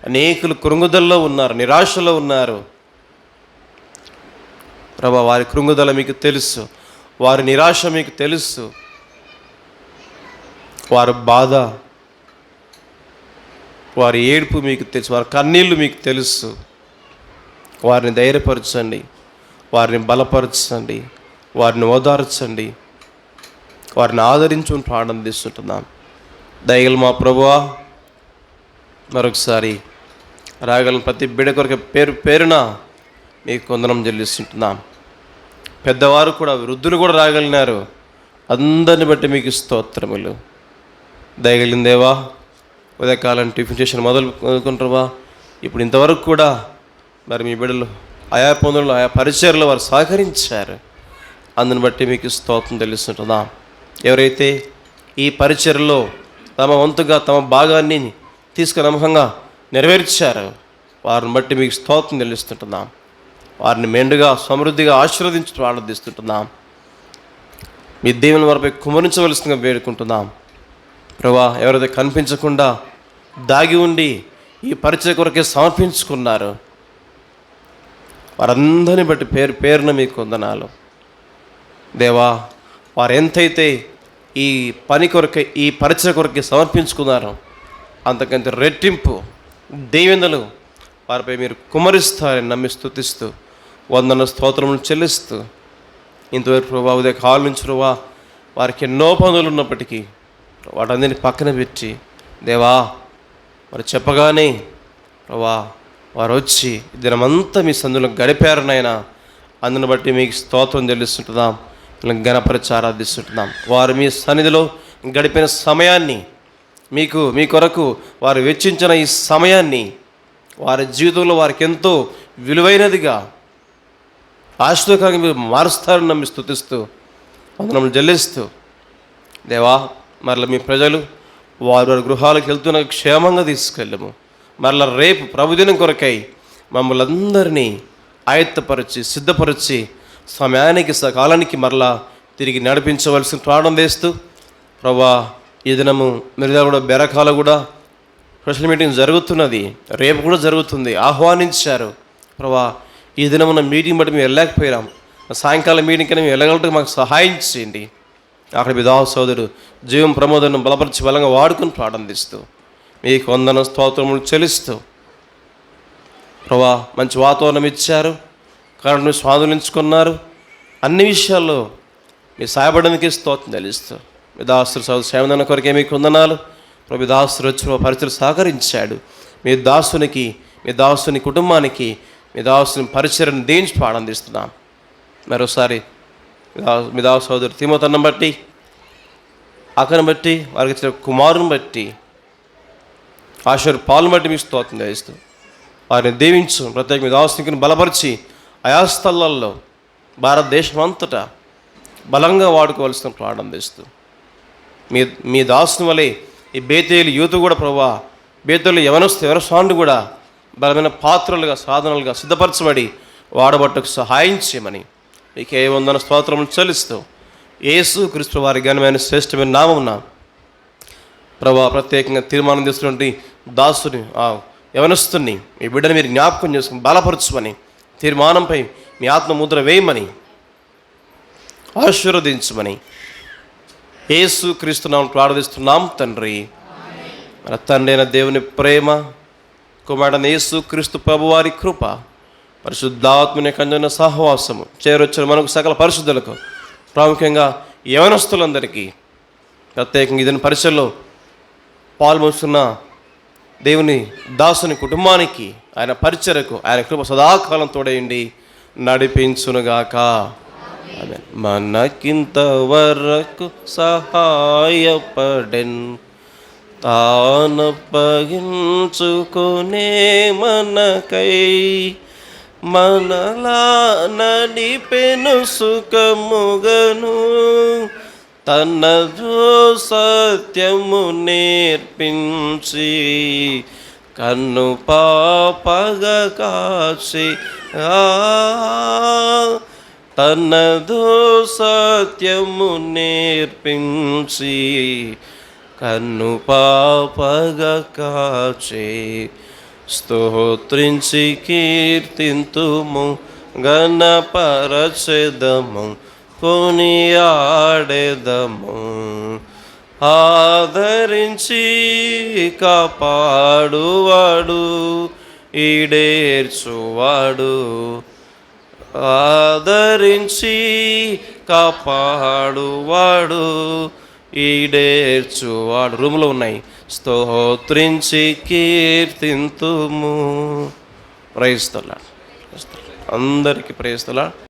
అనేకులు కృంగుదలలో ఉన్నారు, నిరాశలో ఉన్నారు. ప్రభా, వారి కృంగుదల మీకు తెలుసు, వారి నిరాశ మీకు తెలుసు, వారి బాధ, వారి ఏడుపు మీకు తెలుసు, వారి కన్నీళ్ళు మీకు తెలుసు. వారిని ధైర్యపరచండి, వారిని బలపరచండి, వారిని ఓదార్చండి, వారిని ఆదరించుని ప్రార్థిస్తుంటున్నాం. దయగల మా ప్రభువా, మరొకసారి రాగలను ప్రతి బిడ్డ కొరకు పేరు పేరున మీకు వందనం చెల్లిస్తుంటున్నాం. పెద్దవారు కూడా, వృద్ధులు కూడా రాగలిగినారు. అందరిని బట్టి మీకు స్తోత్రములు. దయగలిగిన దేవా, ఉదయకాలం టిఫిన్ చేసిన మొదలుకుంటావా, ఇప్పుడు ఇంతవరకు కూడా మరి మీ బిడ్డలు ఆయా పనులు, ఆయా పరిచయాల్లో వారు సహకరించారు. అందుని బట్టి మీకు స్తోత్రం తెలుస్తుంటుందా. ఎవరైతే ఈ పరిచర్లో తమ వంతుగా తమ భాగాన్ని తీసుకుని నమ్మకంగా నెరవేర్చారో వారిని బట్టి మీకు స్తోత్రం తెలుస్తుంటున్నాం. వారిని మెండుగా సమృద్ధిగా ఆశీర్వదించి ప్రార్థిస్తుంటున్నాం. మీ దేవుని వారిపై కుమరించవలసిందిగా వేడుకుంటున్నాం. ప్రభా, ఎవరైతే కనిపించకుండా దాగి ఉండి ఈ పరిచయ కొరకే సమర్పించుకున్నారు, వారందరిని బట్టి పేరు పేరున మీకు వందనాలు. దేవా, వారు ఎంతైతే ఈ పని కొరకే, ఈ పరిచయ కొరకే సమర్పించుకున్నారో అంతకంత రెట్టింపు దీవెనలు వారిపై మీరు కుమరిస్తారని నమ్మి స్తుతిస్తూ వందన స్తోత్రములు చెల్లిస్తూ, ఇంతవరకు ప్రభా ఉదయ కాలం నుంచి ప్రభా వారికి ఎన్నో పనులు ఉన్నప్పటికీ వాటన్నిటిని పక్కన పెట్టి దేవా వారు చెప్పగానే ప్రభా వారు వచ్చి దినమంతా మీ సందులో గడిపారు నాయన. అందుని బట్టి మీకు స్తోత్రం చెల్లిస్తుంటున్నాం, ఘనపరిచి ఆరాధిస్తుంటున్నాం. వారు మీ సన్నిధిలో గడిపిన సమయాన్ని, మీ కొరకు వారు వెచ్చించిన ఈ సమయాన్ని వారి జీవితంలో వారికి ఎంతో విలువైనదిగా ఆశీర్వాదకరంగా మీరు మారుస్తారని నమ్మి స్తుతిస్తూ వందనములు చెల్లిస్తూ, దేవా మరలా మీ ప్రజలు వారి గృహాలకు వెళ్తున్న క్షేమంగా తీసుకెళ్ళము. మరలా రేపు ప్రభుదినం కొరకై మమ్మల్ని అందరినీ ఆయత్తపరిచి సిద్ధపరిచి సమయానికి సకాలానికి మరలా తిరిగి నడిపించవలసిన ప్రాణం వేస్తూ, ప్రభా ఈ దినము మీరు కూడా బెరకాల కూడా స్పెషల్ మీటింగ్ జరుగుతున్నది, రేపు కూడా జరుగుతుంది, ఆహ్వానించారు. ప్రభా ఈ దినమున్న మీటింగ్ బట్టి మేము వెళ్ళలేకపోయినాం, సాయంకాలం మీటింగ్ కన్నా మేము వెళ్ళగలటకు మాకు సహాయం చేయండి. అక్కడ మీ దాసు సోదరుడు జీవం ప్రమోదను బలపరిచి బలంగా వాడుకుని ప్రారంభిస్తూ మీకు వందన స్తోత్రములు చెల్లిస్తూ, ప్రభా మంచి వాతావరణం ఇచ్చారు, కరెంట్ను స్వాధీనించుకున్నారు, అన్ని విషయాల్లో మీ సహాయపడడానికి స్తోత్రం చెల్లిస్తూ మీ దాసుడు సోదరు శ్యామదన్న కొరకే మీకు వందనాలు. ప్రభు దాసుడు వచ్చిన పరిచయం సహకరించాడు. మీ దాసుని కుటుంబానికి మీ దాసుని పరిచయను దేంచి ప్రారంభిస్తున్నాం. మరోసారి మీ దాసు సోదరు తిమోతిని బట్టి, అక్కను బట్టి, వారికి ఇచ్చిన కుమారుని బట్టి, ఆశీర్వాద పాలను బట్టి మీకు స్తోత్రం చేస్తూ వారిని దీవించు. ప్రత్యేక మీ దాసుని బలపరిచి ఆయా స్థలాల్లో భారతదేశం అంతటా బలంగా వాడుకోవాల్సిన ప్రారంభిస్తూ మీ దాసుని వలె ఈ బేతేలు యూత్ కూడా ప్రభా, బేతేలు ఎవరసాండు కూడా బలమైన పాత్రలుగా సాధనలుగా సిద్ధపరచబడి వాడబట్టకు సహాయం చేయమని మీకే వందన స్తోత్రములు చెల్లిస్తూ యేసు క్రీస్తు వారి ఘనమైన శ్రేష్టమైన నామమున ప్రభా ప్రత్యేకంగా తీర్మానం చేస్తున్నటువంటి దాసుని యవనస్తుని మీ బిడ్డని మీరు జ్ఞాపకం చేసుకుని బలపరచుమని, తీర్మానంపై మీ ఆత్మముద్ర వేయమని, ఆశీర్వదించమని యేసు క్రీస్తు నామమున ప్రార్థిస్తున్నాం తండ్రి. మన తండ్రి అయిన దేవుని ప్రేమ, కుమారుడైన యేసు క్రీస్తు ప్రభువారి కృప, పరిశుద్ధాత్మని కంజన సహవాసము చేరొచ్చిన మనకు సకల పరిశుద్ధులకు, ప్రాముఖ్యంగా యవనస్తులందరికీ, ప్రత్యేకంగా ఇదని పరిచయలో పాల్పంచుకున్న దేవుని దాసుని కుటుంబానికి, ఆయన పరిచయకు ఆయన కృప సదాకాలం తోడేయండి నడిపించునుగాక. మనకింత వరకు సహాయపడెన్ తానప్పగించుకునే మనకై, మనలా నడిపెను సుఖముగను, తనదో సత్యము నేర్పించి, కన్ను పాపగా కాచి, తనదో సత్యము నేర్పించి, కన్ను పాపగా కాచి, స్తోత్రించి కీర్తింతుము, గణపరచెదము, కొనియాడెదము. ఆదరించి కాపాడువాడు, ఈడేర్చువాడు, ఆదరించి కాపాడువాడు, ఈడేర్చువాడు. రూములో ఉన్నాయి. స్తోత్రించి కీర్తింతుము. Praise the lord. అందరికీ ప్రైజ్ ది లార్డ్.